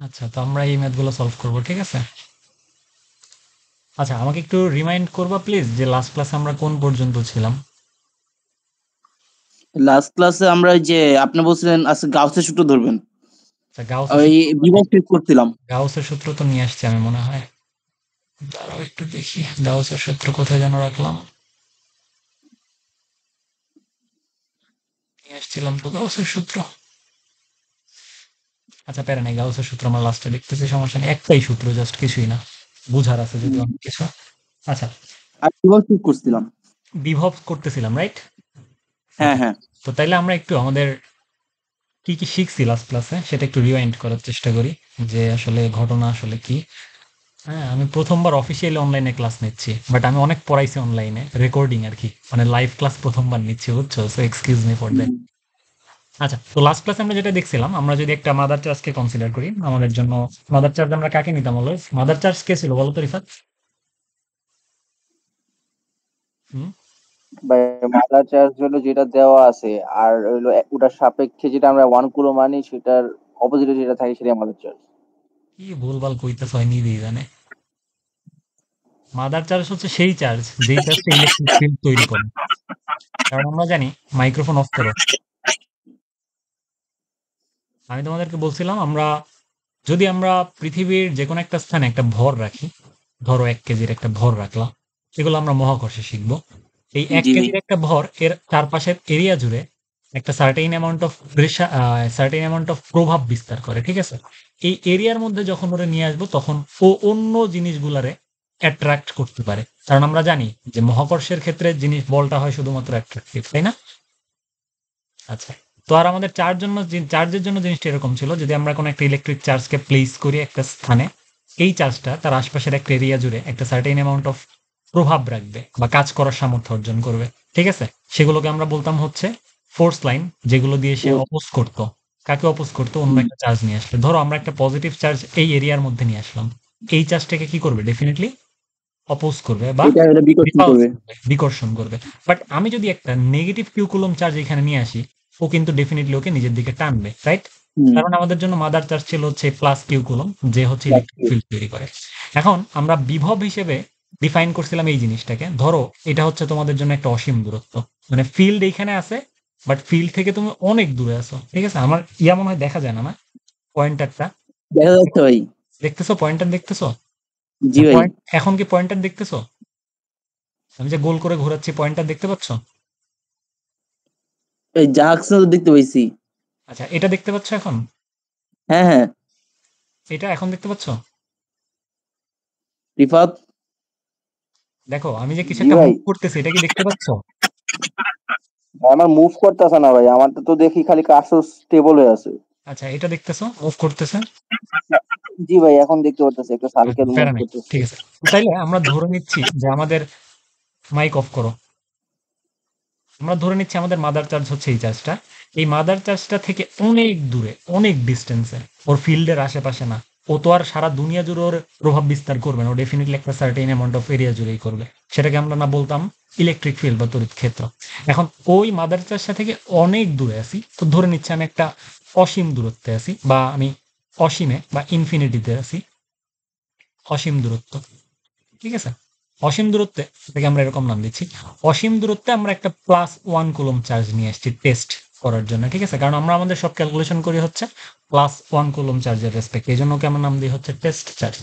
আচ্ছা, তো আমরা এই ম্যাথগুলো সলভ করব, ঠিক আছে? আচ্ছা, আমাকে একটু রিমাইন্ড করবা প্লিজ যে লাস্ট ক্লাসে আমরা কোন পর্যন্ত ছিলাম? লাস্ট ক্লাসে আমরা ওই যে আপনি বলছিলেন আজকে গাউসের সূত্র ধরবেন, আচ্ছা, গাউসের ওই সূত্র তো বিভব ঠিক করছিলাম। গাউসের সূত্র তো নিয়ে আসছি আমি মনে হয়। দাঁড়াও একটু দেখি গাউসের সূত্র কোথায় যেন রাখলাম। নিয়ে আসছিলাম তো গাউসের সূত্র। আচ্ছা, প্যারা নাই, গাউসের সূত্র আমরা লাস্টে দেখতেছি, সমস্যা নেই। একটাই সূত্র, জাস্ট কিছুই না, বুঝার আছে যদি অনেক কিছু। আচ্ছা, আর বিভব ঠিক করছিলাম। বিভব করতেছিলাম, রাইট? হ্যাঁ আচ্ছা, হ্যাঁ। তো তাইলে আমরা একটু আমাদের কি কি শিখছি লাস্ট ক্লাসে সেটা একটু রিওয়াইন্ড করার চেষ্টা করি, যে আসলে ঘটনা আসলে কি। হ্যাঁ, আমি প্রথমবার অফিসিয়ালি অনলাইনে ক্লাস নিচ্ছি, বাট আমি অনেক পড়াইছি অনলাইনে রেকর্ডিং আর কি, মানে লাইভ ক্লাস প্রথমবার নিচ্ছি, বুঝছো? So excuse me for that. হুম। আচ্ছা, তো লাস্ট ক্লাসে আমরা যেটা দেখছিলাম, আমরা যদি একটা মাদার চার্জকে কনসিডার করি আমাদের জন্য, মাদার চার্জ আমরা কাকে নিতাম অলওয়েজ? মাদার চার্জ কে ছিল বলো তো রিফাত? হুম। বা মাদার চার্জ জন্য যেটা দেওয়া আছে, আর হইলো ওটার সাপেক্ষে যেটা আমরা 1 কুলম মানি, সেটার অপোজিটে যেটা থাকে সেটা মাদার চার্জ। কি ভুলভাল কইতেছ, হয় নিজেই জানে। মাদার চার্জ হচ্ছে সেই চার্জ যেই চার্জটা ইলেকট্রিক ফিল্ড তৈরি করে। কারণ আমরা জানি, মাইক্রোফোন অফ করো। আমি তোমাদেরকে বলছিলাম আমরা যদি আমরা পৃথিবীর যে কোনো একটা স্থানে একটা ভর রাখি, ধরো 1 কেজির একটা ভর রাখলাম, এগুলো আমরা মহাকর্ষে শিখব। এই এক জি ভাই। কেজির একটা ভর এর চারপাশের এরিয়া জুড়ে একটা সার্টেইন অ্যামাউন্ট অফ প্রভাব বিস্তার করে, ঠিক আছে? এই এরিয়ার মধ্যে যখন ওরে নিয়ে আসবো তখন ও অন্য জিনিসগুলারে অ্যাট্রাক্ট করতে পারে। কারণ আমরা জানি যে মহাকর্ষের ক্ষেত্রে জিনিস বলটা হয় শুধুমাত্র অ্যাট্রাকটিভ, তাই না? আচ্ছা, তো আর আমাদের চার্জের জন্য জিনিসটা এরকম ছিল, যদি আমরা কোনো একটা ইলেকট্রিক চার্জকে প্লেস করি একটা স্থানে, এই চার্জটা তার আশপাশের একটা এরিয়া জুড়ে একটা সার্টেইন অ্যামাউন্ট অফ প্রভাব রাখবে বা কাজ করার সামর্থ্য অর্জন করবে, ঠিক আছে? সেগুলোকে আমরা বলতাম হচ্ছে ফোর্স লাইন, যেগুলো দিয়ে সে অপোজ করতো। কাকে অপোজ করতো? অন্য একটা চার্জ নিয়ে আসলে। ধরো আমরা একটা পজিটিভ চার্জ এই এরিয়ার মধ্যে নিয়ে আসলাম, এই চার্জটাকে কি করবে? ডেফিনেটলি অপোজ করবে বা এটা এটা বিকর্ষণ রিপালস করবে। করবে, বিকর্ষণ করবে। বাট আমি যদি একটা নেগেটিভ কিউ কুলম চার্জ এখানে নিয়ে আসি, ও কিন্তু ডেফিনেটলি ওকে নিজের দিকে টানবে, রাইট? হুম। কারণ আমাদের জন্য মাদার চার্জ ছিল হচ্ছে প্লাস কিউ কুলম, যে হচ্ছে ইলেকট্রিক ফিল্ড তৈরি করে। এখন আমরা বিভব হিসেবে ডিফাইন করছিলাম এই জিনিসটাকে। ধরো এটা হচ্ছে তোমাদের জন্য একটা অসীম দূরত্ব, মানে ফিল্ড এইখানে আছে, বাট ফিল্ড থেকে তুমি অনেক দূরে আছো, ঠিক আছে? আমার ইয়া মনে হয় দেখা যায় না, না? পয়েন্টারটা দেখা যাচ্ছে ভাই। দেখতেছো? পয়েন্টার দেখতেছো? জি ভাই। পয়েন্ট এখন কি পয়েন্টার দেখতেছো? আমি যে গোল করে ঘোরাচ্ছি, পয়েন্টার দেখতে পাচ্ছ? এই জাহাজ তো দেখতে পাইছি। আচ্ছা, এটা দেখতে পাচ্ছ এখন? হ্যাঁ হ্যাঁ। এটা এখন দেখতে পাচ্ছ? রিফাত। দেখো আমি যে কিছু জি একটা ভাই। মুভ করতেছি, এটা কি দেখতে পাচ্ছ? আমার মুভ করতেছে না ভাই, আমারটা তো দেখি খালি কার্সর স্টেবল হয়ে আছে। আচ্ছা, এটা দেখতেছো মুভ করতেছে? জি ভাই, এখন দেখতে পারতেছি একটা আচ্ছা, সার্কেল মুভ প্যারা নাই, করতেছে। ঠিক আছে। তাইলে আমরা ধরে নিচ্ছি যে আমাদের, মাইক অফ করো। আমরা ধরে নিচ্ছি আমাদের মাদার চার্জ হচ্ছে এই চার্জটা। এই মাদার চার্জটা থেকে অনেক দূরে, অনেক ডিস্টেন্সে, ওর ফিল্ডের আশেপাশে না। ও তো আর সারা দুনিয়া জুড়ে ওর প্রভাব বিস্তার করবে না, ও ডেফিনেটলি একটা সার্টেন অ্যামাউন্ট অফ এরিয়া জুড়েই করবে। সেটাকে আমরা না বলতাম ইলেকট্রিক ফিল্ড বা তড়িৎ ক্ষেত্র। এখন ওই মাদার চার্জটা থেকে অনেক দূরে আছি, তো ধরে নিচ্ছি আমি একটা অসীম দূরত্বে আছি, বা আমি অসীমে বা ইনফিনিটিতে আছি। অসীম দূরত্ব, ঠিক আছে? অসীম দূরত্বে থেকে আমরা এরকম নাম দিচ্ছি। অসীম দূরত্বে আমরা একটা +1 কুলম চার্জ নিয়ে আসছি টেস্ট করার জন্য, ঠিক আছে? কারণ আমরা আমাদের সব ক্যালকুলেশন করি হচ্ছে +1 কুলম চার্জের রেসপেক্ট, এই জন্য ওকে আমরা নাম দিই হচ্ছে টেস্ট চার্জ।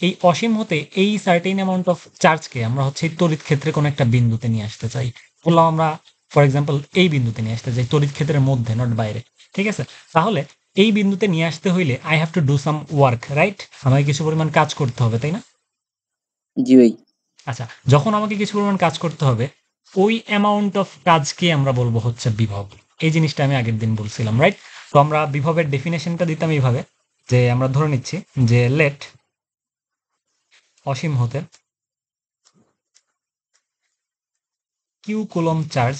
এই অসীম হতে এই সার্টেইন অ্যামাউন্ট অফ চার্জকে আমরা হচ্ছে এই তড়িৎ ক্ষেত্রে কোনো একটা বিন্দুতে নিয়ে আসতে চাই। বললাম আমরা ফর এক্সাম্পল এই বিন্দুতে নিয়ে আসতে চাই, তড়িৎ ক্ষেত্রের মধ্যে, নট বাইরে, ঠিক আছে? তাহলে এই বিন্দুতে নিয়ে আসতে হইলে I have to do some work, right? আমাকে কিছু পরিমাণ কাজ করতে হবে, তাই না? জি ভাই। আচ্ছা, যখন আমাকে কিছু পরিমাণ কাজ করতে হবে, ওই অ্যামাউন্ট অফ কাজকে আমরা বলবো হচ্ছে বিভব। এই জিনিসটা আমি আগের দিন বলছিলাম, রাইট? তো আমরা বিভবের ডেফিনেশনটা দিতাম এইভাবে, যে আমরা ধরে নিচ্ছি যে লেট অসীম হতে কিউ কুলম চার্জ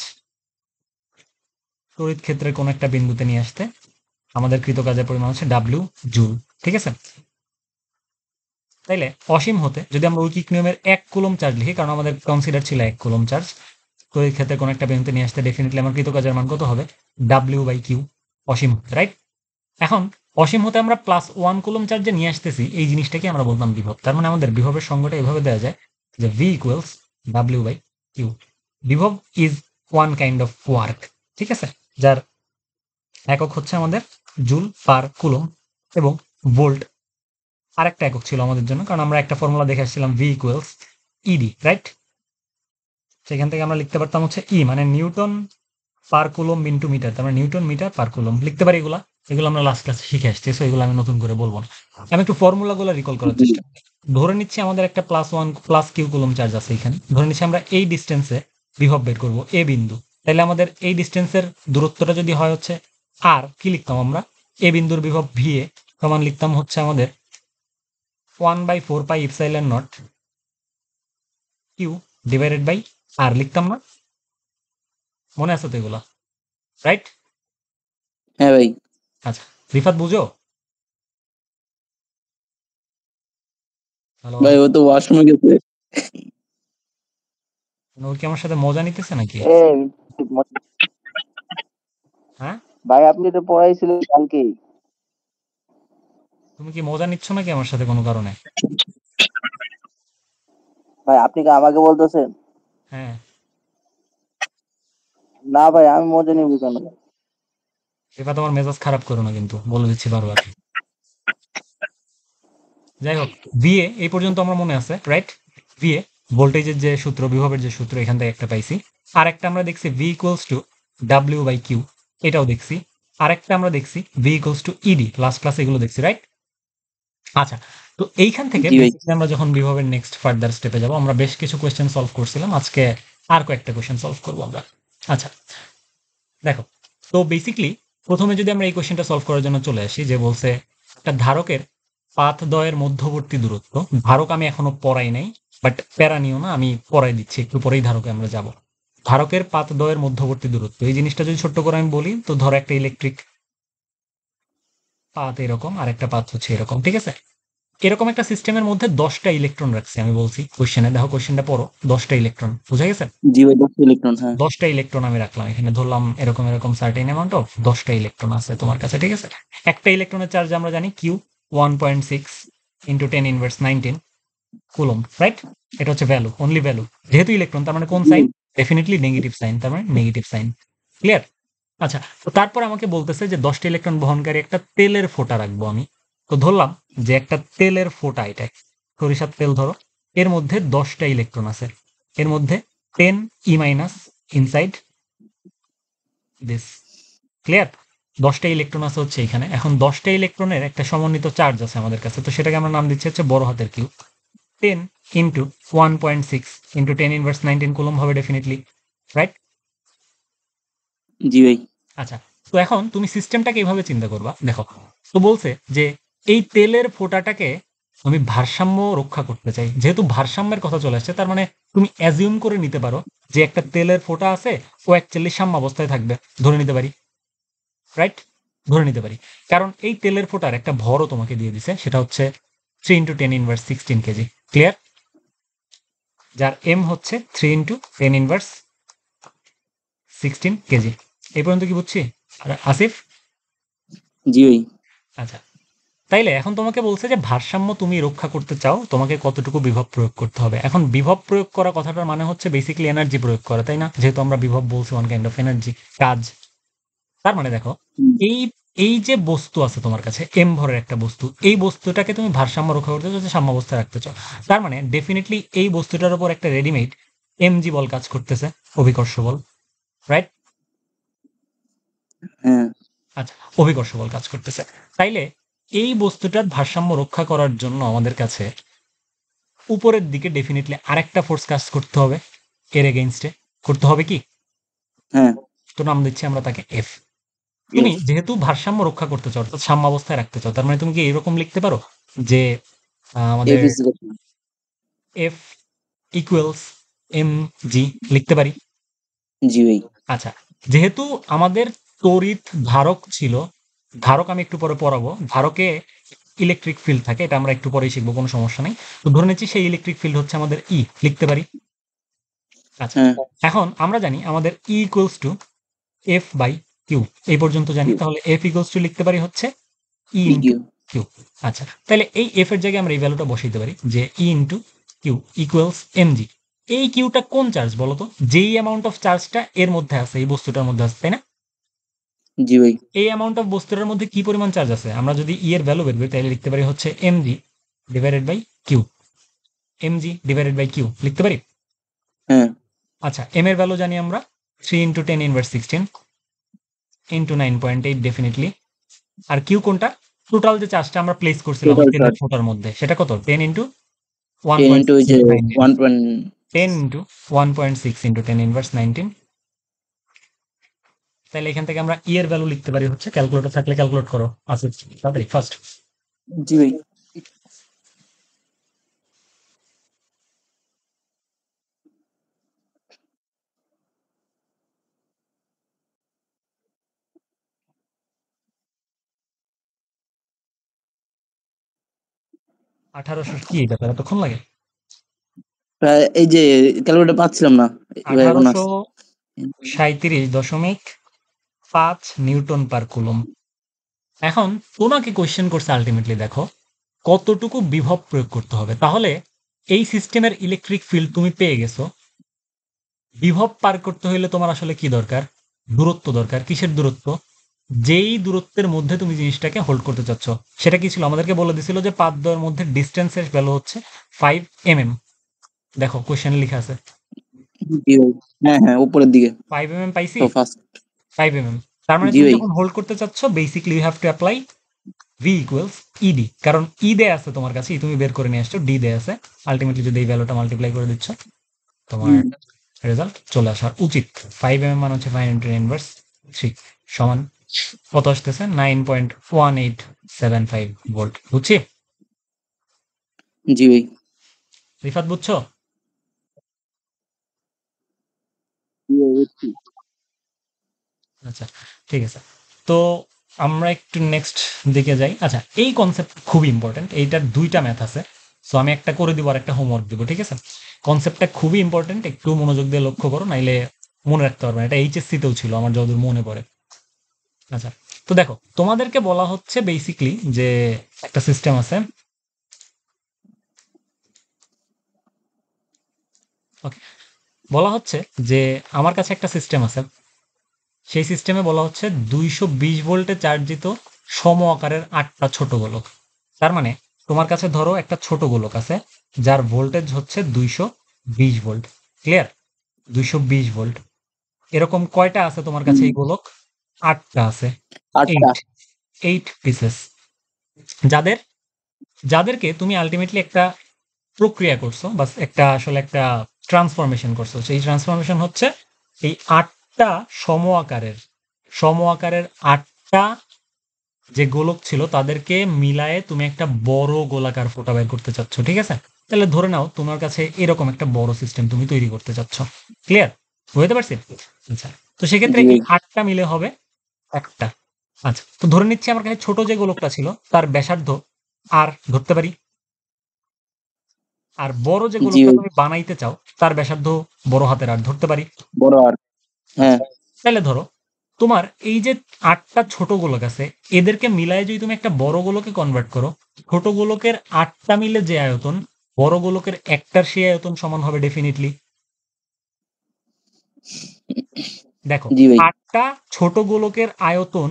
তড়িৎ ক্ষেত্রের কোনো একটা বিন্দুতে নিয়ে আসতে আমাদের কৃত কাজের পরিমাণ হচ্ছে ডাব্লিউ জুল, ঠিক আছে? তাইলে অসীম হতে যদি আমরা ঐকিক নিয়মের 1 কুলম চার্জ লিখি, কারণ আমাদের কনসিডার ছিল 1 কুলম চার্জ, তো এই ক্ষেত্রে কোনো একটা বিন্দুতে নিয়ে আসতে ডেফিনেটলি আমার কৃত কাজের মান কত হবে? ডাব্লিউ বাই কিউ, অসীম হতে, রাইট? এখন অসীম হতে আমরা +1 কুলম্ব চার্জে নিয়ে আসতেছি, এই জিনিসটাকে আমরা বলতাম বিভব। তার মানে আমাদের বিভবের সংজ্ঞাটা এভাবে দেওয়া যায় যে V ইকুয়ালস W/Q। বিভব is one kind of work, ঠিক আছে, যার একক হচ্ছে আমাদের জুল পার কুলম্ব এবং ভোল্ট আরেকটা একক ছিল আমাদের জন্য, কারণ আমরা একটা ফর্মুলা দেখে আসছিলাম V ইকুয়ালস ED, রাইট? সেখান থেকে আমরা লিখতে পারতাম হচ্ছে E মানে newton per coulomb into metre, তার মানে নিউটন মিটার পার কুলম্ব লিখতে পারি। এগুলো আমরা লাস্ট ক্লাসে শিখে আসছি, সো এগুলো আমি নতুন করে বলবো না। আমি একটু ফর্মুলাগুলো রিকল করার চেষ্টা করি। ধরে নিচ্ছি আমাদের একটা +1 Q কুলম্ব চার্জ আছে এখানে। ধরে নিচ্ছি আমরা এই ডিস্টেন্সে বিভব বের করবো এ বিন্দু। তাহলে আমাদের এই ডিস্টেন্সের দূরত্বটা যদি হয় হচ্ছে আর, কি লিখতাম আমরা? এ বিন্দুর বিভব VA সমান লিখতাম হচ্ছে আমাদের 1/4πε0 Q ডিভাইডেড বাই আর, লিখতাম না? মনে আছে তো এগুলা, রাইট? হ্যাঁ ভাই। আচ্ছা, রিফাত বুঝো? হ্যালো, ভাই ও তো ওয়াশরুমে গেছে। ও কি আমার সাথে মজা নিতেছে নাকি? এই হ্যাঁ, ভাই আপনি তো পড়াইছিলেন কালকে। তুমি কি মজা নিচ্ছ নাকি আমার সাথে কোনো কারণে? ভাই আপনি কি আমাকে বলতেছেন? হ্যাঁ, না ভাই আমি মজা নিব কেন? রিফাত আমার মেজাজ খারাপ করো না কিন্তু, বলে দিচ্ছি বারবার। যাই হোক, ভিএ এই পর্যন্ত আমার মনে আছে, রাইট? ভিএ ভোল্টেজের যে সূত্র, বিভবের যে সূত্র, এখান থেকে একটা পাইছি। আর একটা আমরা দেখছি V ইকুয়ালস টু W/Q, এটাও দেখছি। আরেকটা আমরা দেখছি V equals to ED, last class এগুলো দেখছি, রাইট? আচ্ছা, তো এইখান থেকে জি ভাই। basically আমরা যখন বিভবের নেক্সট ফার্দার স্টেপে যাব, আমরা বেশ কিছু কোয়েশ্চেন সলভ করছিলাম, আজকে আর কয়েকটা কোয়েশ্চেন সলভ করবো আমরা। আচ্ছা, দেখো, তো বেসিক্যালি প্রথমে যদি আমরা এই কোয়েশ্চেনটা সলভ করার জন্য চলে আসি, যে বলছে একটা ধারকের পাথদ্বয়ের মধ্যবর্তী দূরত্ব। ধারক আমি এখনো পড়াই নাই, বাট প্যারা নিও না, আমি পড়াই দিচ্ছি, একটু পরেই ধারকে আমরা যাব। ধারকের পাথদ্বয়ের মধ্যবর্তী দূরত্ব, এই জিনিসটা যদি ছোট্ট করে আমি বলি, তো ধরো একটা ইলেকট্রিক পাথ এরকম, আর একটা পাথ হচ্ছে এরকম, ঠিক আছে? এরকম একটা সিস্টেমের মধ্যে 10টা ইলেকট্রন রাখছি, আমি বলছি কোয়েশ্চেনে, দেখো কোয়েশ্চেনটা পড়ো, 10টা ইলেকট্রন, বুঝা গেছে? জি ভাই, 10 ইলেকট্রন। হ্যাঁ 10টা ইলেকট্রন আমি রাখলাম এখানে, ধরলাম এরকম এরকম সার্টেন অ্যামাউন্ট অফ 10টা ইলেকট্রন আছে তোমার কাছে, ঠিক আছে? একটা ইলেকট্রনের চার্জ আমরা জানি কিউ 1.6 ইন্টু 10⁻19 কুলম্ব, রাইট? এটা হচ্ছে ভ্যালু, অনলি ভ্যালু। যেহেতু ইলেকট্রন, তার মানে কোন সাইন? ডেফিনেটলি নেগেটিভ সাইন, তার মানে নেগেটিভ সাইন। ক্লিয়ার? আচ্ছা, তো তারপর আমাকে বলতেছে যে 10টা ইলেকট্রন বহনকারী একটা তেলের ফোঁটা রাখবো আমি। তো ধরলাম যে একটা তেলের ফোঁটা, এটা সরিষার তেল ধরো, এর মধ্যে 10টা ইলেকট্রন আছে, এর মধ্যে 10 E- ইনসাইড দিস। ক্লিয়ার? 10টা ইলেকট্রন আছে হচ্ছে এখানে। এখন 10টা ইলেকট্রনের একটা সমন্বিত চার্জ আছে আমাদের কাছে, তো সেটাকে আমরা নাম দিচ্ছি হচ্ছে বড় হাতের কিউ। 10 ইন্টু 1.6 ইন্টু 10⁻19 কুলম্ব হবে ডেফিনেটলি, রাইট? জি ভাই। আচ্ছা, তো এখন তুমি সিস্টেমটাকে এইভাবে চিন্তা করবা, দেখো, তো বলছে যে এই তেলের ফোঁটাটাকে আমি ভারসাম্য রক্ষা করতে চাই। যেহেতু ভারসাম্যের কথা চলে আসছে, তার মানে তুমি অ্যাজিউম করে নিতে পারো যে একটা তেলের ফোঁটা আছে, ও অ্যাকচুয়ালি সাম্য অবস্থায় থাকবে, ধরে নিতে পারি, রাইট? ধরে নিতে পারি, কারণ এই তেলের ফোঁটার একটা ভরও তোমাকে দিয়ে দিছে, সেটা হচ্ছে 3 ইন্টু 10⁻16 কেজি। ক্লিয়ার? যার এম হচ্ছে 3 ইন্টু 10⁻16 কেজি। এই পর্যন্ত কি বুঝছি আর আসিফ? জি ভাই। আচ্ছা, তাইলে এখন তোমাকে বলছে যে ভারসাম্য তুমি রক্ষা করতে চাও, তোমাকে কতটুকু বিভব প্রয়োগ করতে হবে। এখন বিভব প্রয়োগ করা কথাটার মানে হচ্ছে বেসিক্যালি এনার্জি প্রয়োগ করা, তাই না? যেহেতু আমরা বিভব বলছি, ওয়ান কাইন্ড অফ এনার্জি, কাজ। তার মানে দেখো, এই এই যে বস্তু আছে তোমার কাছে, এম ভরের একটা বস্তু, এই বস্তুটাকে তুমি ভারসাম্য রক্ষা করতে চাও, সাম্যাবস্থায় রাখতে চাও। তার মানে ডেফিনেটলি এই বস্তুটার উপর একটা রেডিমেড এমজি বল কাজ করতেছে, অভিকর্ষ বল, রাইট? হ্যাঁ আচ্ছা, অভিকর্ষ বল কাজ করতেছে। তাইলে এই বস্তুটার ভারসাম্য রক্ষা করার জন্য আমাদের কাছে উপরের দিকে ডেফিনেটলি আরেকটা ফোর্স কাজ করতে হবে, এর এগেইনস্টে করতে হবে কি? হ্যাঁ। তো নাম দিচ্ছি আমরা তাকে এফ। তুমি যেহেতু ভারসাম্য রক্ষা করতে চাও, অর্থাৎ সাম্যাবস্থায় রাখতে চাও, তার মানে তুমি কি এরকম লিখতে পারো যে আমাদের F is F equals M G, লিখতে পারি? জি ভাই। আচ্ছা, যেহেতু আমাদের তড়িৎ ধারক ছিল, ধারক আমি একটু পরে পড়াবো, ধারকে ইলেকট্রিক ফিল্ড থাকে, এটা আমরা একটু পরেই শিখবো, কোনো সমস্যা নেই। তো ধরে নিচ্ছি সেই ইলেকট্রিক ফিল্ড হচ্ছে আমাদের ই, লিখতে পারি? আচ্ছা, হ্যাঁ এখন আমরা জানি আমাদের E equals to F by Q, এই পর্যন্ত জানি। তাহলে এফ ইকুয়ালস টু লিখতে পারি হচ্ছে E B into Q. Q. আচ্ছা, তাহলে এই এফ এর জায়গায় আমরা এই ভ্যালুটা বসাইতে পারি যে ই ইন্টু কিউ ইকুয়ালস এমজি। এই কিউটা কোন চার্জ বলো তো? যেই অ্যামাউন্ট অফ চার্জটা এর মধ্যে আছে, এই বস্তুটার মধ্যে আছে, তাই না? জি ভাই। এই অ্যামাউন্ট অফ বস্তুটার মধ্যে কি পরিমাণ চার্জ আছে আমরা যদি ই এর ভ্যালু বের করি তাহলে লিখতে পারি হচ্ছে MG divided by Q. MG divided by Q লিখতে পারি। হ্যাঁ। আচ্ছা, এম এর ভ্যালু জানি আমরা 3 ইন্টু 10 ইনভার্স 16 ইন্টু 9.8 ডেফিনেটলি। আর কিউ কোনটা? টোটাল যে চার্জটা আমরা প্লেস করছিলাম ওই টোটাল তেলের চার্জ ফোঁটার মধ্যে, সেটা কত? 10 ইন্টু 10 ইন্টু ওই যে 1.6 one point. 10 into 1.6 into 10 inverse 19। তাহলে এখান থেকে আমরা ই এর ভ্যালু লিখতে পারি হচ্ছে, ক্যালকুলেটর থাকলে ক্যালকুলেট করো। আচ্ছা তাড়াতাড়ি ফার্স্ট। জি ভাই। 1800 কি ব্যাপার এতক্ষণ লাগে? প্রায় এই যে ক্যালকুলেটর পাচ্ছিলাম না, এবার এখন আসছে। 1837.5 নিউটন পার কুলম। এখন তোমাকে কোয়েশ্চেন করছে আলটিমেটলি, দেখো কতটুকু বিভব প্রয়োগ করতে হবে। তাহলে এই সিস্টেমের ইলেকট্রিক ফিল্ড তুমি পেয়ে গেছো। বিভব পার করতে হলে তোমার আসলে কি দরকার? দূরত্ব দরকার। কিসের দূরত্ব? যেই দূরত্বের মধ্যে তুমি জিনিসটাকে হোল্ড করতে চাচ্ছ। সেটা কি ছিল? আমাদেরকে বলে দিছিল যে পাত দেওয়ার মধ্যে ডিস্টেন্সের ভ্যালু হচ্ছে 5 mm। দেখো কোয়েশ্চেনে লেখা আছে জি ভাই। হ্যাঁ হ্যাঁ, উপরের দিকে 5 mm পাইছি। তো ফার্স্ট। 5 mm, তার মানে জি তুমি ভাই। যখন হোল্ড করতে চাচ্ছ basically you have to apply V equals ED, কারণ ই দেয়া আছে তোমার কাছে, তুমি বের করে নিয়ে আসছো, ডি দেয়া আছে। আলটিমেটলি যদি এই ভ্যালুটা মাল্টিপ্লাই করে দিচ্ছ তোমার হুম। রেজাল্ট চলে আসা উচিত। 5 mm মানে হচ্ছে 5 × 10⁻³ সমান কত আসতেছে? 9.1875 ভোল্ট। বুঝছি? জি ভাই। রিফাত বুঝছো? জি ভাই, বুঝছি। আচ্ছা, ঠিক আছে। তো আমরা একটু নেক্সট দিকে যাই। আচ্ছা, এই কনসেপ্ট খুবই ইম্পর্টেন্ট। এইটার দুইটা ম্যাথ আছে। সো আমি একটা করে দিব আর একটা হোমওয়ার্ক দিব, ঠিক আছে? কনসেপ্টটা খুবই ইম্পর্টেন্ট, একটু মনোযোগ দিয়ে লক্ষ্য করো, নাইলে মনে রাখতে পারবে না। এটা এইচএসসি তেও ছিল আমার যতদূর মনে পড়ে। আচ্ছা, তো দেখো তোমাদেরকে বলা হচ্ছে বেসিকলি যে একটা সিস্টেম আছে। ওকে, বলা হচ্ছে যে আমার কাছে একটা সিস্টেম আছে। সেই সিস্টেমে বলা হচ্ছে 220 ভোল্টে চার্জিত সম আকারের 8টা ছোট গোলক। তার মানে তোমার কাছে ধরো একটা ছোট গোলক আছে যার ভোল্টেজ হচ্ছে 220 ভোল্ট। ক্লিয়ার? 220 ভোল্ট। এরকম কয়টা আছে তোমার কাছে হুম। এই গোলক? 8টা আছে। 8টা। 8 পিসেস। যাদের যাদেরকে তুমি আলটিমেটলি একটা প্রক্রিয়া করছো, বা একটা আসলে একটা ট্রান্সফরমেশন করছো। সেই ট্রান্সফরমেশন হচ্ছে এই 8টা সম আকারের সম আকারের 8টা যে গোলক ছিল তাদেরকে মিলায়ে তুমি একটা বড় গোলাকার ফোঁটা বের করতে চাচ্ছ, ঠিক আছে? তাহলে ধরে নাও তোমার কাছে এরকম একটা বড় সিস্টেম তুমি তৈরি করতে চাচ্ছ। ক্লিয়ার? বুঝতে পারছি? আচ্ছা, তো সেক্ষেত্রে জি এই ভাই। 8টা মিলে হবে একটা। আচ্ছা, তো ধরে নিচ্ছি আমার কাছে ছোট যে গোলকটা ছিল তার ব্যাসার্ধ আর ধরতে পারি, আর বড় যে জি গোলকটা ভাই। তুমি বানাইতে চাও তার ব্যাসার্ধ বড় হাতের আর ধরতে পারি। বড় আর। হ্যাঁ। আচ্ছা, তাহলে ধরো তোমার এই যে 8টা ছোট গোলক আছে, এদেরকে মিলায়ে যদি তুমি একটা বড় গোলকে কনভার্ট করো, ছোট গোলকের 8টা মিলে যে আয়তন, বড় গোলকের একটার সেই আয়তন সমান হবে ডেফিনিটলি। দেখো, জি ভাই। 8টা ছোট গোলকের আয়তন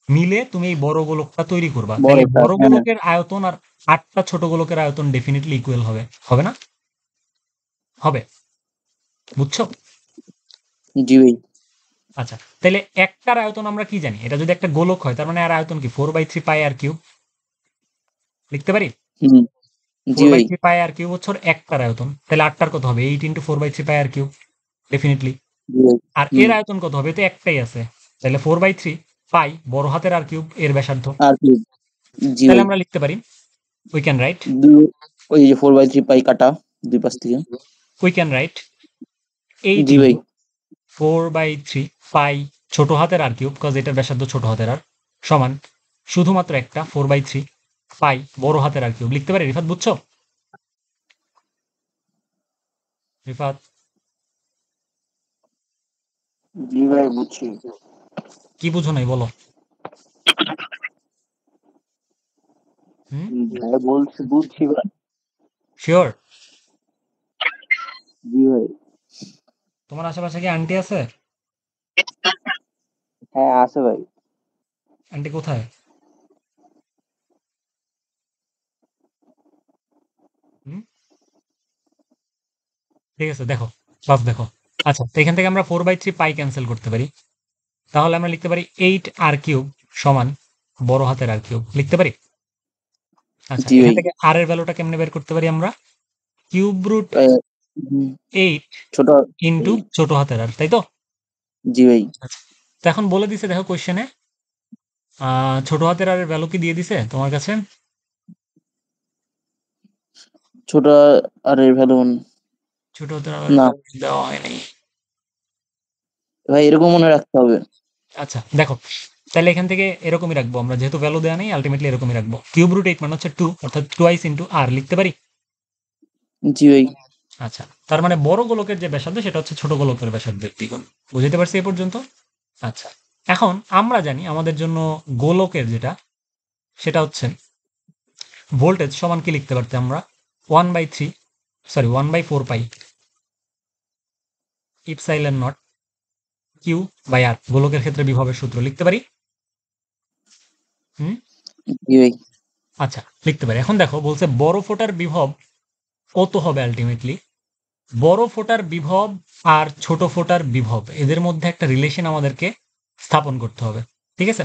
মিলে তুমি এই বড় গোলকটা তৈরি করবা, তাহলে বড়টা, বড় হ্যাঁ। গোলকের আয়তন আর 8টা ছোট গোলকের আয়তন ডেফিনিটলি ইকুয়াল হবে। হবে না? হবে। বুঝছো? জি ভাই। আচ্ছা, তাহলে একটার আয়তন আমরা কি জানি? এটা যদি একটা গোলক হয় তার মানে আর আয়তন কি 4/3 πr কিউব। লিখতে পারি হুম। জি ফোর বাই ভাই। থ্রি পাই আর কিউব হচ্ছে ওর একটার আয়তন। তাহলে আটটার কত হবে? 8 × 4/3 πr কিউব ডেফিনেটলি। জি ভাই। আর হুম। এর আয়তন কত হবে? তো একটাই আছে। তাহলে 4/3 পাই বড় হাতের আর কিউব এর ব্যাসার্ধ। আর কি? জি তাহলে ভাই। আমরা লিখতে পারি উই ক্যান রাইট দু- ওই যে 4/3 পাই কাটা দুই পাশ থেকে। উই ক্যান রাইট এইট জি ভাই। ইন্টু 4/3 পাই ছোট হাতের আর কিউব, কজ এটার ব্যাসার্ধ ছোট হাতের আর, সমান শুধুমাত্র একটা 4/3 পাই বড় হাতের আর কিউব। লিখতে পারি? রিফাত বুঝছো? রিফাত জি ভাই, বুঝছি। কি বুঝো নাই বলো? ভাই বলছি, বুঝছি ভাই। শিওর? জি ভাই। তোমার আশেপাশে কি আন্টি আছে? হ্যাঁ আছে ভাই। আন্টি কোথায়? হুম, ঠিক আছে, দেখো ক্লাস দেখো। আচ্ছা, তো এখান থেকে আমরা 4/3 পাই ক্যান্সেল করতে পারি। তাহলে আমরা লিখতে পারি 8r³ সমান বড় হাতের r³ লিখতে পারি। আচ্ছা, জি এখান ভাই। থেকে r এর ভ্যালুটা কেমনে বের করতে পারি আমরা? কিউব রুট আহ, হুম, 8 ছোট। ইন্টু ছোট হাতের r, তাই তো? জি ভাই। আচ্ছা, তো এখন বলে দিছে, দেখো কোয়েশ্চেনে ছোট হাতের r এর ভ্যালু কি দিয়ে দিছে তোমার কাছে? ছোট আর এর ভ্যালু ছোট হাতের r এর না ভ্যালু দেওয়া হয় নাই। ভাই, এরকম মনে রাখতে হবে। আচ্ছা দেখো, তাহলে এখান থেকে এরকমই রাখবো আমরা, যেহেতু ভ্যালু দেওয়া নেই আলটিমেটলি এরকমই রাখবো। কিউব রুট 8 মানে হচ্ছে 2, অর্থাৎ টোয়াইস ইন্টু r লিখতে পারি। জি ভাই। আচ্ছা, তার মানে বড় গোলকের যে ব্যাসার্ধ সেটা হচ্ছে ছোট গোলকের ব্যাসার্ধের দ্বিগুণ। বুঝতে পারছি এ পর্যন্ত? আচ্ছা, এখন আমরা জানি আমাদের জন্য গোলকের যেটা, সেটা হচ্ছে ভোল্টেজ সমান কি লিখতে পারতে আমরা? 1/4 pi epsilon naught q by r, গোলকের ক্ষেত্রে বিভবের সূত্র লিখতে পারি। হুম, জি ভাই। আচ্ছা লিখতে পারি। এখন দেখো বলছে বড় ফোটার বিভব কত হবে আলটিমেটলি। বড় ফোটার বিভব আর ছোট ফোটার বিভব, এদের মধ্যে একটা রিলেশন আমাদেরকে স্থাপন করতে হবে। ঠিক আছে,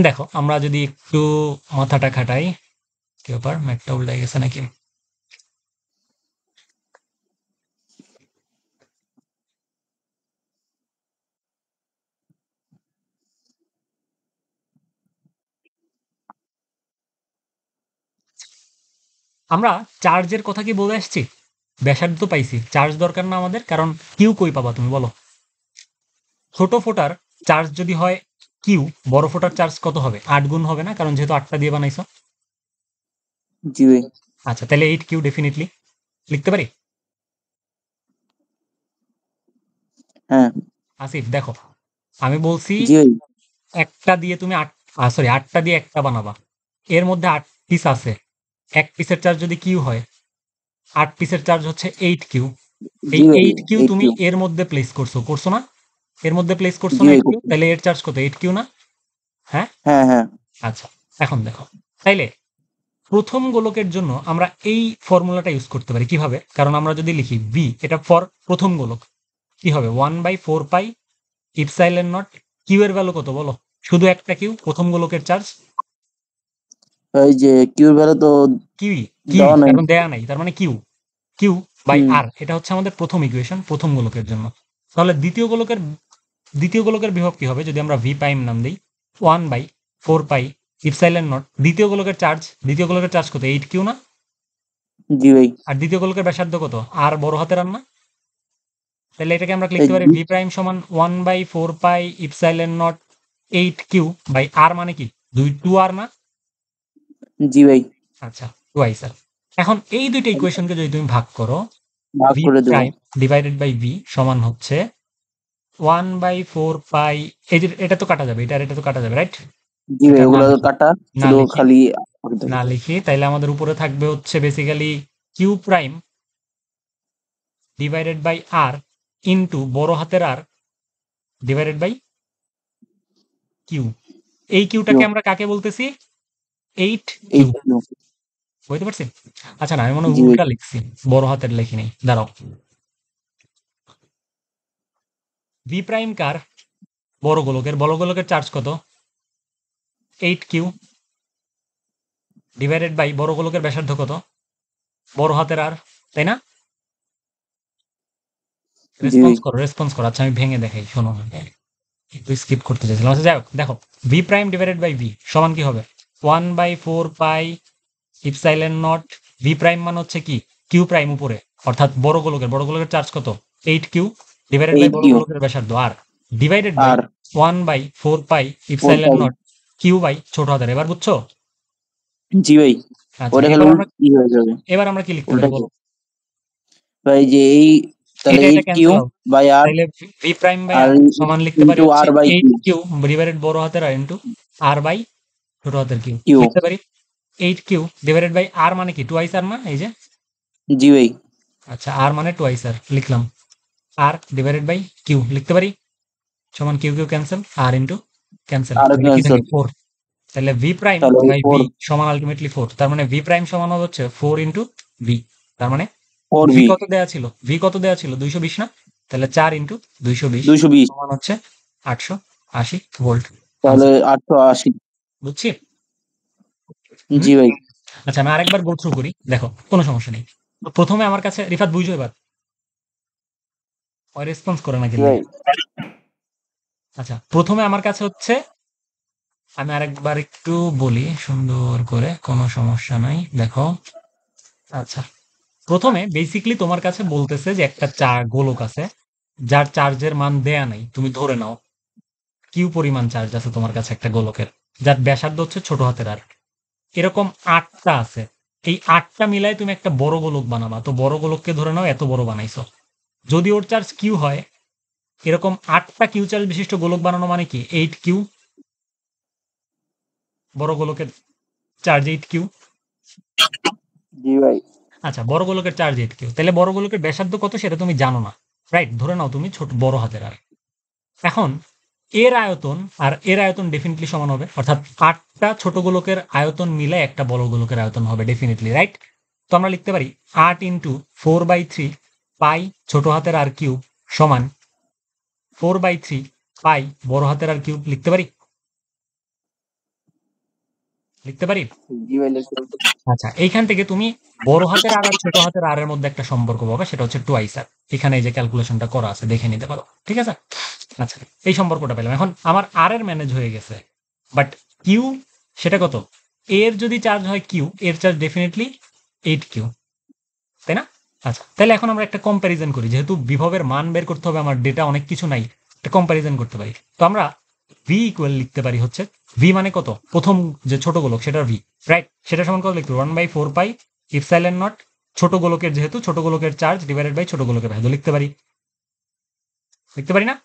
দেখো আমরা যদি একটু মাথাটা খাটাই, কি ব্যাপার, ম্যাকটা উল্টে গেছে নাকি? আমরা চার্জের কথা কি বলে আসছি? ব্যাসার্ধ তো পাইছি, চার্জ দরকার না আমাদের, কারণ কিউ কই পাবা তুমি বলো? ছোট ফোটার চার্জ যদি হয় কিউ, বড় ফোটার চার্জ কত হবে? 8 গুণ হবে না, কারণ যেহেতু 8টা দিয়ে বানাইছো। জি ভাই। আচ্ছা, তাহলে 8 কিউ ডেফিনেটলি লিখতে পারি। হ্যাঁ। আসিফ দেখো, আমি বলছি জি ভাই। একটা দিয়ে তুমি 8টা দিয়ে একটা বানাবা, এর মধ্যে 8 পিস আছে, এক পিসের চার্জ যদি কিউ হয়, 8 পিসের চার্জ হচ্ছে 8 কিউ। এই জি ভাই। 8 কিউ এইট তুমি কিউ। এর মধ্যে প্লেস করছো, করছো না? এর মধ্যে প্লেস করছো জি না ভাই 8 কিউ, তাহলে এর চার্জ কত? 8 কিউ না? হ্যাঁ। হ্যাঁ হ্যাঁ। আচ্ছা, এখন দেখো, তাইলে প্রথম গোলকের জন্য আমরা এই ফর্মুলাটা ইউজ করতে পারি কিভাবে? কারণ আমরা যদি লিখি ভি, এটা ফর প্রথম গোলক, কি হবে? 1/4 পাই ইপসাইলন নট, কিউ এর ভ্যালু কত বলো? শুধু একটা কিউ, প্রথম গোলকের চার্জ ওই যে কিউর ভ্যালু তো কিউই, কিউই দেওয়া নাই। কারণ দেয়া নাই, তার মানে কিউ, কিউ বাই হুম। আর, এটা হচ্ছে আমাদের প্রথম ইকুয়েশন প্রথম গোলকের জন্য। তাহলে দ্বিতীয় গোলকের বিভব কি হবে যদি আমরা ভি প্রাইম নাম দিই? 1/4 পাই ইপসাইলন নট, দ্বিতীয় গোলকের চার্জ কত? 8 কিউ না? জি ভাই। আর দ্বিতীয় গোলকের ব্যাসার্ধ কত? আর বড় হাতের আর না? তাহলে এটাকে আমরা এই লিখতে পারি জি। ভি প্রাইম সমান 1/4 pi epsilon naught 8 q by r, মানে কি 2 আর না? জি ভাই। আচ্ছা, 2 আর। এখন এই দুইটা ইকুয়েশনকে যদি তুমি ভাগ করো, ভাগ ভি করে দেবো। প্রাইম ডিভাইডেড বাই ভি সমান হচ্ছে 1/4 পাই, এই যে এটা তো কাটা যাবে, এটা তো কাটা যাবে, রাইট? জি ভাই, এটা ওগুলো তো কাটা, না শুধু লিখি খালি না লিখি, তাইলে আমাদের উপরে থাকবে হচ্ছে basically Q prime divided by R into বড় হাতের আর ডিভাইডেড বাই কিউ। এই কিউটাকে আমরা কাকে বলতেছি? 8 কিউ। Eight Q. বুঝতে পারছি? আচ্ছা না, আমি মনে হয় জি ভাই। উল্টা লিখছি, বড় হাতের লিখি নেই, দাঁড়াও। ভি প্রাইম কার? বড় গোলকের চার্জ কত? 8 কিউ ডিভাইডেড বাই বড় গোলকের ব্যাসার্ধ কত? বড় হাতের আর, তাই না? জি ভাই। রেসপন্স করো। আচ্ছা আমি ভেঙে দেখাই, শোনো, একটু স্কিপ করতে চাইছিলাম। আচ্ছা যাই হোক, দেখো V prime divided by V সমান কি হবে? 1/4 pi epsilon naught, V prime মানে হচ্ছে কি কিউ প্রাইম উপরে, অর্থাৎ বড় গোলকের চার্জ কত? 8 কিউ ডিভাইডেড বাই এইট বড় কিউ। গোলকের ব্যাসার্ধ r, divided by r 1/4 pi four epsilon pi. Naught q by ছোট হাতের। এবার বুঝছো? জি ভাই। আচ্ছা, ওটা খালি হয়ে যাবে। এবার আমরা কি লিখতে উল্টা পারি কি বলো? ভাই, যে এই তাহলে এটা eight q cancel out, by r, তাইলে ভি প্রাইম বাই আর আর সমান লিখতে পারি ইন্টু হচ্ছে r by 8 q. Q divided বড় হাতের আর ইন্টু আর বাই ছোট হাতের কিউ কিউ। লিখতে পারি। 8q ডিভাইডেড বাই r মানে কি টুয়াইস r না এই যে জি ভাই। আচ্ছা r মানে টুয়াইস r লিখলাম r ডিভাইডেড বাই q লিখতে পারি সমান q q cancel r into cancel আর তাহলে কি ক্যান্সেল, থাকে 4 তাহলে v প্রাইম তাহলে বাই v 4 সমান আলটিমেটলি 4 তার মানে v প্রাইম সমান হবে হচ্ছে 4 ইনটু v তার মানে v ভি কত দেয়া ছিল 220 না তাহলে 4 ইনটু 220 220, সমান হচ্ছে 880 ভোল্ট তাহলে আনসার 880। বুঝছি হুম জি ভাই। আচ্ছা আমি আরেকবার গো থ্রু করি দেখো কোনো সমস্যা নেই তো প্রথমে আমার কাছে রিফাত বুঝো এবার ওই রেসপন্স করে না জি কিন্তু ভাই। আচ্ছা প্রথমে আমার কাছে হচ্ছে আমি আরেকবার একটু বলি সুন্দর করে কোনো সমস্যা নাই দেখো আচ্ছা প্রথমে বেসিক্যালি তোমার কাছে বলতেছে যে একটা গোলক আছে যার চার্জের মান দেয়া নাই তুমি ধরে নাও কিউ পরিমাণ চার্জ আছে তোমার কাছে একটা গোলকের যার ব্যাসার্ধ হচ্ছে ছোট হাতের আর এরকম 8টা আছে এই 8টা মিলাই তুমি একটা বড় গোলক বানাবা তো বড় গোলককে ধরে নাও এত বড় বানাইছো যদি ওর চার্জ কিউ হয় এরকম 8টা কিউ চার্জ বিশিষ্ট গোলক বানানো মানে কি 8q বড় গোলকের চার্জ 8q জি ভাই। আচ্ছা বড় গোলকের চার্জ 8q তাহলে বড় গোলকের ব্যাসার্ধ কত সেটা তুমি জানো না রাইট ধরে নাও তুমি ছোট বড় হাতের আর এখন এর আয়তন আর এর আয়তন ডেফিনেটলি সমান হবে অর্থাৎ 8টা ছোট গোলকের আয়তন মিলে একটা বড় গোলকের আয়তন হবে ডেফিনেটলি রাইট তো আমরা লিখতে পারি 8 ইন্টু 4/3 পাই ছোট হাতের আর কিউব সমান 4/3 পাই বড় হাতের আর কিউব লিখতে পারি জি ভাই লিখতে পারি। আচ্ছা এইখান থেকে তুমি বড় হাতের আর ছোট হাতের আর এর মধ্যে একটা সম্পর্ক পাবে সেটা হচ্ছে টুয়াইস আর এখানে এই যে ক্যালকুলেশনটা করা আছে দেখে নিতে পারো ঠিক আছে আচ্ছা এই সম্পর্কটা পেলাম এখন আমার আর এর ম্যানেজ হয়ে গেছে বাট কিউ সেটা কত এর যদি চার্জ হয় কিউ এর চার্জ ডেফিনেটলি 8q তাই না আচ্ছা তাহলে এখন আমরা একটা কম্প্যারিজন করি যেহেতু বিভবের মান বের করতে হবে আমার ডেটা অনেক কিছু নাই একটা কম্প্যারিজন করতে পারি তো আমরা ভি ইকুয়াল লিখতে পারি হচ্ছে ভি মানে কত প্রথম যে ছোট গোলক সেটার ভি রাইট সেটা সমান কত লিখতে 1/4 পাই ইপসাইলন নট ছোট গোলকের যেহেতু ছোট গোলকের চার্জ ডিভাইডেড বাই ছোট গোলকের ব্যাসার্ধ লিখতে পারি না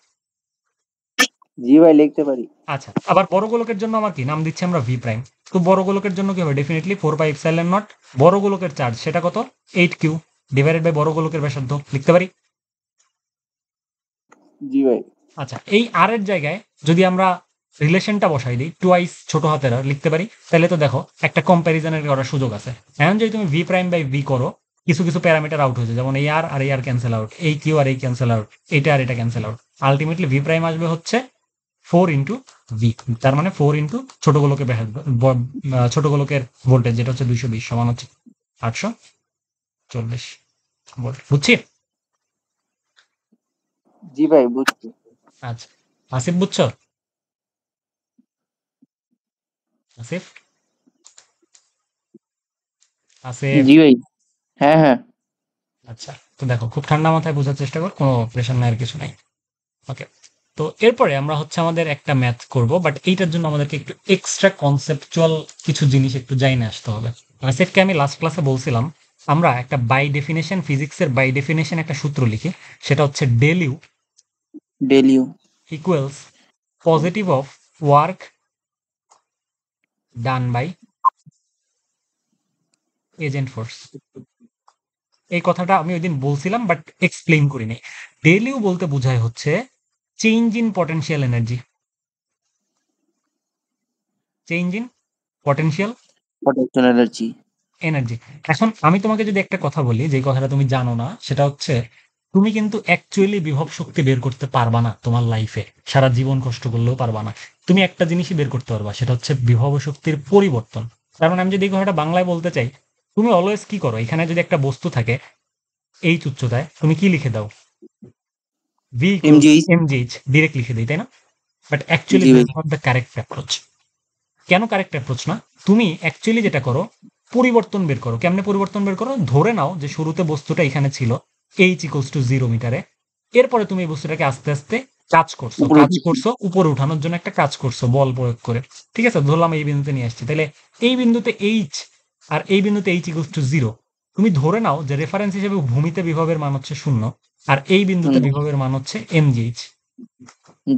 জি ভাই লিখতে পারি। আচ্ছা আবার বড় গোলকের জন্য আমার কি নাম দিচ্ছি আমরা ভি প্রাইম তো বড় গোলকের জন্য কি হবে ডেফিনেটলি 4/এপসাইলন নট বড় গোলকের চার্জ সেটা কত 8q ডিভাইডেড বাই বড় গোলকের ব্যাসার্ধ লিখতে পারি জি ভাই। আচ্ছা এই আর এর জায়গায় যদি আমরা রিলেশনটা বসাই দিই টুয়াইস ছোট হাতের আর লিখতে পারি তাহলে তো দেখো একটা কম্প্যারিজনের করার সুযোগ আছে এখন যদি তুমি ভি প্রাইম বাই ভি করো কিছু কিছু প্যারামিটার আউট হয়েছে যেমন এই আর আর এই আর ক্যান্সেল আউট এই কিউ আর এই ক্যান্সেল আউট এটা আর এটা cancel out ultimately V prime আসবে হচ্ছে 4 ইন্টু ভি তার মানে 4 ইন্টু ছোট গোলকের ছোট গোলকের ভোল্টেজ যেটা হচ্ছে 220 সমান হচ্ছে 840 ভোল্ট বুঝছি জি ভাই বুঝছি। আচ্ছা আসিফ বুঝছো আসিফ আসিফ জি ভাই। হ্যাঁ হ্যাঁ। আচ্ছা তো দেখো খুব ঠান্ডা মাথায় বোঝার চেষ্টা কর কোনো প্রেশার নাই আর কিছু নাই ওকে তো এরপরে আমরা হচ্ছে আমাদের একটা ম্যাথ করব বাট এইটার জন্য আমাদেরকে একটু এক্সট্রা কনসেপচুয়াল কিছু জিনিস একটু জাইনে আসতে হবে আসিফকে আমি লাস্ট ক্লাসে বলছিলাম আমরা একটা বাই ডেফিনেশন ফিজিক্সের বাই ডেফিনেশন একটা সূত্র লিখি সেটা হচ্ছে ডেল ইউ ডেলিও equals positive of work done by agent force এই কথাটা আমি ওই দিন বলছিলাম বাট এক্সপ্লেইন করিনি ডেল ইউ বলতে বোঝায় হচ্ছে change in potential energy change in potential potential energy. Energy এখন আমি তোমাকে যদি একটা কথা বলি যে কথাটা তুমি জানো না সেটা হচ্ছে তুমি কিন্তু অ্যাকচুয়ালি বিভব শক্তি বের করতে পারবা না তোমার লাইফে সারা জীবন কষ্ট করলেও পারবা না তুমি একটা জিনিসই বের করতে পারবা সেটা হচ্ছে বিভব শক্তির পরিবর্তন তার মানে আমি যদি এই কথাটা বাংলায় বলতে চাই তুমি অলওয়েজ কি করো এখানে যদি একটা বস্তু থাকে এই উচ্চতায় তুমি কি লিখে দাও ভি এমজিএইচ। এমজিএইচ ডিরেক্ট লিখে দিই তাই না বাট অ্যাকচুয়ালি জি দিস ভাই। Is not the correct approach কেন কারেক্ট অ্যাপ্রোচ না তুমি অ্যাকচুয়ালি যেটা করো পরিবর্তন বের করো কেমনে পরিবর্তন বের করো ধরে নাও যে শুরুতে বস্তুটা এখানে ছিল এইচ ইকুয়ালস টু 0 মিটারে এরপরে তুমি এই বস্তুটাকে আস্তে আস্তে উপরে উপরে উঠানোর জন্য একটা কাজ করছো বল প্রয়োগ করে ঠিক আছে ধরলাম এই বিন্দুতে নিয়ে আসছি তাহলে এই বিন্দুতে এইচ আর এই বিন্দুতে এইচ ইকুয়ালস টু 0 তুমি ধরে নাও যে রেফারেন্স হিসেবে ভূমিতে বিভবের মান হচ্ছে 0 আর এই বিন্দুতে বিভবের মান হচ্ছে এমজিএইচ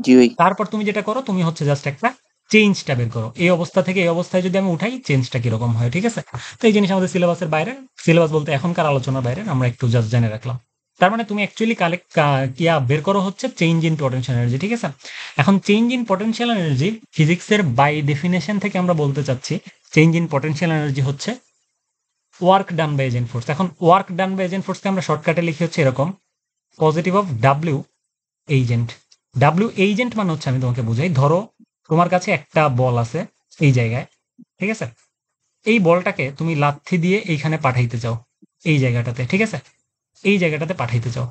জি ভাই। তারপর তুমি যেটা করো তুমি হচ্ছে জাস্ট একটা চেঞ্জটা বের করো, এই অবস্থা থেকে এই অবস্থায় যদি আমি উঠাই চেঞ্জটা কিরকম হয়, ঠিক আছে? তো এই জিনিস আমাদের সিলেবাসের বাইরে, সিলেবাস বলতে এখনকার আলোচনার বাইরে, আমরা একটু জাস্ট জেনে রাখলাম। তার মানে তুমি অ্যাকচুয়ালি কিয়া বের করো হচ্ছে চেঞ্জ ইন পটেনশিয়াল এনার্জি, ঠিক আছে? এখন চেঞ্জ ইন পটেনশিয়াল এনার্জি ফিজিক্সের বাই ডেফিনেশন থেকে আমরা বলতে চাচ্ছি চেঞ্জ ইন পটেনশিয়াল এনার্জি হচ্ছে work done by agent force. এখন ওয়ার্ক ডান বাই এজেন্ট ফোর্সকে আমরা শর্টকাটে লিখি হচ্ছে এরকম, positive of W agent. W agent মানে হচ্ছে, আমি তোমাকে বুঝাই, ধরো তোমার কাছে একটা বল আছে এই জায়গায়, ঠিক আছে? এই বলটাকে তুমি লাথি দিয়ে এইখানে পাঠাইতে চাও, এই জায়গাটাতে, ঠিক আছে? এই জায়গাটাতে পাঠাইতে চাও,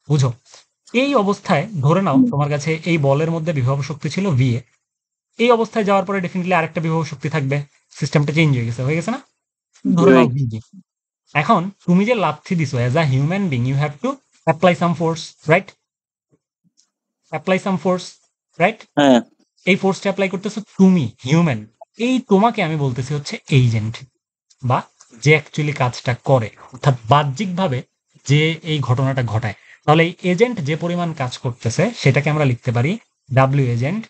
বুঝো? এই অবস্থায় ধরে নাও তোমার কাছে এই বলের মধ্যে বিভব শক্তি ছিল ভিএ। এই অবস্থায় যাওয়ার পরে ডেফিনেটলি আরেকটা বিভব শক্তি থাকবে, সিস্টেমটা চেঞ্জ হয়ে গেছে না? ধরে নাও ভিজি। এখন তুমি যে লাথি দিছো, as a human being you have to apply some force, right? Apply some force, right? হ্যাঁ এই ফোর্সটা অ্যাপ্লাই করতেছো তুমি, হিউম্যান। এই তোমাকে আমি বলতেছি হচ্ছে এজেন্ট, বা যে অ্যাকচুয়ালি কাজটা করে, অর্থাৎ বাহ্যিকভাবে যে এই ঘটনাটা ঘটায়। তাহলে এই এজেন্ট যে পরিমাণ কাজ করতেছে সেটাকে আমরা লিখতে পারি ডাব্লিউ এজেন্ট।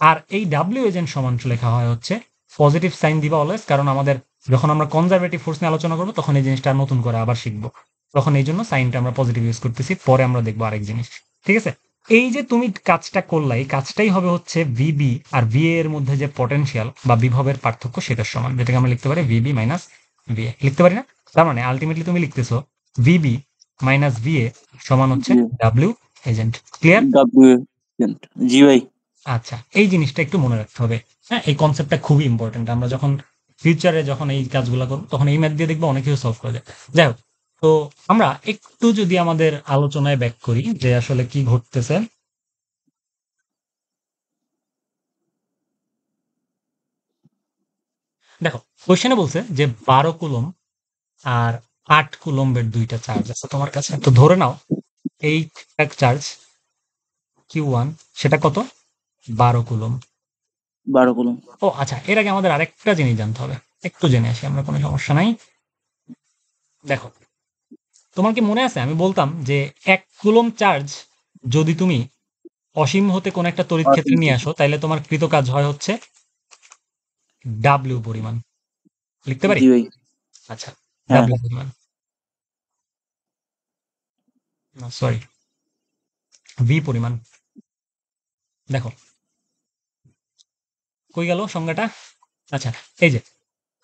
আর এই ডাব্লিউ এজেন্ট সমান লেখা হয় হচ্ছে পজিটিভ সাইন দিবা অলওয়েজ, কারণ আমাদের যখন আমরা কনজারভেটিভ ফোর্স নিয়ে আলোচনা করবো তখন এই জিনিসটা নতুন করে আবার শিখবো, তখন এই জন্য সাইনটা আমরা পজিটিভ ইউজ করতেছি, পরে আমরা দেখবো আরেক জিনিস, ঠিক আছে? এই যে তুমি কাজটা করলা, এই কাজটাই হবে হচ্ছে ভিবি আর ভিএ এর মধ্যে যে পটেনশিয়াল বা বিভবের পার্থক্য সেটার সমান, যেটাকে আমরা লিখতে পারি ভিবি মাইনাস ভিএ, লিখতে পারি না? তার মানে আলটিমেটলি তুমি লিখতেছো ভিবি মাইনাস ভিএ সমান হচ্ছে W agent. Clear? W agent. জি ভাই। আচ্ছা, এই জিনিসটা একটু মনে রাখতে হবে। হ্যাঁ, এই কনসেপ্টটা খুবই ইম্পর্টেন্ট। আমরা যখন ফিউচারে যখন এই কাজগুলো করবো তখন এই ম্যাথ দিয়ে দেখবো অনেক কিছু সলভ করে যায়। যাই হোক, তো আমরা একটু যদি আমাদের আলোচনায় ব্যাক করি যে আসলে কি ঘটতেছে। দেখো, কোয়েশ্চেনে বলছে যে 12 কুলম আর 8 কুলম্বের দুইটা চার্জ আছে তোমার কাছে। তো ধরে নাও এই চার্জ Q1 সেটা কত? 12 কুলম। 12 কুলম। ও আচ্ছা, এর আগে আমাদের আরেকটা জিনিস জানতে হবে, একটু জেনে আসি আমরা, কোনো সমস্যা নাই। দেখো, তোমার কি মনে আছে আমি বলতাম যে 1 কুলম চার্জ যদি তুমি অসীম হতে কোন একটা তড়িৎ ক্ষেত্রে নিয়ে আসো, তাহলে তোমার কৃত কাজ হয় হচ্ছে ডাব্লিউ পরিমাণ। লিখতে পারি? জি ভাই। আচ্ছা, হ্যাঁ ডাব্লিউ পরিমাণ, না সরি, ভি পরিমাণ। দেখো কই গেল সংজ্ঞাটা? আচ্ছা, এই যে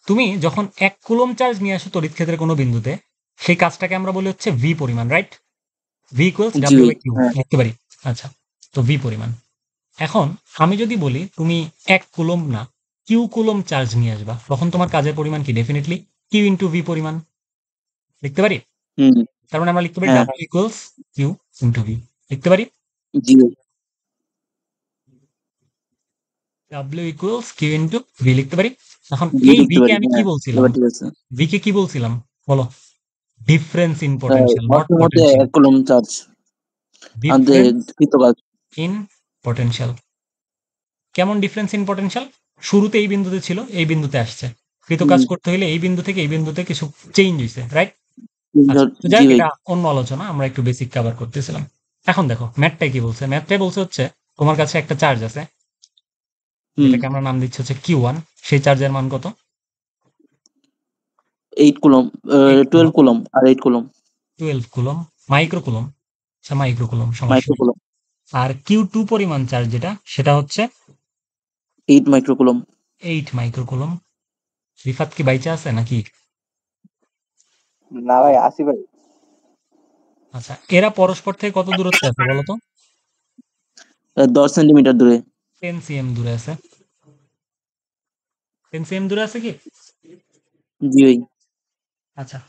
তুমি যখন 1 কুলম চার্জ নিয়ে আসো তড়িৎ ক্ষেত্রে কোনো বিন্দুতে, সেই কাজটাকে আমরা বলি হচ্ছে ভি পরিমাণ, right? V equals G W ভাই। বাই কিউ, হ্যাঁ লিখতে পারি? আচ্ছা, তো ভি পরিমাণ। এখন আমি যদি বলি তুমি 1 কুলম না কিউ কুলম চার্জ নিয়ে আসবা, তখন তোমার কাজের পরিমাণ কি? ডেফিনেটলি কিউ ইন্টু ভি পরিমাণ, লিখতে পারি? হুম। তার মানে আমরা লিখতে পারি হ্যাঁ W equals Q into V, লিখতে পারি? জি ভাই। W equals Q into V লিখতে পারি? এখন জি এই লিখতে ভি কে পারি। আমি কি হ্যাঁ বলছিলাম? এবার ঠিক আছে। ভি কে কি বলছিলাম বলো? ডিফারেন্স ইন পটেনশিয়াল, নট অসীম হতে পটেনশিয়াল। 1 কুলম চার্জ আমাদের ডিফারেন্স কৃত কাজ। In potential. কেমন ডিফারেন্স ইন পটেনশিয়াল? শুরুতে এই বিন্দুতে ছিল, এই বিন্দুতে আসছে, কৃত কাজ করতে হইলে এই বিন্দু থেকে এই বিন্দুতে কিছু চেঞ্জ হয়েছে, রাইট? আচ্ছা, তো যাই জি হোক, ভাই। এটা অন্য আলোচনা, আমরা একটু বেসিক কভার করতেছিলাম। এখন দেখো ম্যাথটাই কি বলছে। ম্যাথটাই বলছে হচ্ছে তোমার কাছে একটা চার্জ আছে, হুম। যেটাকে আমরা নাম দিচ্ছি হচ্ছে Q1। সেই চার্জের মান কত? 8 কুলম, 8 12 কুলম। কুলম আর 8 কুলম 12 কুলম, মাইক্রো কুলম। আচ্ছা, মাইক্রো কুলম, সমস্যা মাইক্রো নেই। কুলম। আর Q2 পরিমাণ চার্জ যেটা, সেটা হচ্ছে 8 micro coulomb. 8 micro coulomb. Rifat কি বাইচা আছে নাকি? না ভাই, আসি ভাই। আচ্ছা, এরা পরস্পর থেকে কত দূরত্বে আছে বলো তো? 10 সেন্টিমিটার দূরে। 10 cm দূরে আছে। 10 cm দূরে আছে কি? জি ভাই। আচ্ছা,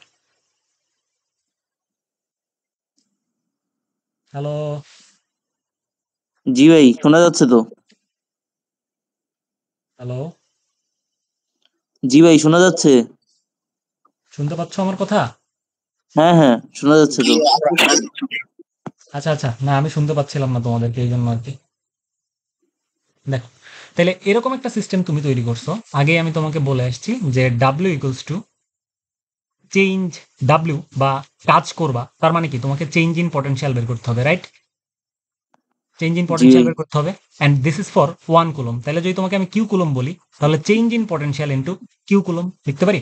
হ্যালো, জি ভাই শোনা যাচ্ছে তো? হ্যালো, জি ভাই শোনা যাচ্ছে। শুনতে পাচ্ছ আমার কথা? হ্যাঁ হ্যাঁ শোনা যাচ্ছে তো। আচ্ছা আচ্ছা, না আমি শুনতে পাচ্ছিলাম না তোমাদেরকে, এই জন্য আর কি। দেখো, তাহলে এরকম একটা সিস্টেম তুমি তৈরি করছো। আগেই আমি তোমাকে বলে আসছি যে W equals to change, W বা কাজ করবা, তার মানে কি তোমাকে চেঞ্জ ইন পটেনশিয়াল বের করতে হবে, রাইট? চেঞ্জ ইন জি পটেনশিয়াল ভাই। বের করতে হবে, and this is for 1 coulomb. তাহলে যদি তোমাকে আমি কিউ কুলম বলি, তাহলে change in potential into Q coulomb লিখতে পারি।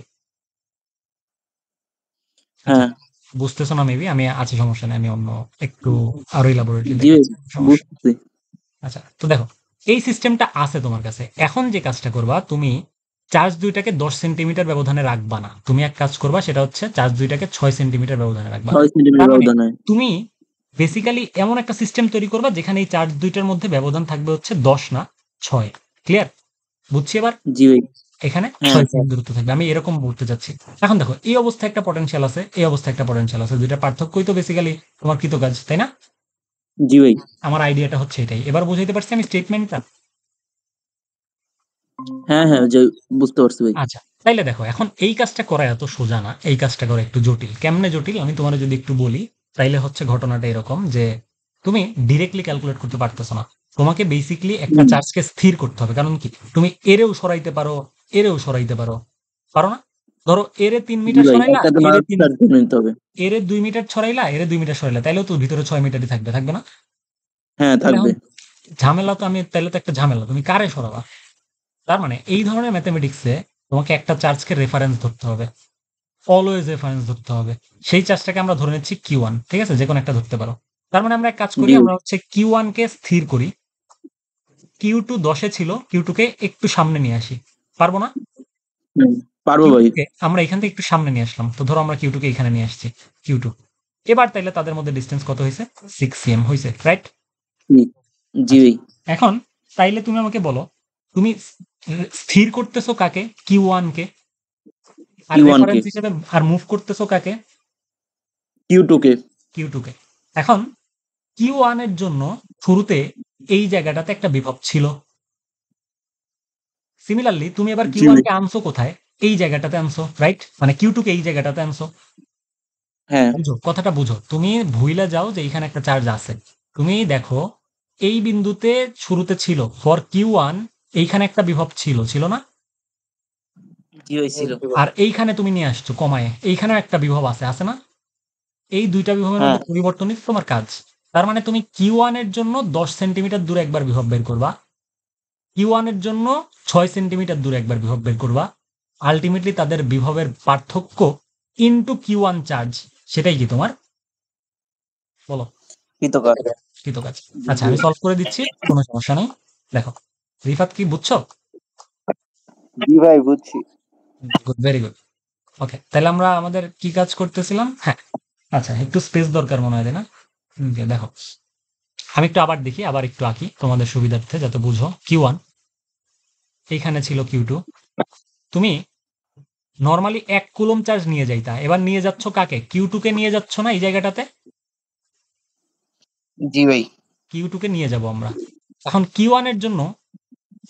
আচ্ছা, হ্যাঁ বুঝতেছো না মেবি, আমি আছি, সমস্যা নেই, আমি অন্য একটু আরো ইলাবোরেটলি জি ভাই, দেখাচ্ছি, সমস্যা নেই। বুঝতেছি। আচ্ছা, তো দেখো, এই সিস্টেমটা আছে তোমার কাছে। এখন যে কাজটা করবা, তুমি চার্জ দুইটাকে 10 সেন্টিমিটার ব্যবধানে রাখবা না, তুমি এক কাজ করবা, সেটা হচ্ছে চার্জ দুইটাকে 6 সেন্টিমিটার ব্যবধানে রাখবা। 6 সেন্টিমিটার তার মানে ব্যবধানে। তুমি বেসিক্যালি এমন একটা সিস্টেম তৈরি করবা যেখানে এই চার্জ দুইটার মধ্যে ব্যবধান থাকবে হচ্ছে 10 না 6। ক্লিয়ার? বুঝছি এবার? জি ভাই। এখানে হ্যাঁ 6 সেমি দূরত্ব থাকবে, আমি এরকম বলতে চাচ্ছি। এখন দেখো, এই অবস্থায় একটা পটেনশিয়াল আছে, এই অবস্থায় একটা পটেনশিয়াল আছে, দুইটা পার্থক্যই তো বেসিক্যালি তোমার কৃতকাজ, তাই না? জি ভাই। আমার আইডিয়াটা হচ্ছে এটাই। এবার বুঝাইতে পারছি আমি স্টেটমেন্টটা? হ্যাঁ হ্যাঁ, যে বুঝতে পারছি ভাই। আচ্ছা, তাইলে দেখো, এখন এই কাজটা করা এত সোজা না, এই কাজটা করা একটু জটিল। কেমনে জটিল আমি তোমার যদি একটু বলি, তাইলে হচ্ছে ঘটনাটা এরকম যে তুমি ডিরেক্টলি ক্যালকুলেট করতে পারতেছো না। তোমাকে বেসিক্যালি একটা হুম। চার্জকে স্থির করতে হবে। কারণ কি, তুমি এরেও সরাইতে পারো, এরেও সরাইতে পারো, পারো না? ধরো এরে 3 জি মিটার ভাই, সরাইলা, একটাতে এরে মাদার 3, চার্জ ধরে নিতে হবে। এরে 2 মিটার ছড়াইলা, এরে 2 মিটার সরাইলা, তাইলেও তো ভিতরে 6 মিটারই থাকবে, থাকবে না? হ্যাঁ তাহলে থাকবে। এখন ঝামেলা তো, আমি তাইলে তো একটা ঝামেলা, তুমি কারে সরাবা? তার মানে এই ধরনের ম্যাথমেটিক্সে তোমাকে একটা চার্জকে রেফারেন্স ধরতে হবে, অলওয়েজ রেফারেন্স ধরতে হবে। সেই চার্জটাকে আমরা ধরে নিচ্ছি কিউ ওয়ান, ঠিক আছে, যে কোনো একটা ধরতে পারো। তার মানে আমরা এক কাজ করি, জি ভাই। আমরা হচ্ছে কিউ ওয়ানকে স্থির করি, কিউ টু 10-এ ছিল, কিউ টুকে একটু সামনে নিয়ে আসি, পারবো না? হুম, পারবো কিউ ভাই। টুকে আমরা এখান থেকে একটু সামনে নিয়ে আসলাম, তো ধরো আমরা কিউ টুকে এখানে নিয়ে আসছি, কিউ টু। এবার তাইলে তাদের মধ্যে ডিস্টেন্স কত হয়েছে? 6 cm হয়েছে, রাইট? জি জি আচ্ছা, ভাই। এখন তাইলে তুমি আমাকে বলো, তুমি স্থির করতেছো কাকে? কিউ ওয়ান কে। আর কিউ ওয়ান কে। রেফারেন্স হিসেবে আর মুভ করতেছো কাকে? কিউ টু কে। কিউ টু কে। এখন কিউ ওয়ান এর জন্য শুরুতে এই জায়গাটাতে একটা বিভব ছিল। সিমিলারলি তুমি এবার কিউ জি ওয়ান ভাই। কে আনছো কোথায়? এই জায়গাটাতে আনছো, রাইট? মানে কিউ টু কে এই জায়গাটাতে আনছো। হ্যাঁ বুঝো, কথাটা বুঝো। তুমি ভুইলা যাও যে এখানে একটা চার্জ আছে। তুমি দেখো, এই বিন্দুতে শুরুতে ছিল ফর কিউ ওয়ান, এইখানে একটা বিভব ছিল, ছিল না? জি হয়েছিল। আর এইখানে তুমি নিয়ে আসছো কমায়, এইখানেও একটা বিভব আছে, আছে না? এই দুইটা বিভবের হ্যাঁ মধ্যে পরিবর্তনই তো তোমার কাজ। তার মানে তুমি কিউ ওয়ান এর জন্য 10 সেন্টিমিটার দূরে একবার বিভব বের করবা, কিউ ওয়ান এর জন্য 6 সেন্টিমিটার দূরে একবার বিভব বের করবা। আলটিমেটলি তাদের বিভবের পার্থক্য ইনটু কিউ ওয়ান চার্জ, সেটাই কি তোমার, বলো, কৃতকাজ। কৃতকাজ? আচ্ছা, আমি সলভ করে দিচ্ছি, কোনো সমস্যা নেই। দেখো, রিফাত কি বুঝছো? জি ভাই, বুঝছি। Good, very good. ওকে, তাহলে আমরা আমাদের কি কাজ করতেছিলাম? হ্যাঁ, আচ্ছা, একটু স্পেস দরকার মনে হয়, তাই না? দেখো, আমি একটু আবার দেখি, আবার একটু আঁকি তোমাদের সুবিধার্থে যাতে বুঝো। কিউ ওয়ান এইখানে ছিল, কিউ টু। তুমি নর্মালি 1 কুলম চার্জ নিয়ে যাইতা, এবার নিয়ে যাচ্ছ কাকে? কিউ টু কে নিয়ে যাচ্ছ না এই জায়গাটাতে? জি ভাই। কিউ টু কে নিয়ে যাব আমরা। এখন কিউ ওয়ান এর জন্য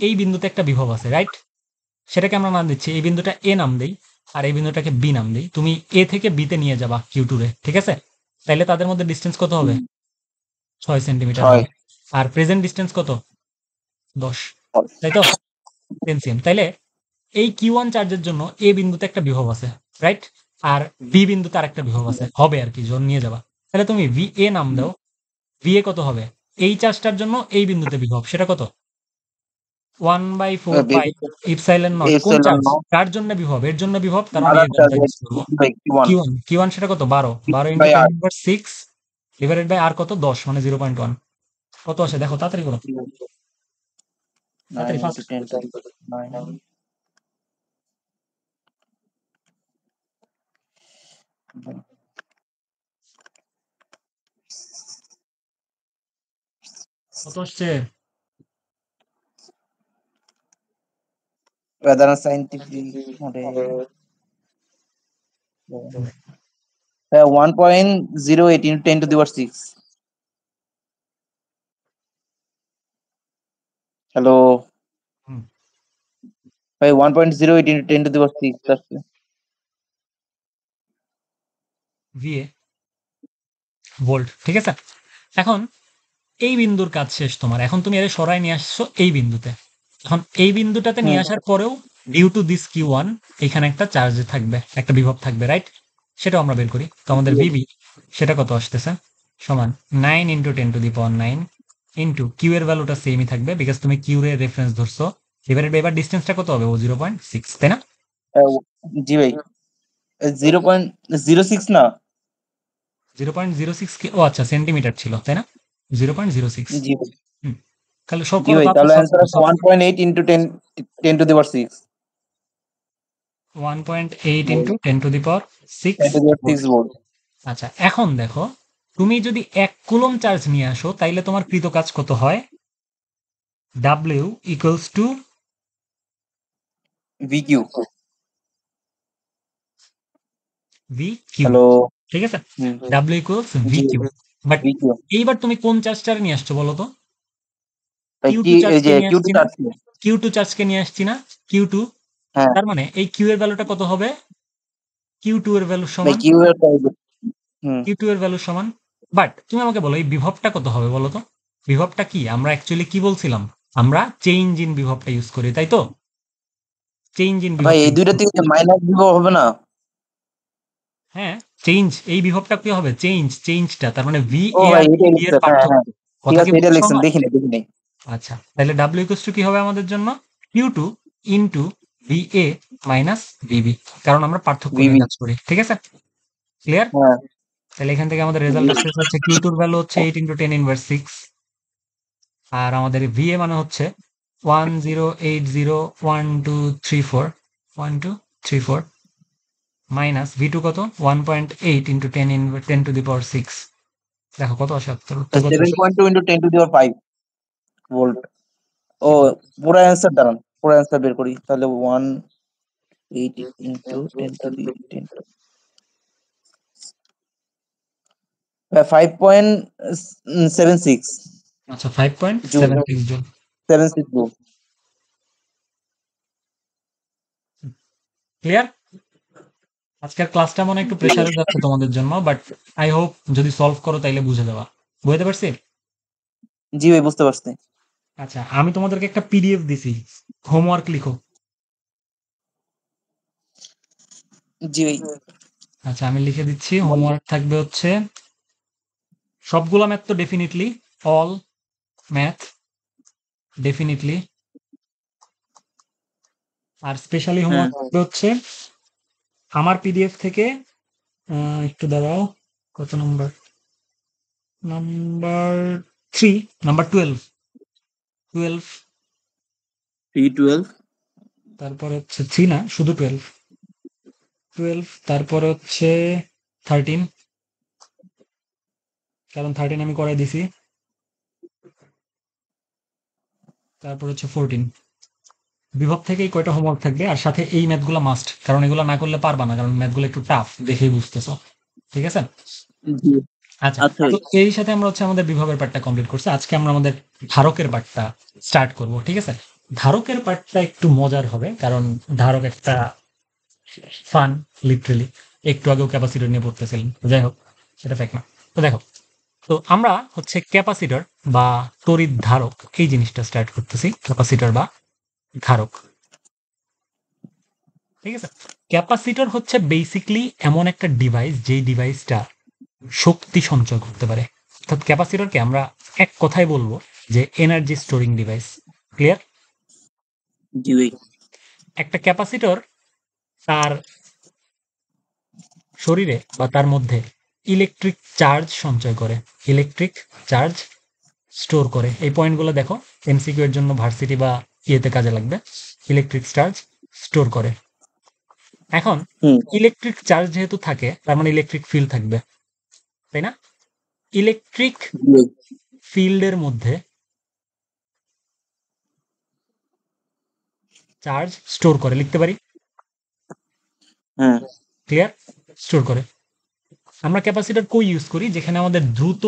এই বিন্দুতে একটা বিভব আছে, রাইট? সেটাকে আমরা নাম দিচ্ছি, এই বিন্দুটা এ নাম দেই, আর এই বিন্দুটাকে বি নাম দেই। তুমি এ থেকে বি তে নিয়ে যাবা কিউ টু রে, ঠিক আছে? তাইলে তাদের মধ্যে ডিস্টেন্স কত হবে? 6 সেন্টিমিটার 6। হবে। আর প্রেজেন্ট ডিস্টেন্স কত? 10, তাই তো? 10 cm। তাইলে এই কিউ ওয়ান চার্জের জন্য এ বিন্দুতে একটা বিভব আছে, রাইট? আর বি বিন্দুতে আরেকটা বিভব আছে, হবে আর কি, যখন নিয়ে যাবা। তাহলে তুমি ভি এ নাম দাও, ভি এ কত হবে? এই চার্জটার জন্য এই বিন্দুতে বিভব, সেটা কত? 1/4 পাই ইপসাইলন নট। কোন এপসাইলন চার্জ? নট। কার জন্য বিভব? এর জন্য বিভব, তার মানে মাদার এর চার্জ ভ্যালুটা ইউজ করবো। By q one. Q one, q one সেটা কত? 12, 12 into by 10 r. Power 6 divided by r কত? 10, মানে 0.1। কত আসে দেখো, তাড়াতাড়ি করো, 9 তাড়াতাড়ি ফাস্ট। into 10 times 9। কত আসছে? rather than scientific model. 1.08 into 10 to the power 6. Hello. Hmm, By 1.08 into 10 to the power 6. That's VA volt, ঠিক আছে? এখন এই বিন্দুর কাজ শেষ তোমার। এখন তুমি এর সরায় নিয়ে আসছো এই বিন্দুতে। এখন এই বিন্দুটাতে নিয়ে আসার পরেও due to this Q one এখানে একটা চার্জ থাকবে, একটা বিভব থাকবে, রাইট? সেটাও আমরা বের করি। তো আমাদের ভিবি সেটা কত আসতেছে? সমান 9 into 10 to the power 9 into Q এর ভ্যালুটা সেমই থাকবে বিকজ তুমি কিউ এর রেফারেন্স ধরছো। এবার ডিসটেন্সটা কত হবে? ও 0.6, তাই না? জি ভাই 0.06 না। 0.06 কি? ও আচ্ছা, সেন্টিমিটার ছিল, তাই না? 0.06। জি ভাই। হুম, তাহলে সব জি করো ভাই, তারপর তাহলে সলভ অ্যান্সার করো। আছে 1.8 into 10 to the power 6 1.8 into volt. 10 to the power 6 10 to the power 6 volt. Volt. আচ্ছা, এখন দেখো, তুমি যদি 1 কুলম চার্জ নিয়ে আসো তাইলে তোমার কৃত কাজ কত হয়? W equals to VQ. V q, hello. ঠিক আছে? হুম। W ইকুয়ালস ভি জি কিউ। বাট ভিকিউ এইবার তুমি কোন চার্জটা নিয়ে আসছো বলো তো? ভাই, কিউ কি টু এই চার্জকে যে নিয়ে কিউ টু আসছি না? চার্জ? কিউ টু চার্জকে নিয়ে আসছি না? Q two. হ্যাঁ তার মানে এই কিউ এর ভ্যালুটা কত হবে? কিউ টু এর ভ্যালু ভাই, সমান কিউ এর হুম। কিউ টু এর ভ্যালু সমান। বাট তুমি আমাকে বলো এই বিভবটা কত হবে বলো তো? বিভবটা কি? আমরা অ্যাকচুয়ালি কি বলছিলাম? আমরা চেঞ্জ ইন বিভবটা ইউজ করি, তাই তো? চেঞ্জ ইন ভাই বিভবটা এই ইউজ দুইটা করি। থেকে মাইনাস দিব হবে না? হ্যাঁ, চেঞ্জ, এই বিভবটা কি হবে? চেঞ্জটা তার মানে ভি ও এ ভাই, আর ভি এটাই বি এর লিখছেন, হ্যাঁ পার্থক্য। হ্যাঁ, ঠিক কথা কি আছে, এটা বুঝছো লিখছেন, আমার? দেখি নেই। আচ্ছা, তাহলে ডাব্লিউ ইকুয়ালস টু কি হবে আমাদের জন্য? Q two into V A minus VB, কারণ আমরা পার্থক্য নিয়ে ভিবি। কাজ করি, ঠিক আছে? ক্লিয়ার? হ্যাঁ। তাহলে এখান থেকে আমাদের রেজাল্ট আসতেছে হচ্ছে কিউ টুর ভ্যালু হচ্ছে 8 ইন্টু 10 ইনভার্স 6, আর আমাদের ভিএ মানে হচ্ছে 10801234 মাইনাস ভি টু কত? 1.8 ইন্টু 10 টু দি পাওয়ার 6। দেখো কত আসে, উত্তর কত আসে? 7.2 into 10 to the power 5 volt. ও, পুরো অ্যান্সার দাঁড়ান, পুরো অ্যান্সার বের করি তাহলে 1.8 ইন্টু 10 টু দি 10, 5.76 আচ্ছা, জুল। 5.76 জুল। 76 জুল। ক্লিয়ার? আজকের ক্লাসটা মনে হয় একটু প্রেসারে যাচ্ছে তোমাদের জন্য, বাট আই হোপ যদি সলভ করো তাইলে বুঝে যাবা। বুঝতে পারছি? জি ভাই, বুঝতে পারছি। আচ্ছা, আমি তোমাদেরকে একটা পিডিএফ দিছি, হোমওয়ার্ক লিখো। জি ভাই। আচ্ছা, আমি লিখে দিচ্ছি। বল। হোমওয়ার্ক থাকবে হচ্ছে সবগুলা ম্যাথ তো ডেফিনিটলি, অল ম্যাথ ডেফিনিটলি, আর স্পেশালি হ্যাঁ। হোমওয়ার্ক থাকবে হচ্ছে আমার পিডিএফ থেকে। একটু দাঁড়াও, কত নম্বর? Number 3, number 12, P12। তারপরে হচ্ছে 3 না, শুধু 12, তারপরে হচ্ছে 13, কারণ 13 আমি করাই দিছি। তারপর হচ্ছে 14। বিভব থেকে এই কয়টা হোমওয়ার্ক থাকবে, আর সাথে এই ম্যাথগুলো মাস্ট, কারণ এগুলো না করলে পারবা না, কারণ ম্যাথগুলো একটু টাফ দেখেই বুঝতেছো, ঠিক আছে? জি। আচ্ছা, আচ্ছা তো ভাই। এই সাথে আমরা হচ্ছে আমাদের বিভাগের পার্টটা কমপ্লিট করছি। আজকে আমরা আমাদের ধারকের পার্টটা স্টার্ট করব, ঠিক আছে? ধারকের পার্টটা একটু মজার হবে, কারণ ধারক একটা ফান, লিটারেলি। একটু আগেও ক্যাপাসিটর নিয়ে পড়তেছিলেন, যাই হোক, সেটা ফেক না। তো দেখো, তো আমরা হচ্ছে ক্যাপাসিটর বা তড়িৎ ধারক এই জিনিসটা স্টার্ট করতেছি, ক্যাপাসিটর বা ধারক, ঠিক আছে? ক্যাপাসিটর হচ্ছে বেসিকলি এমন একটা ডিভাইস, যেই ডিভাইসটা শক্তি সঞ্চয় করতে পারে। অর্থাৎ ক্যাপাসিটরকে আমরা এক কথায় বলবো যে এনার্জি স্টোরিং ডিভাইস। ক্লিয়ার? জি ভাই। একটা ক্যাপাসিটর তার শরীরে বা তার মধ্যে ইলেকট্রিক চার্জ সঞ্চয় করে, ইলেকট্রিক চার্জ স্টোর করে। এই পয়েন্টগুলো দেখো, এমসিকিউ এর জন্য ভার্সিটি বা ইয়েতে কাজে লাগবে। ইলেকট্রিক চার্জ স্টোর করে। এখন হুম। ইলেকট্রিক চার্জ যেহেতু থাকে, তার মানে ইলেকট্রিক ফিল্ড থাকবে, তাই না? ইলেকট্রিক জি ভাই। ফিল্ডের মধ্যে চার্জ স্টোর করে, লিখতে পারি। হ্যাঁ। ক্লিয়ার? স্টোর করে। আমরা ক্যাপাসিটর কই ইউজ করি? যেখানে আমাদের দ্রুত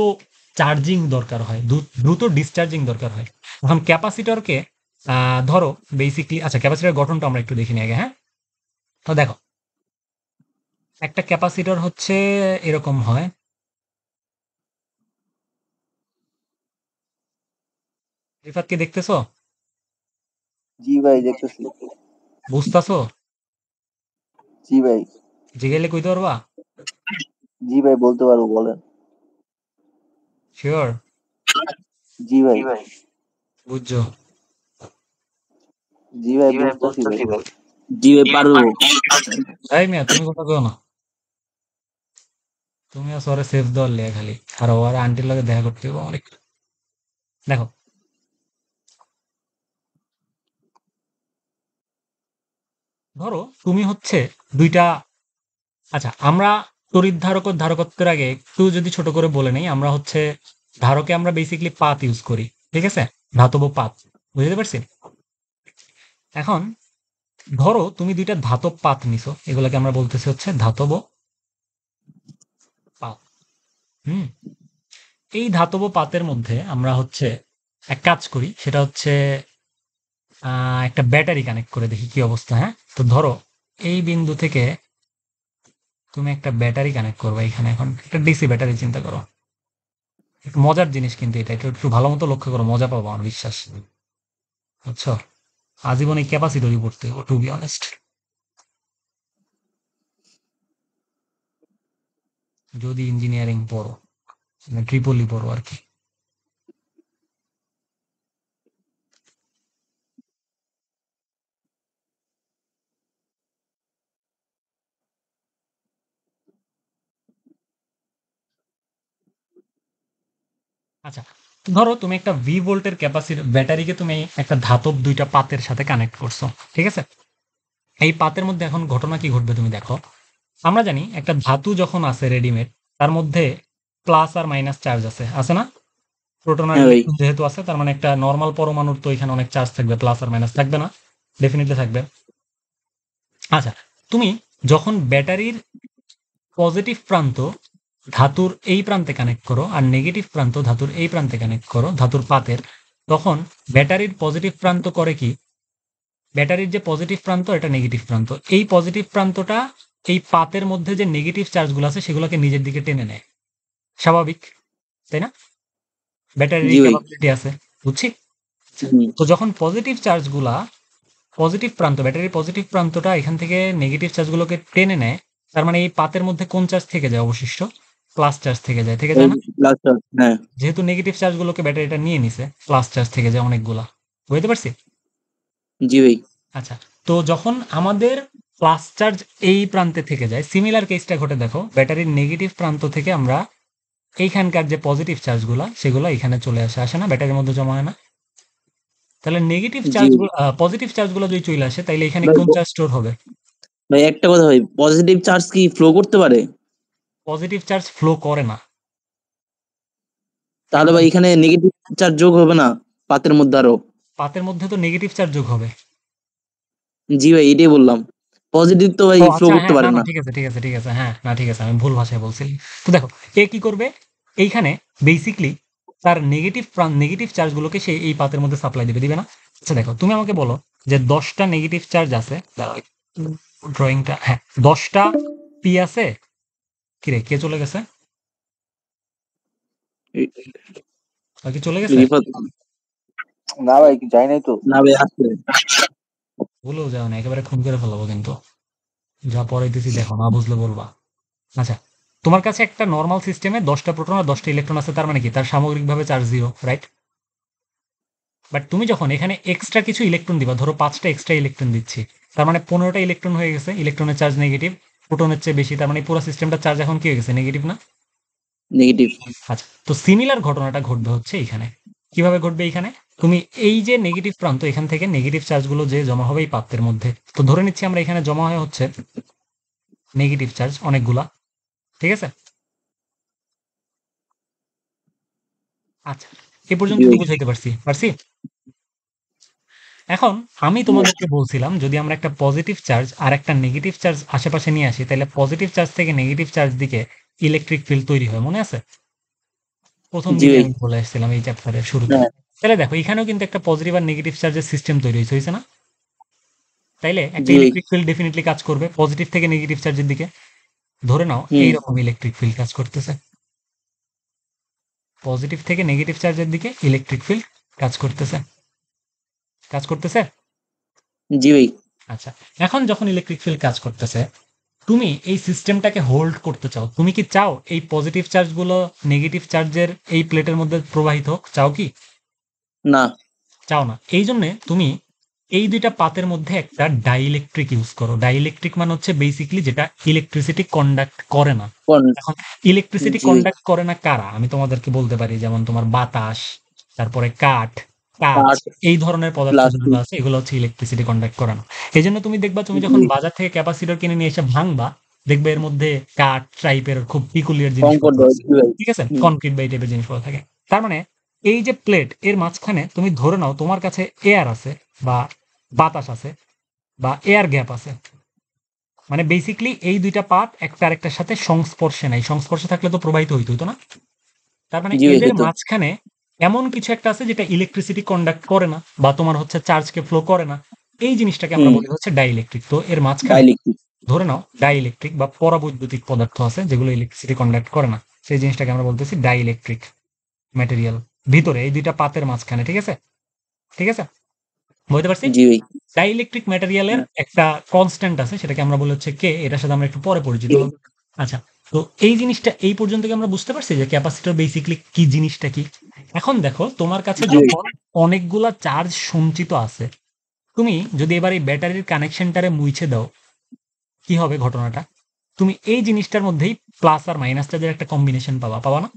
চার্জিং দরকার হয়, দ্রুত ডিসচার্জিং দরকার হয়। এখন ক্যাপাসিটরকে ধরো বেসিকলি, আচ্ছা ক্যাপাসিটর গঠনটা আমরা একটু দেখি আগে, হ্যাঁ? তো দেখো, একটা ক্যাপাসিটর হচ্ছে এরকম হয়। রিফাতকে দেখতেছো? জি ভাই, দেখতেছি। বুঝতেছো? জি ভাই। জিগাইলে কইতে পারবা? জি ভাই, বলতে পারবো, বলেন। শিওর? জি ভাই। বুঝছো? জি ভাই, বুঝতেছি ভাই। জি ভাই পারবো। তাই মিয়া তুমি কথা কেউ না, তুমি সরে সেফ দেওয়ার লিয়া খালি আর ওর আন্টির লগে দেখা করতে হবে অনেক। দেখো ধরো তুমি হচ্ছে দুইটা, আচ্ছা আমরা তড়িৎ ধারক ও ধারকত্বের আগে একটু যদি ছোট করে বলে নেই, আমরা হচ্ছে ধারকে আমরা বেসিক্যালি পাত ইউজ করি, ঠিক আছে, ধাতব পাত, বুঝতে পারছি? এখন ধরো তুমি দুইটা ধাতব পাত নিছো, এগুলাকে আমরা বলতেছি হচ্ছে ধাতব পাত। হুম, এই ধাতব পাতের মধ্যে আমরা হচ্ছে এক কাজ করি, সেটা হচ্ছে একটা ব্যাটারি কানেক্ট করে দেখি কি অবস্থা। হ্যাঁ, তো ধরো এই বিন্দু থেকে তুমি একটা ব্যাটারি কানেক্ট করবে এখানে, এখন একটা ডিসি ব্যাটারি চিন্তা করো। একটু মজার জিনিস কিন্তু এটা, একটু একটু ভালো মতো লক্ষ্য করো, মজা পাবো আমার বিশ্বাস, বুঝছো? আজীবন এই ক্যাপাসিটরই পড়তে হবে টু বি অনেস্ট, যদি ইঞ্জিনিয়ারিং পড়ো, মানে ট্রিপলি পড়ো আর কি। আচ্ছা, তো ধরো তুমি একটা ভি ভোল্টের ক্যাপাসিটি ব্যাটারিকে তুমি একটা ধাতব দুইটা পাতের সাথে কানেক্ট করছো, ঠিক আছে? এই পাতের মধ্যে এখন ঘটনা কি ঘটবে তুমি দেখো। আমরা জানি একটা ধাতু যখন আছে রেডিমেড, তার মধ্যে প্লাস আর মাইনাস চার্জ আছে না? প্রোটন আর হ্যাঁ ভাই। ইলেকট্রন যেহেতু আছে, তার মানে একটা নর্মাল পরমাণুর তো এখানে অনেক চার্জ থাকবে, প্লাস আর মাইনাস থাকবে না? ডেফিনেটলি থাকবে। আচ্ছা, তুমি যখন ব্যাটারির পজিটিভ প্রান্ত ধাতুর এই প্রান্তে কানেক্ট করো আর নেগেটিভ প্রান্ত ধাতুর এই প্রান্তে কানেক্ট করো ধাতুর পাতের, তখন ব্যাটারির পজিটিভ প্রান্ত করে কি, ব্যাটারির যে পজিটিভ প্রান্ত এটা নেগেটিভ প্রান্ত, এই পজিটিভ প্রান্তটা এই পাতের মধ্যে যে নেগেটিভ চার্জগুলো আছে সেগুলোকে নিজের দিকে টেনে নেয়। স্বাভাবিক, তাই না? ব্যাটারির জি ভাই। ক্যাপাবিলিটি আছে, বুঝছি। আচ্ছা, হুম। তো যখন পজিটিভ চার্জগুলা পজিটিভ প্রান্ত ব্যাটারির পজিটিভ প্রান্তটা এখান থেকে নেগেটিভ চার্জগুলোকে টেনে নেয়, তার মানে এই পাতের মধ্যে কোন চার্জ থেকে যায় অবশিষ্ট? প্লাস চার্জ থেকে যায় না? লাস্ট। হ্যাঁ। যেহেতু নেগেটিভ চার্জগুলোকে ব্যাটারিটা নিয়ে নিছে, প্লাস চার্জ থেকে যায় অনেকগুলা, বুঝতে পারছি? জি ভাই। আচ্ছা, তো যখন আমাদের প্লাস চার্জ এই প্রান্তে থেকে যায়, সিমিলার কেসটা ঘটে দেখো, ব্যাটারির নেগেটিভ প্রান্ত থেকে আমরা এইখানকার যে পজিটিভ চার্জগুলা সেগুলো এখানে চলে আসে না, ব্যাটারির মধ্যে জমা হয় না? তাহলে নেগেটিভ জি চার্জগুলো পজিটিভ চার্জগুলো যদি চলে আসে, তাইলে এখানে ভাই। কোন চার্জ স্টোর হবে? ভাই একটা কথা ভাই, পজিটিভ চার্জ কি ফ্লো করতে পারে? পজিটিভ চার্জ ফ্লো করে না। তাহলে একদম, ভাই এখানে নেগেটিভ চার্জ যোগ হবে না পাতের মধ্যে আরো? পাতের মধ্যে তো নেগেটিভ চার্জ যোগ হবে। জি ভাই, এটাই বললাম। পজিটিভ তো ভাই ও ফ্লো আচ্ছা, করতে হ্যাঁ, না পারে না না। ঠিক আছে, হ্যাঁ, না ঠিক আছে, আমি ভুল ভাষায় বলছি। তো দেখো এ কি করবে, এইখানে বেসিকলি তার নেগেটিভ চার্জগুলোকে সে এই পাতের মধ্যে সাপ্লাই দিবে না? আচ্ছা দেখো, তুমি আমাকে বলো যে 10টা নেগেটিভ চার্জ আছে, ড্রয়িংটা, হ্যাঁ, 10টা পি আছে। কিরে, কে চলে গেছে? আর কি চলে গেছে? রিফাত। না ভাই, যাই নাই তো। না ভাই আসছে। ভুলেও যাও না, একেবারে খুন করে ফেলাবো কিন্তু, যা পড়াইতেছি দেখো, না বুঝলে বলবা। আচ্ছা, তোমার কাছে একটা নর্মাল সিস্টেমে 10টা প্রোটন আর 10টা ইলেকট্রন আছে, তার মানে কি তার সামগ্রিকভাবে চার্জ 0, রাইট? বাট তুমি যখন এখানে এক্সট্রা কিছু ইলেকট্রন দিবা, ধরো 5টা এক্সট্রা ইলেকট্রন দিচ্ছি, তার মানে 15টা ইলেকট্রন হয়ে গেছে, ইলেকট্রনের চার্জ নেগেটিভ, প্রোটনের চেয়ে বেশি, তার মানে পুরো সিস্টেমটা চার্জ এখন কি হয়ে গেছে, নেগেটিভ না? নেগেটিভ। আচ্ছা, তো সিমিলার ঘটনাটা ঘটবে হচ্ছে এইখানে। কিভাবে ঘটবে এইখানে? তুমি এই যে নেগেটিভ প্রান্ত, এখান থেকে নেগেটিভ চার্জগুলো যে জমা হবে এই পাত্রের মধ্যে, তো ধরে নিচ্ছি আমরা এখানে জমা হয়ে হচ্ছে নেগেটিভ চার্জ অনেকগুলা, ঠিক আছে? আচ্ছা, এ পর্যন্ত জি তো ভাই। বুঝাইতে পারছি? এখন আমি তোমাদেরকে বলছিলাম যদি আমরা একটা পজিটিভ চার্জ আর একটা নেগেটিভ চার্জ আশেপাশে নিয়ে আসি, তাহলে পজিটিভ চার্জ থেকে নেগেটিভ চার্জ দিকে ইলেকট্রিক ফিল্ড তৈরি হয়, মনে আছে? প্রথম জি দিকে ভাই। আমি বলে আসছিলাম এই চ্যাপ্টারের শুরুতে। হ্যাঁ। তাহলে দেখো এখানেও কিন্তু একটা পজিটিভ আর নেগেটিভ চার্জের সিস্টেম তৈরি হয়েছে না? তাইলে একটা জি ভাই। ইলেকট্রিক ফিল্ড ডেফিনেটলি কাজ করবে পজিটিভ থেকে নেগেটিভ চার্জের দিকে। ধরে নাও হুম। এইরকম ইলেকট্রিক ফিল্ড কাজ করতেছে, পজিটিভ থেকে নেগেটিভ চার্জের দিকে ইলেকট্রিক ফিল্ড কাজ করতেছে। জি ভাই। আচ্ছা, এখন যখন ইলেকট্রিক ফিল্ড কাজ করতেছে, তুমি এই সিস্টেমটাকে হোল্ড করতে চাও, তুমি কি চাও এই পজিটিভ চার্জগুলো নেগেটিভ চার্জের এই প্লেটের মধ্যে প্রবাহিত হোক? চাও কি? না। চাও না। এই জন্য তুমি এই দুইটা পাতের মধ্যে একটা ডাইইলেকট্রিক ইউজ করো। ডাইইলেকট্রিক মানে হচ্ছে বেসিক্যালি যেটা ইলেকট্রিসিটি কন্ডাক্ট করে না। কোন? এখন ইলেকট্রিসিটি জি ভাই। কন্ডাক্ট করে না কারা? আমি তোমাদেরকে বলতে পারি, যেমন তোমার বাতাস, তারপরে কাঠ, কাঁচ, কাঠ, এই ধরনের পদার্থ যেগুলো প্লাস্টিক, আছে এগুলো হচ্ছে ইলেকট্রিসিটি কন্ডাক্ট করে না। এই জন্য তুমি দেখবা তুমি যখন বাজার থেকে ক্যাপাসিটর কিনে নিয়ে এসে ভাঙবা, দেখবে এর মধ্যে কাঠ টাইপের খুব পিকুলিয়ার কঙ্কর জিনিসপত্র দেয়, আছে, জি ভাই। ঠিক আছে, হুম, কনক্রিট বা এই টাইপের জিনিসপত্র থাকে। তার মানে এই যে প্লেট, এর মাঝখানে তুমি ধরে নাও তোমার কাছে এয়ার আছে বা বাতাস আছে বা এয়ার গ্যাপ আছে। মানে বেসিক্যালি এই দুইটা পার্ট একটা আরেকটার সাথে সংস্পর্শে নাই। সংস্পর্শে থাকলে তো প্রবাহিত হইতো না। তার মানে জি ভাই, এদের হয়তো মাঝখানে এমন কিছু একটা আছে যেটা ইলেকট্রিসিটি কন্ডাক্ট করে না বা তোমার হচ্ছে চার্জকে ফ্লো করে না। এই জিনিসটাকে আমরা বলি হচ্ছে ডাইইলেকট্রিক। তো এর মাঝখানে ডাইলেকট্রিক। ধরে নাও ডাইইলেকট্রিক বা পরাবৈদ্যুতিক পদার্থ আছে যেগুলো ইলেকট্রিসিটি কন্ডাক্ট করে না, সেই জিনিসটাকে আমরা বলতেছি ডাইইলেকট্রিক ম্যাটেরিয়াল ভিতরে এই দুইটা পাতের মাঝখানে। ঠিক আছে, ঠিক আছে, বুঝতে পারছি। জি ভাই। ডাইইলেকট্রিক ম্যাটেরিয়ালের একটা কনস্ট্যান্ট আছে, সেটাকে আমরা বলি হচ্ছে কে। এটার সাথে আমরা একটু পরে পরিচিত হব। আচ্ছা, তো এই জিনিসটা এই পর্যন্ত কি আমরা বুঝতে পারছি যে ক্যাপাসিটর বেসিক্যালি কি জিনিসটা কি? এখন দেখো তোমার কাছে জি ভাই। যখন অনেকগুলা চার্জ সঞ্চিত আছে, তুমি যদি এবার এই ব্যাটারির কানেকশনটারে মুছে দাও, কি হবে ঘটনাটা? তুমি এই জিনিসটার মধ্যেই প্লাস আর মাইনাস চার্জের একটা কম্বিনেশন পাবা না?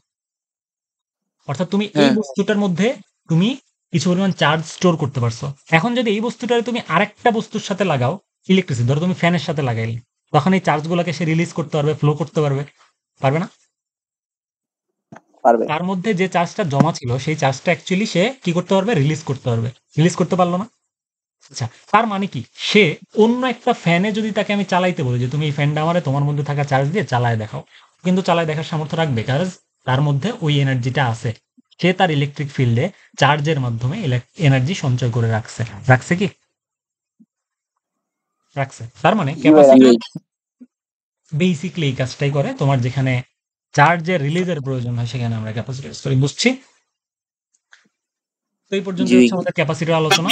অর্থাৎ তুমি এই হ্যাঁ, বস্তুটার মধ্যে তুমি কিছু পরিমাণ চার্জ স্টোর করতে পারছো। এখন যদি এই বস্তুটারে তুমি আরেকটা বস্তুর সাথে লাগাও, ইলেকট্রিসিটি ধরো তুমি ফ্যানের সাথে লাগাইলে, তখন এই চার্জগুলোকে সে রিলিজ করতে পারবে, ফ্লো করতে পারবে, পারবে না? পারবে। তার মধ্যে যে চার্জটা জমা ছিল সেই চার্জটা অ্যাকচুয়ালি সে কি করতে পারবে? রিলিজ করতে পারবে। রিলিজ করতে পারলো না? আচ্ছা, তার মানে কি সে অন্য একটা ফ্যানে যদি তাকে আমি চালাইতে বলি যে তুমি এই ফ্যানটা আমারে তোমার মধ্যে থাকা চার্জ দিয়ে চালায় দেখাও, কিন্তু চালায় দেখার সামর্থ্য রাখবে, কারণ তার মধ্যে ওই এনার্জিটা আছে। সে তার ইলেকট্রিক ফিল্ডে চার্জের মাধ্যমে এনার্জি সঞ্চয় করে রাখছে। রাখছে কি? রাখছে। তার মানে জি ভাই, জি ক্যাপাসিটর ভাই। বেসিক্যালি এই কাজটাই করে। তোমার যেখানে চার্জের রিলিজের প্রয়োজন হয় সেখানে আমরা ক্যাপাসিটর ইউজ করি। বুঝছি? তো এই পর্যন্ত জি ভাই। হচ্ছে আমাদের ক্যাপাসিটর আলোচনা।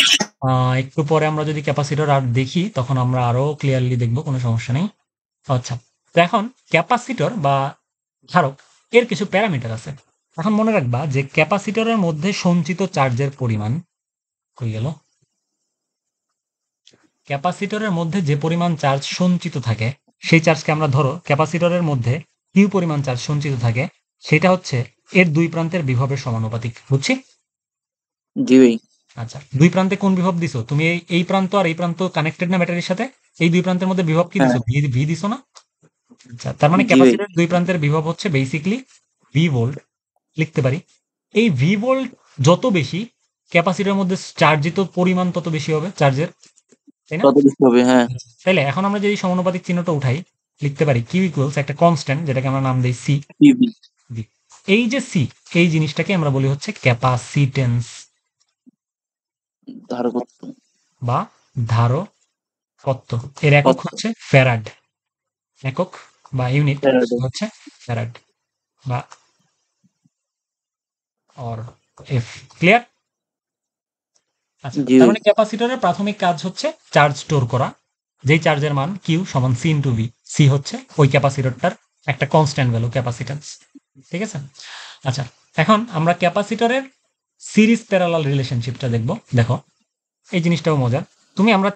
একটু পরে আমরা যদি ক্যাপাসিটর আর দেখি তখন আমরা আরো ক্লিয়ারলি দেখবো, কোনো সমস্যা নেই। আচ্ছা, তো এখন ক্যাপাসিটর বা ধারক এর কিছু প্যারামিটার আছে। এখন মনে রাখবা যে ক্যাপাসিটরের মধ্যে সঞ্চিত চার্জের পরিমাণ কই গেল? ক্যাপাসিটরের মধ্যে যে পরিমাণ চার্জ সঞ্চিত থাকে সেই চার্জকে আমরা ধরো ক্যাপাসিটরের মধ্যে কিউ পরিমাণ চার্জ সঞ্চিত থাকে, সেটা হচ্ছে এর দুই প্রান্তের বিভবের সমানুপাতিক। বুঝছি? জি ভাই। আচ্ছা, দুই প্রান্তে কোন বিভব দিছো তুমি? এই প্রান্ত আর এই প্রান্ত কানেক্টেড না ব্যাটারির সাথে? এই দুই প্রান্তের মধ্যে বিভব কি হ্যাঁ, দিছো? ভি ভি দিছো না? আচ্ছা, তার মানে জি ভাই। ক্যাপাসিটর দুই প্রান্তের বিভব হচ্ছে বেসিক্যালি ভি ভোল্ট। লিখতে পারি এই ভি ভোল্ট যত বেশি, ক্যাপাসিটরের মধ্যে চার্জিত পরিমাণ তত বেশি হবে চার্জের, তাই না? কত বেশি হবে? হ্যাঁ। তাইলে এখন আমরা যদি সমানুপাতিক চিহ্নটা উঠাই, লিখতে পারি কিউ ইকুয়ালস একটা কনস্ট্যান্ট যেটাকে আমরা নাম দিই সি। টিভি। এই যে সি, এই জিনিসটাকে আমরা বলি হচ্ছে ক্যাপাসিটেন্স ধারকত্ব। বা ধারকত্ব। এর একক কত? হচ্ছে ফ্যারাড। একক বা ইউনিট ফ্যারাডে। হচ্ছে ফ্যারাড বা অর এফ। ক্লিয়ার? আচ্ছা, জি তার ভাই। মানে ক্যাপাসিটরের প্রাথমিক কাজ হচ্ছে চার্জ স্টোর করা, যেই চার্জের মান কিউ সমান সি ইন্টু ভি। সি হচ্ছে ওই ক্যাপাসিটরটার একটা কনস্ট্যান্ট ভ্যালু, ক্যাপাসিট্যান্স। ঠিক আছে? আচ্ছা, এখন আমরা ক্যাপাসিটরের সিরিজ প্যারালাল রিলেশনশিপটা দেখব। দেখো এই জিনিসটাও মজার। আমরা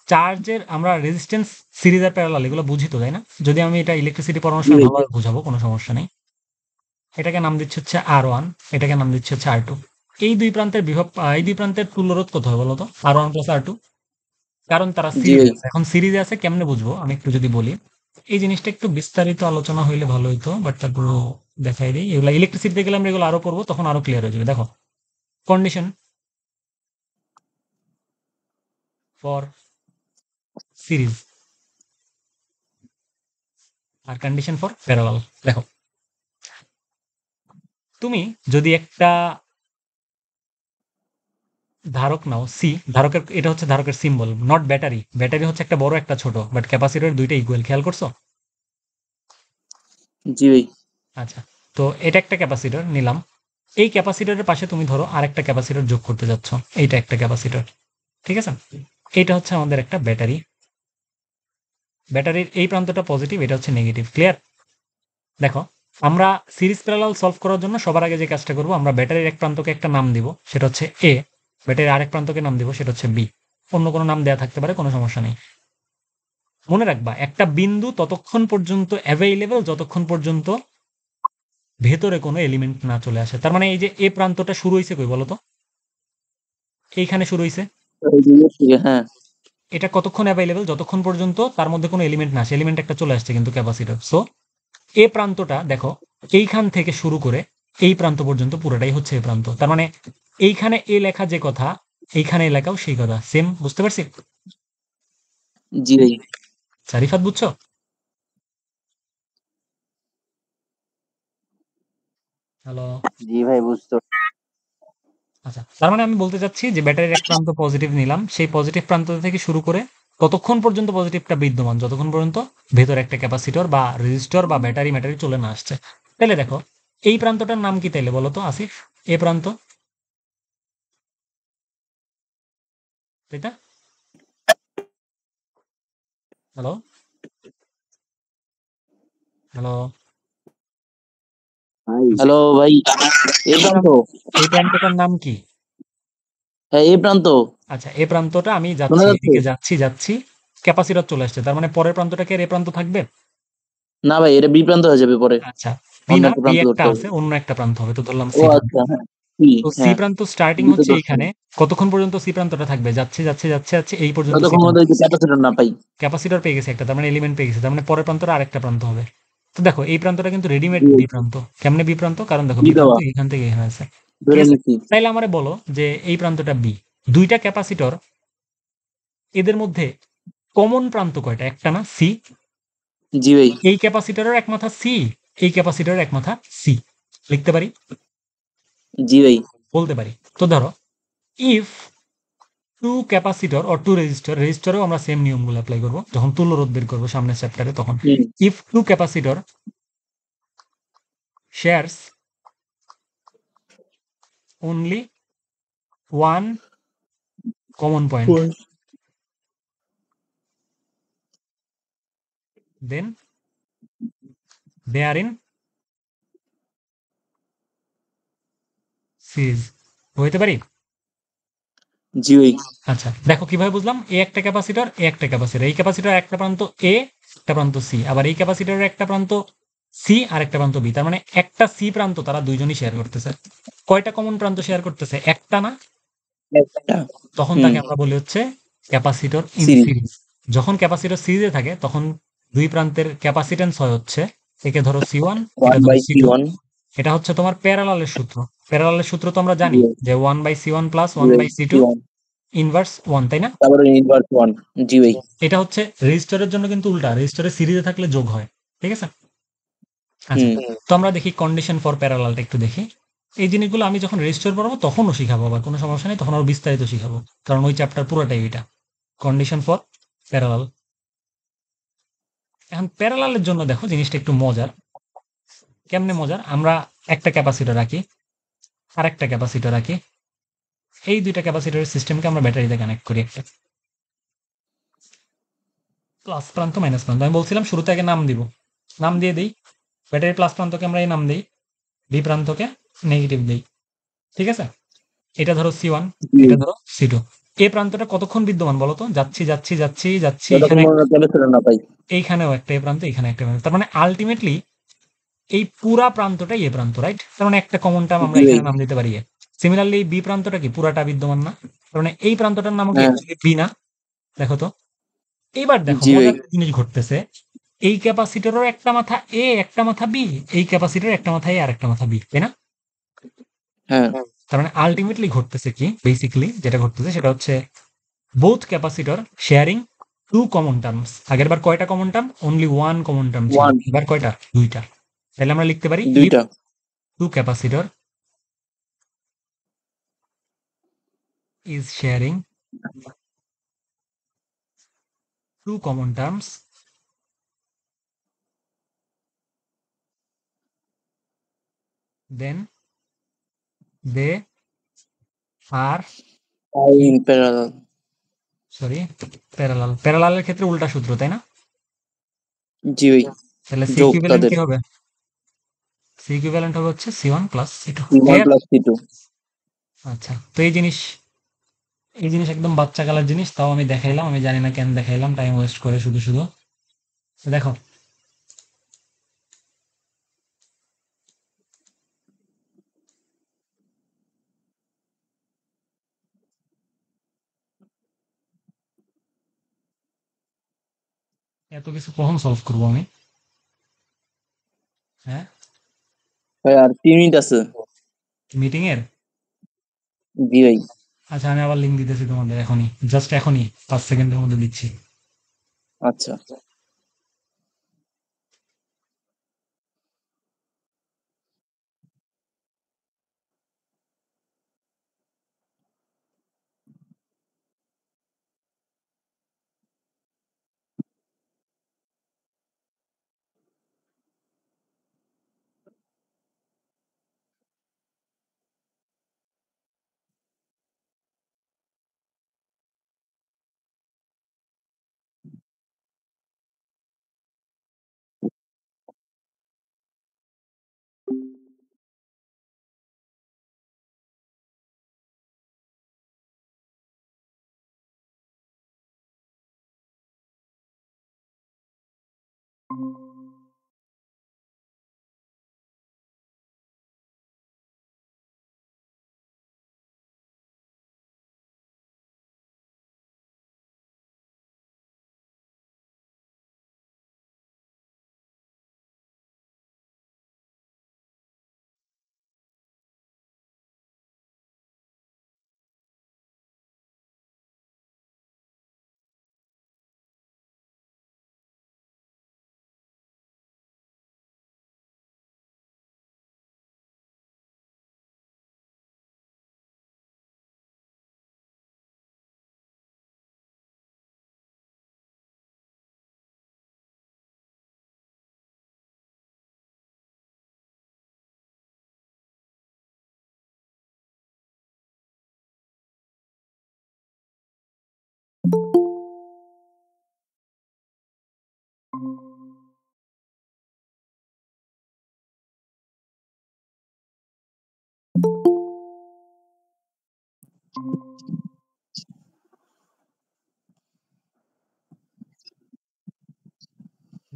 চার্জের আমরা রেজিস্ট্যান্স সিরিজ আর প্যারালাল এগুলো বুঝি তো, তাই না? যদি আমি এটা ইলেকট্রিসিটি পড়ানোর জি সময় ভাই। ভালোভাবে বুঝাবো, কোনো সমস্যা নেই। এটাকে নাম দিচ্ছে হচ্ছে R1, এটাকে নাম দিচ্ছে হচ্ছে R2। এই দুই প্রান্তের বিভব, এই দুই প্রান্তের তুল্যরোধ কত হবে বলতো? R1 plus R2। কারণ তারা জি সিরিজে ভাই। আছে। এখন সিরিজে আছে কেমনে বুঝবো আমি একটু যদি বলি, এই জিনিসটা একটু বিস্তারিত আলোচনা হইলে ভালো হইতো, বাট তারপরও দেখাই দিই। এগুলা ইলেকট্রিসিটিতে গেলে আমরা এগুলো আরো পড়বো, তখন আরো ক্লিয়ার হয়ে যাবে। দেখো, কন্ডিশন ফর সিরিজ আর কন্ডিশন ফর প্যারালাল। দেখো, তুমি যদি একটা ধারক নাও সি, ধারকের এটা হচ্ছে ধারকের সিম্বল, নট ব্যাটারি। ব্যাটারি হচ্ছে একটা বড় একটা ছোট, বাট ক্যাপাসিটর দুইটা ইকুয়াল। খেয়াল করছো? জি ভাই। আচ্ছা, তো এটা একটা ক্যাপাসিটর নিলাম। এই ক্যাপাসিটরের পাশে তুমি ধরো আরেকটা ক্যাপাসিটর যোগ করতে যাচ্ছ, এইটা একটা ক্যাপাসিটর। ঠিক আছে? এইটা হচ্ছে আমাদের একটা ব্যাটারি। ব্যাটারির এই প্রান্তটা পজিটিভ, এটা হচ্ছে নেগেটিভ। ক্লিয়ার? দেখো, আমরা সিরিজ প্যারালাল সলভ করার জন্য সবার আগে যে কাজটা করব, আমরা ব্যাটারির এক প্রান্তকে একটা নাম দিব, সেটা হচ্ছে এ। ব্যাটারির আরেক প্রান্তকে নাম দিব, সেটা হচ্ছে বি। অন্য কোনো নাম দেওয়া থাকতে পারে, কোনো সমস্যা নেই। মনে রাখবা, একটা বিন্দু ততক্ষণ পর্যন্ত অ্যাভেইলেবল যতক্ষণ পর্যন্ত ভেতরে কোনো এলিমেন্ট না চলে আসে। তার মানে এই যে এ প্রান্তটা শুরু হয়েছে কই বলতো? এইখানে শুরু হয়েছে। হ্যাঁ, এটা কতক্ষণ অ্যাভেইলেবল? যতক্ষণ পর্যন্ত তার মধ্যে কোনো এলিমেন্ট না আসে। এলিমেন্ট একটা চলে আসছে কিন্তু ক্যাপাসিটর। সো এ প্রান্তটা দেখো, এইখান থেকে শুরু করে এই প্রান্ত পর্যন্ত পুরোটাই হচ্ছে এ প্রান্ত। তার মানে এইখানে এ লেখা যে কথা, এইখানে এ লেখাও সেই কথা। সেম, বুঝতে পারছি? জি ভাই। সারিফাত, বুঝছো? হ্যালো? জি ভাই, বুঝতে আচ্ছা, তার মানে আমি বলতে চাচ্ছি যে ব্যাটারির এক প্রান্ত পজিটিভ নিলাম, সেই পজিটিভ প্রান্ত থেকে শুরু করে ততক্ষণ পর্যন্ত পজিটিভটা বিদ্যমান যতক্ষণ পর্যন্ত ভেতরে একটা ক্যাপাসিটর বা রেজিস্টর বা ব্যাটারি ম্যাটারি চলে না আসছে। তাহলে দেখো, এই প্রান্তটার নাম কি তাইলে বলো তো আসিফ? এ প্রান্ত, তাই না? হ্যালো? হ্যালো? হ্যালো ভাই, এই প্রান্ত। এই প্রান্তটার নাম কি? হ্যাঁ, এই প্রান্ত। আচ্ছা, এই প্রান্তটা আমি শোনা যাচ্ছি, যাচ্ছে? এদিকে যাচ্ছি যাচ্ছি, ক্যাপাসিটর চলে আসছে। তার মানে পরের প্রান্তটা কি আর এ প্রান্ত থাকবে? না ভাই, এটা বি প্রান্ত হয়ে যাবে পরে। আচ্ছা, বি অন্য না, একটা বি প্রান্ত একটা ধরতে হবে। আছে, অন্য একটা প্রান্ত হবে, তো ধরলাম ও সি প্রান্ত। আচ্ছা, হ্যাঁ। সি, তো সি হ্যাঁ। প্রান্ত স্টার্টিং বি তো হচ্ছে ধরতে এইখানে। হবে। কতক্ষণ পর্যন্ত সি প্রান্তটা থাকবে? যাচ্ছে যাচ্ছে যাচ্ছে যাচ্ছে এই পর্যন্ত সি ততক্ষণ প্রান্ত। মধ্যে ক্যাপাসিটর না পাই। ক্যাপাসিটর পেয়ে গেছে একটা, তার মানে এলিমেন্ট পেয়ে গেছে, তার মানে পরের প্রান্তটা আরেকটা প্রান্ত হবে। তো দেখো, এই প্রান্তটা কিন্তু রেডিমেড জি, বি প্রান্ত। কেমনে বি প্রান্ত? কারণ দেখো, বি বি প্রান্ত দেওয়া এখান থেকে এখানে আছে। ঠিক ধরে আছে? নিচ্ছি। তাইলে আমারে বলো যে এই প্রান্তটা বি, দুইটা ক্যাপাসিটর, এদের মধ্যে কমন প্রান্ত কয়টা? একটা না, সি। জি ভাই। এই ক্যাপাসিটরের এক মাথা সি, এই ক্যাপাসিটরের এক মাথা সি। লিখতে পারি? জি ভাই। বলতে পারি। তো ধরো, if two capacitor or two resistor, রেজিস্টরেও আমরা সেম নিয়মগুলো অ্যাপ্লাই করবো যখন তুল্য রোধ বের করবো সামনের চ্যাপ্টারে, তখন হুম, if two capacitor shares only one common point, then they are in series. হইতে পারি? জি ভাই। আচ্ছা, দেখো কিভাবে বুঝলাম। এ একটা ক্যাপাসিটর, এ একটা ক্যাপাসিটর, এই ক্যাপাসিটর একটা প্রান্ত এ, একটা প্রান্ত সি, আবার এই ক্যাপাসিটরের একটা প্রান্ত সি আর একটা প্রান্ত বি। তার মানে একটা সি প্রান্ত তারা দুইজনই শেয়ার করতেছে। কয়টা কমন প্রান্ত শেয়ার করতেছে? একটা না? একটা। তখন হুম। তাকে আমরা বলি হচ্ছে ক্যাপাসিটর ইন সিরিজ। সিরিজ। যখন ক্যাপাসিটর সিরিজে থাকে তখন দুই প্রান্তের ক্যাপাসিটেন্স হয় হচ্ছে, একে ধরো সি ওয়ান, ওয়ান এটা ধরো by C C two. One. এটা হচ্ছে তোমার প্যারালালের সূত্র। প্যারালালের সূত্র তো আমরা জি জানি ভাই। যে one by C one plus জি ওয়ান ভাই, by C C two one. Inverse one, তাই না? তারপরে ইনভার্স ওয়ান। জি ভাই। এটা হচ্ছে রেজিস্টরের জন্য কিন্তু উল্টা, রেজিস্টরে সিরিজে থাকলে যোগ হয়। ঠিক আছে? আচ্ছা, হুম। তো আমরা দেখি কন্ডিশন ফর প্যারালালটা একটু দেখি। এই জিনিসগুলো আমি যখন রেজিস্টার পড়াবো তখনও শিখাবো, আবার কোনো সমস্যা নেই, তখন আরো বিস্তারিত শিখাবো, কারণ ওই চ্যাপ্টার পুরোটাই এটা কন্ডিশন ফর প্যারালাল। এখন প্যারালালের জন্য দেখো জিনিসটা একটু মজার। কেমনে মজার? আমরা একটা ক্যাপাসিটর রাখি, আর একটা ক্যাপাসিটর রাখি, এই দুইটা ক্যাপাসিটরের সিস্টেমকে আমরা ব্যাটারিতে কানেক্ট করি। একটা প্লাস প্রান্ত, মাইনাস প্রান্ত। আমি বলছিলাম শুরুতে আগে নাম দিব, নাম দিয়ে দিই। ব্যাটারির প্লাস প্রান্তকে আমরা এই নাম দিই, বি প্রান্তকে নেগেটিভ দিই। ঠিক আছে? এটা ধরো সি ওয়ান, জি। এটা ধরো সি টু। এই প্রান্তটা কতক্ষণ বিদ্যমান বলো তো? যাচ্ছি যাচ্ছি যাচ্ছি যাচ্ছি, ততক্ষণ এখানে মনে ক্যাপাসিটর না পাই। এইখানেও একটা এ প্রান্ত, এখানে একটা প্রান্ত। তার মানে আলটিমেটলি এই পুরা প্রান্তটাই এ প্রান্ত, রাইট? তার মানে একটা কমন টার্ম আমরা জি ভাই। এখানে নাম দিতে পারি এ। সিমিলারলি এই বি প্রান্তটা কি পুরাটা বিদ্যমান না? তার মানে এই প্রান্তটার নামও কি হ্যাঁ। অ্যাকচুয়ালি বি না? দেখো তো, এবার দেখো জি ভাই। মজার জিনিস ঘটতেছে। এই ক্যাপাসিটরের একটা মাথা এ, একটা মাথা বি, এই ক্যাপাসিটরের একটা মাথা এ আর একটা মাথা বি, তাই না? হ্যাঁ। তার মানে আলটিমেটলি ঘটতেছে কি, বেসিক্যালি যেটা ঘটতেছে সেটা হচ্ছে both capacitor sharing two common terms. আগের বার কয়টা common term? Only one common term ছিল। ওয়ান। এবার কয়টা? দুইটা। তাহলে আমরা লিখতে পারি ইফ দুইটা। Two capacitor is sharing two common terms, then they are in parallel. Sorry parallel. প্যারালালের ক্ষেত্রে উল্টা সূত্র, তাই না? জি ভাই, তাহলে সি যোগ ইকুইভ্যালেন্ট তাদের কি হবে? সি ইকুইভ্যালেন্ট হবে হচ্ছে C1 plus C2। C1 clear? Plus C2। আচ্ছা, তো এই জিনিস একদম বাচ্চা কালার জিনিস, তাও আমি দেখাইলাম। আমি জানি না কেন দেখাইলাম, টাইম ওয়েস্ট করে শুধু শুধু। তো দেখো, এত কিছু কখন সলভ করবো আমি? হ্যাঁ, ভাই আর 3 মিনিট আছে। মিটিং এর। জি ভাই। আচ্ছা, আমি আবার লিঙ্ক দিতেছি তোমাদের এখনই, জাস্ট এখনই 5 সেকেন্ডের মধ্যে দিচ্ছি। আচ্ছা,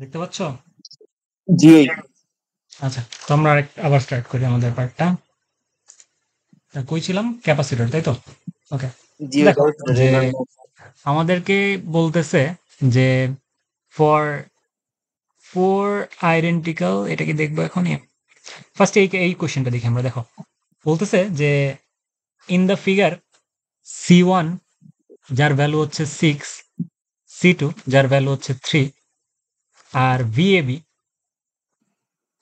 দেখতে পাচ্ছ? জি ভাই। আচ্ছা, তো আমরা আবার স্টার্ট করি আমাদের পার্টটা। কই ছিলাম? ক্যাপাসিটর, তাই তো? ওকে। জি ভাই, দেখো যে আমাদেরকে বলতেছে যে ফর ফোর আইডেন্টিক্যাল, এটা কি দেখবো এখনই? ফার্স্ট এই কোশ্চেনটা দেখি আমরা। দেখো, বলতেছে যে ইন দ্য ফিগার C1 যার ভ্যালু হচ্ছে 6, C2 যার ভ্যালু হচ্ছে 3, আর VAB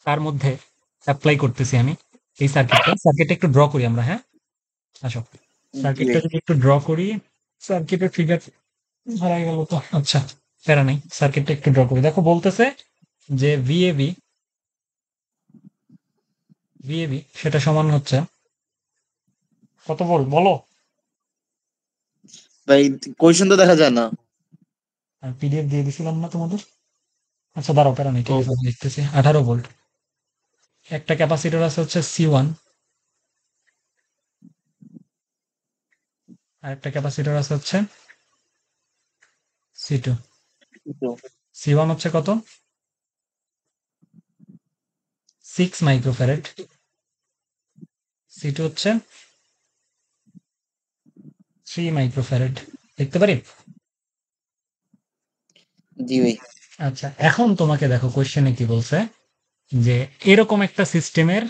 তার মধ্যে অ্যাপ্লাই করতেছি আমি এই সার্কিটটা একটু ড্র করি আমরা। হ্যাঁ, আসো, জি সার্কিটটা ভাই। যদি একটু ড্র করি। সার্কিটের ফিগার হারাই গেল তো। আচ্ছা, প্যারা নাই, সার্কিটটা একটু ড্র করি। দেখো, বলতেছে যে ভিএবি সেটা সমান হচ্ছে কত ভোল্ট বলো? ভাই কোয়েশ্চেন তো দেখা যায় না। আর পিডিএফ দিয়ে দিছিলাম না তোমাদের? আচ্ছা, দাঁড়াও, প্যারা নেই, ঠিক ও আছে, আমি লিখতেছি। 18 ভোল্ট। একটা ক্যাপাসিটর আছে হচ্ছে C1, আর একটা ক্যাপাসিটর আছে হচ্ছে C2। তো C1 হচ্ছে কত? 6 মাইক্রোফ্যারেড। C2 হচ্ছে 3 মাইক্রোফ্যারেড। দেখতে পারি? জি ভাই। আচ্ছা, এখন তোমাকে দেখো কোশ্চেনে কি বলছে, যে এরকম একটা সিস্টেমের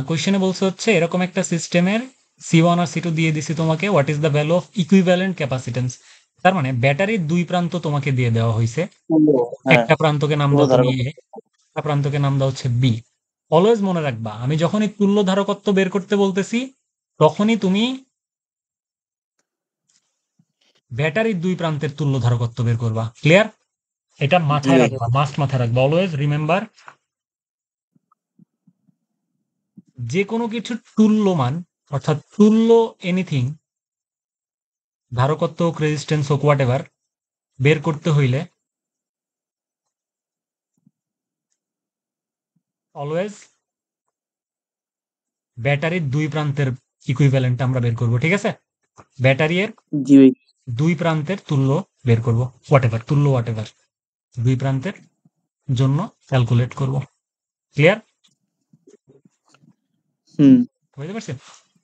কোশ্চেনে বলছে হচ্ছে এরকম একটা সিস্টেমের C1 আর C2 দিয়ে দিছি তোমাকে। What is the value of equivalent capacitance? তার মানে ব্যাটারির দুই প্রান্ত তোমাকে দিয়ে দেওয়া হয়েছে। হ্যাঁ, একটা প্রান্তকে নাম তুলো দাও ধারক। তুমি A, একটা প্রান্তকে নাম দাও হচ্ছে B। অলওয়েজ মনে রাখবা, আমি যখনই তুল্য ধারকত্ব বের করতে বলতেছি, তখনই তুমি ব্যাটারির দুই প্রান্তের তুল্য ধারকত্ব বের করবা। ক্লিয়ার? এটা জি মাথায় ভাই। রাখবা, মাস্ট মাথায় রাখবা। অলওয়েজ রিমেম্বার, যে কোনো কিছু তুল্যমান, অর্থাৎ তুল্য এনিথিং, ধারকত্ব হোক, রেজিস্ট্যান্স হোক, হোয়াট এভার, বের করতে হইলে অলওয়েজ ব্যাটারির দুই প্রান্তের ইকুইভ্যালেন্ট আমরা বের করব, ঠিক আছে? ব্যাটারির জি ভাই। দুই প্রান্তের তুল্য বের করব, তুল্য দুই প্রান্তের জন্য ক্যালকুলেট করব। ক্লিয়ার? বুঝতে পারছেন?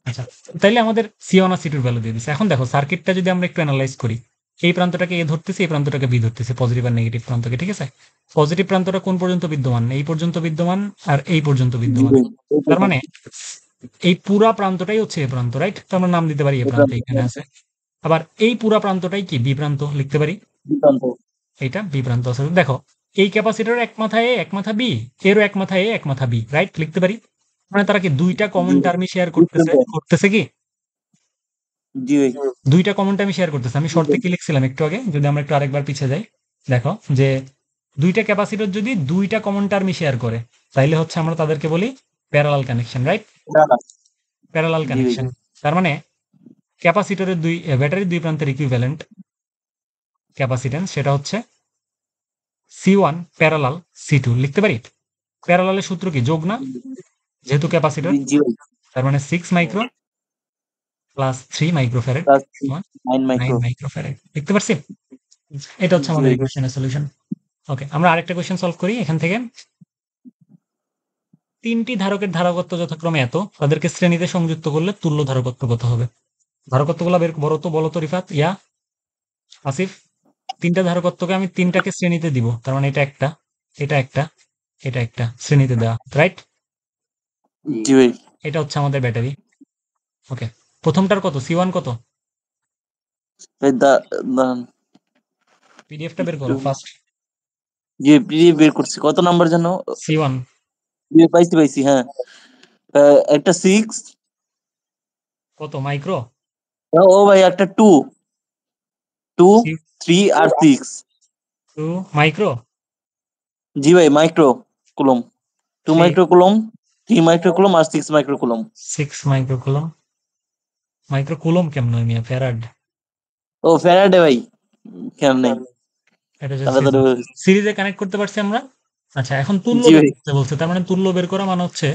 আচ্ছা, তাইলে আমাদের C1 আর C2 ভ্যালু দিয়ে দিচ্ছে। এখন দেখো সার্কিটটা যদি আমরা একটু অ্যানালাইজ করি, এই প্রান্তটাকে এ ধরতেছি, এই প্রান্তটাকে বি ধরতেছি, পজিটিভ আর নেগেটিভ প্রান্তকে, ঠিক আছে? পজিটিভ প্রান্তটা কোন পর্যন্ত বিদ্যমান? এই পর্যন্ত বিদ্যমান আর এই পর্যন্ত জি বিদ্যমান। ভাই। তার মানে এই পুরা প্রান্তটাই হচ্ছে এ প্রান্ত, রাইট? তো আমরা নাম দিতে পারি এ প্রান্ত, এখানে আছে। আবার এই পুরা প্রান্তটাই কি বি প্রান্ত লিখতে পারি, এইটা বি প্রান্ত আছে। দেখো এই ক্যাপাসিটরের এক মাথা এ এক mathা বি, এরও এক মাথা এ এক মাথা বি, রাইট? লিখতে পারি। মানে তারা কি দুইটা কমন টার্মই শেয়ার করতেছে কি? জি ভাই। দুইটা কমন টার্মই শেয়ার করতেছে। আমি শর্তে কি লিখছিলাম একটু আগে, যদি আমরা একটু আরেকবার পিছিয়ে যাই, দেখো যে দুইটা ক্যাপাসিটর যদি দুইটা কমন টার্মই শেয়ার করে, তাইলে হচ্ছে আমরা তাদেরকে বলি প্যারালাল কানেকশন, রাইট? প্যারালাল জি ভাই। কানেকশন। তার মানে ক্যাপাসিটরের ব্যাটারির দুই প্রান্তের ইকুইভ্যালেন্ট ক্যাপাসিট্যান্স সেটা হচ্ছে C1 প্যারালাল C2 লিখতে পারি। প্যারালালের সূত্র কি? যোগ না? যেহেতু ক্যাপাসিটর, জি ভাই। তার মানে 6 মাইক্রো প্লাস 3 মাইক্রোফ্যারাড প্লাস সমান 9 মাইক্রো। 9 মাইক্রোফ্যারাড। লিখতে পারছি? এটা হচ্ছে জি আমাদের ভাই। ইকুয়েশনের সলিউশন। ওকে, আমরা আরেকটা কোয়েশ্চেন সলভ করি এখান থেকে। তিনটি ধারকের ধারকত্ব যথাক্রমে এত, তাদেরকে শ্রেণীতে সংযুক্ত করলে তুল্য ধারকত্ব কত হবে? ধারকত্বগুলো বের বলো তো রিফাত, ইয়া আসিফ। তিনটা ধারকত্বকে আমি তিনটাকে শ্রেণীতে দিব, তার মানে এটা একটা, এটা একটা, এটা একটা, শ্রেণীতে দেওয়া, রাইট? জি ভাই। এটা হচ্ছে আমাদের ব্যাটারি। ওকে, প্রথমটার কত? C1 কত? ভাই দাঁড়ান। পিডিএফটা বের করো ফার্স্ট। জি পিডিএফ বের করছি। কত নাম্বার জানো? C1 পাইছি হ্যাঁ। একটা 6। কত মাইক্রো? ও ভাই একটা 2 3 আর 6। 2 মাইক্রো, জি ভাই micro coulomb. 2 micro coulomb, 3 micro coulomb আর 6 micro coulomb. 6 micro coulomb. Micro coulomb কেমন হয় মিয়া? ফ্যারাড। ও ফ্যারাডে ভাই। খেয়াল নেই। এটা তাড়াতাড়ি হয়ে গেছে। সিরিজে কানেক্ট করতে পারছি আমরা। আচ্ছা, এখন তুল্য জি বের ভাই। করতে বলছে, তার মানে তুল্য বের করা মানে হচ্ছে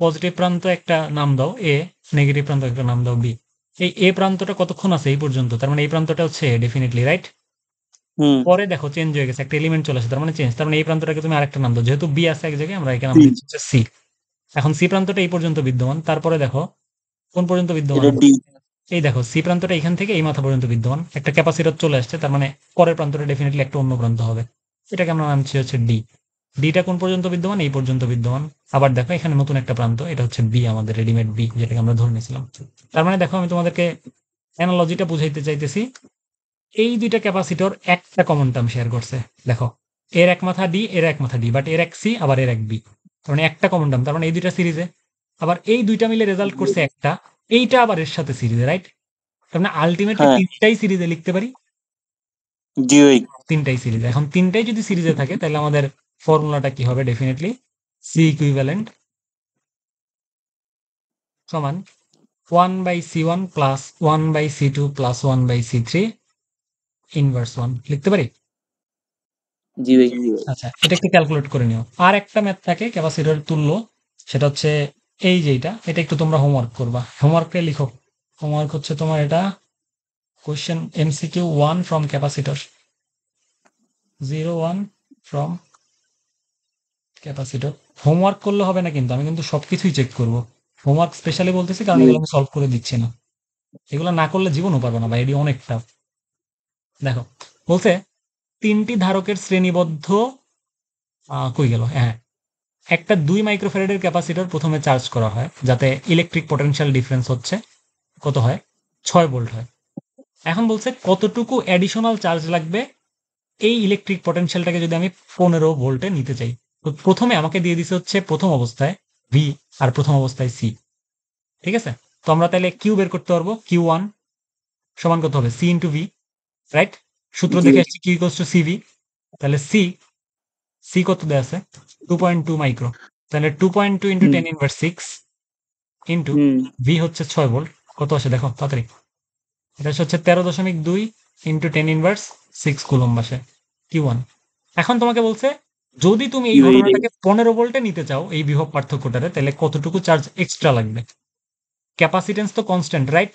পজিটিভ প্রান্ত একটা নাম দাও এ, নেগেটিভ প্রান্ত একটা নাম দাও বি। এই এ প্রান্তটা কতক্ষণ আছে এই পর্যন্ত, তার মানে এই প্রান্তটা হচ্ছে ডেফিনেটলি, রাইট? পরে দেখো চেঞ্জ হয়ে গেছে, একটা এলিমেন্ট চলে আসে, তার মানে চেঞ্জ। তার মানে এই প্রান্তটাকে তুমি আরেকটা নাম দাও, যেহেতু বি আছে এক জায়গায়, আমরা এখানে নাম দিচ্ছি হচ্ছে সি। এখন সি প্রান্তটা এই পর্যন্ত বিদ্যমান, তারপরে দেখো কোন পর্যন্ত বিদ্যমান? এটা ডি। এই দেখো সি প্রান্তটা এখান থেকে এই মাথা পর্যন্ত বিদ্যমান, একটা ক্যাপাসিটর চলে আসছে, তার মানে পরের প্রান্তটা ডেফিনেটলি একটা অন্য প্রান্ত হবে। এটাকে আমরা নামছি হচ্ছে ডি। ডিটা কোন পর্যন্ত বিদ্যমান? এই পর্যন্ত বিদ্যমান। আবার দেখো এখানে নতুন একটা প্রান্ত, এটা হচ্ছে বি, আমাদের রেডিমেড বি, যেটাকে আমরা ধরে নিয়েছিলাম। তার মানে দেখো আমি তোমাদেরকে অ্যানালজিটা বুঝাইতে চাইতেছি। এই দুইটা ক্যাপাসিটর একটা কমন টার্ম শেয়ার করছে। দেখো এর এক মাথা ডি, এর এক মাথা ডি, বাট এর এক সি, আবার এর এক বি, তার মানে একটা কমন টার্ম। তার মানে এই দুইটা সিরিজে, আবার এই দুইটা মিলে রেজাল্ট করছে একটা, এইটা আবার এর সাথে সিরিজে, রাইট? তার মানে আলটিমেটলি হ্যাঁ। তিনটাই সিরিজে লিখতে পারি। জি ভাই। তিনটাই সিরিজে। এখন তিনটাই যদি সিরিজে থাকে, তাহলে আমাদের ফর্মুলাটা কি হবে? ডেফিনেটলি সি ইকুইভ্যালেন্ট সমান 1/C1 plus 1/C2 plus 1/C3 inverse 1 লিখতে পারি। জি ভাই। আচ্ছা, এটা একটু ক্যালকুলেট করে নিও। আর একটা ম্যাথ থাকে ক্যাপাসিটর তুল্য, সেটা হচ্ছে এই যে এটা একটু তোমরা হোমওয়ার্ক করবা। হোমওয়ার্কে লিখো, হোমওয়ার্ক হচ্ছে তোমার এটা question MCQ 1 from capacitor, 01 from capacitor. Homework করলে হবে না কিন্তু, আমি কিন্তু সবকিছুই চেক করব। হোমওয়ার্ক স্পেশালি বলতেছি কারণ এগুলো আমি সলভ করে দিচ্ছি না। এগুলো না করলে জীবনও পারবো না ভাই, এটি অনেক টাফ। দেখো বলছে তিনটি ধারকের শ্রেণীবদ্ধ কই গেল, হ্যাঁ, একটা 2 মাইক্রোফ্যারাডের ক্যাপাসিটর প্রথমে চার্জ করা হয়, যাতে ইলেকট্রিক পটেনশিয়াল ডিফারেন্স হচ্ছে কত হয়? 6 ভোল্ট হয়। এখন বলছে কতটুকু অ্যাডিশনাল চার্জ লাগবে এই ইলেকট্রিক পটেনশিয়ালটাকে যদি আমি 15 ভোল্টে নিতে চাই। তো প্রথমে আমাকে দিয়ে দিছে হচ্ছে প্রথম অবস্থায় ভি আর প্রথম অবস্থায় সি, ঠিক আছে? তো আমরা তাহলে কিউ বের করতে পারবো। Q1 সমান কত হবে? C into V, right? সূত্র জি দেখে ভাই। আসছি কিউ ইকুয়ালস টু সিভি। তাহলে সি কত দেয়া আছে? 2.2 মাইক্রো। তাহলে 2.2 ইন্টু 10 ইনভার্স 6 ইন্টু ভি হচ্ছে 6 ভোল্ট। কত আসে দেখো তাড়াতাড়ি। এটা হচ্ছে 13.2 ইন্টু 10 ইনভার্স 6 কুলম্ব আসে Q1। এখন তোমাকে বলছে যদি তুমি এই ঘটনাটাকে 15 ভোল্টে নিতে চাও এই বিভব পার্থক্যটারে, তাহলে কতটুকু চার্জ এক্সট্রা লাগবে? ক্যাপাসিটেন্স তো কনস্ট্যান্ট, রাইট?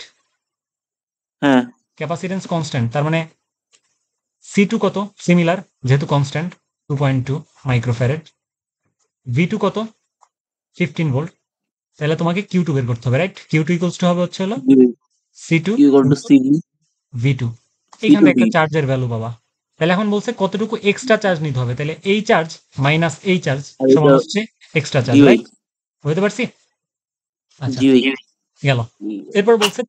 হ্যাঁ ক্যাপাসিটেন্স কনস্ট্যান্ট, তার মানে C2 কত? সিমিলার, যেহেতু কনস্ট্যান্ট, 2.2 মাইক্রোফ্যারেড। V2 কত? 15 ভোল্ট। তাহলে তোমাকে Q2 বের করতে হবে, রাইট? Q2 ইকুয়ালস টু হবে হচ্ছে হলো C2 equal to CV V2। এইখানে একটা চার্জের ভ্যালু পাবা। তাহলে এখন বলছে কতটুকু এক্সট্রা চার্জ নিতে হবে, তাহলে এই চার্জ মাইনাস এই চার্জ আর সমান এটা হচ্ছে এক্সট্রা চার্জ, জি ভাই রাইট? বুঝতে পারছি? আচ্ছা, জি ভাই গেল। এরপর বলছে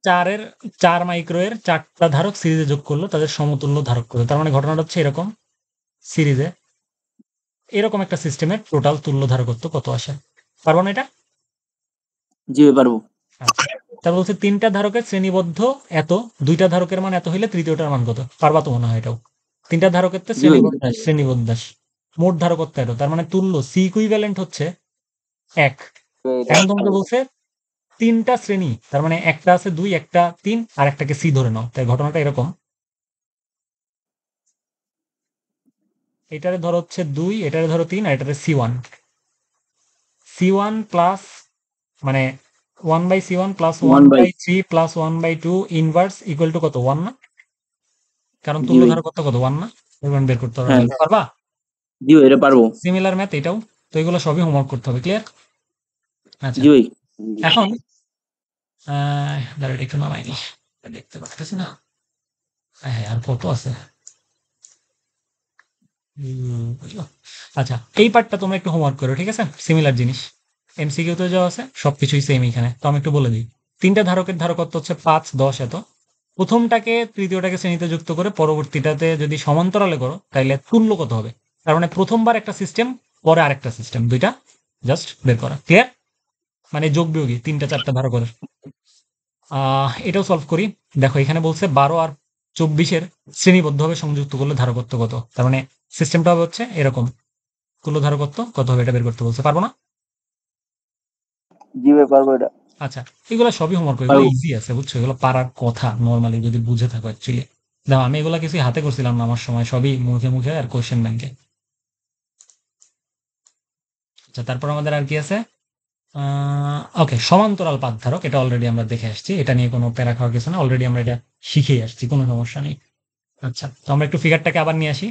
4 মাইক্রো এর 4টা ধারক সিরিজে যোগ করলো, তাদের সমতুল্য ধারক করলো। তার মানে ঘটনাটা হচ্ছে এরকম, সিরিজে এরকম একটা সিস্টেমের টোটাল তুল্য ধারকত্ব কত আসে? পারবো না এটা? জি ভাই পারবো। আচ্ছা, তার বলছে 3টা ধারকের শ্রেণীবদ্ধ এত, 2টা ধারকের মান এত হইলে তৃতীয়টার মান কত? পারবা তো মনে হয় এটাও। 3টা ধারকের তো জি ভাই শ্রেণীবদ্ধ মোট ধারকত্ব এত, তার মানে তুল্য সি ইকুইভ্যালেন্ট হচ্ছে 1। এখন তোমাকে বলছে 3টা শ্রেণী, তার মানে একটা আছে 2, একটা 3, আর একটাকে সি ধরে নাও। তাই ঘটনাটা এরকম, এটারে ধরো হচ্ছে 2, এটারে ধরো 3, আর এটারে C1 প্লাস, মানে 1/C1 plus 1 by 1/3 plus 1/2 inverse equal to কত? 1 না? কারণ জি তুল্য ভাই ধারকত্ব কত? 1 না? এবার বের করতে হ্যাঁ পারবা? পারবা? জি ভাই এটা পারবো। সিমিলার ম্যাথ এটাও। তো এগুলো সবই হোমওয়ার্ক করতে হবে, ক্লিয়ার? আচ্ছা, জি ভাই এখন দাঁড়াটা একটু নামাইনি, দেখতে পাচ্ছি না। হ্যাঁ, আর কত আছে? বুঝলো? আচ্ছা, এই পার্টটা তোমরা একটু হোমওয়ার্ক করো, ঠিক আছে? সিমিলার জিনিস এমসিকিউতে যা আছে সবকিছুই সেম এখানে। তো আমি একটু বলে দিই। 3টা ধারকের ধারকত্ব হচ্ছে 5, 10 এত। প্রথমটাকে তৃতীয়টাকে শ্রেণীতে যুক্ত করে পরবর্তীটাতে যদি সমান্তরালে করো তাহলে তুল্য কত হবে? তার মানে প্রথমবার একটা সিস্টেম, পরে আরেকটা সিস্টেম, দুইটা জাস্ট বের করা, ক্লিয়ার? মানে যোগ বিয়োগী 3টা 4টা ধারকের। এটাও সলভ করি। দেখো এখানে বলছে 12 আর 24-এর শ্রেণীবদ্ধভাবে সংযুক্ত করলে ধারকত্ব কত? তার মানে সিস্টেমটা হবে হচ্ছে এরকম, তুল্য ধারকত্ব কত হবে এটা বের করতে বলছে। পারবো না? জি ভাই পারবো এটা। আচ্ছা, এগুলো সবই হোমওয়ার্ক, এগুলো পারবো। ইজি আছে, বুঝছো? এগুলো পারার কথা নর্মালি যদি বুঝে থাকো অ্যাকচুয়ালি। দেখো আমি এগুলো কিছুই হাতে করছিলাম না, আমার সময় সবই মুখে মুখে আর কোশ্চেন ব্যাংকে। আচ্ছা, তারপর আমাদের আর কি আছে? ওকে, সমান্তরাল পাত ধারক, এটা অলরেডি আমরা দেখে আসছি, এটা নিয়ে কোনো প্যারা খাওয়ার কিছু না, অলরেডি আমরা এটা শিখেই আসছি, কোনো সমস্যা নেই। আচ্ছা, তো আমরা একটু ফিগারটাকে আবার নিয়ে আসি।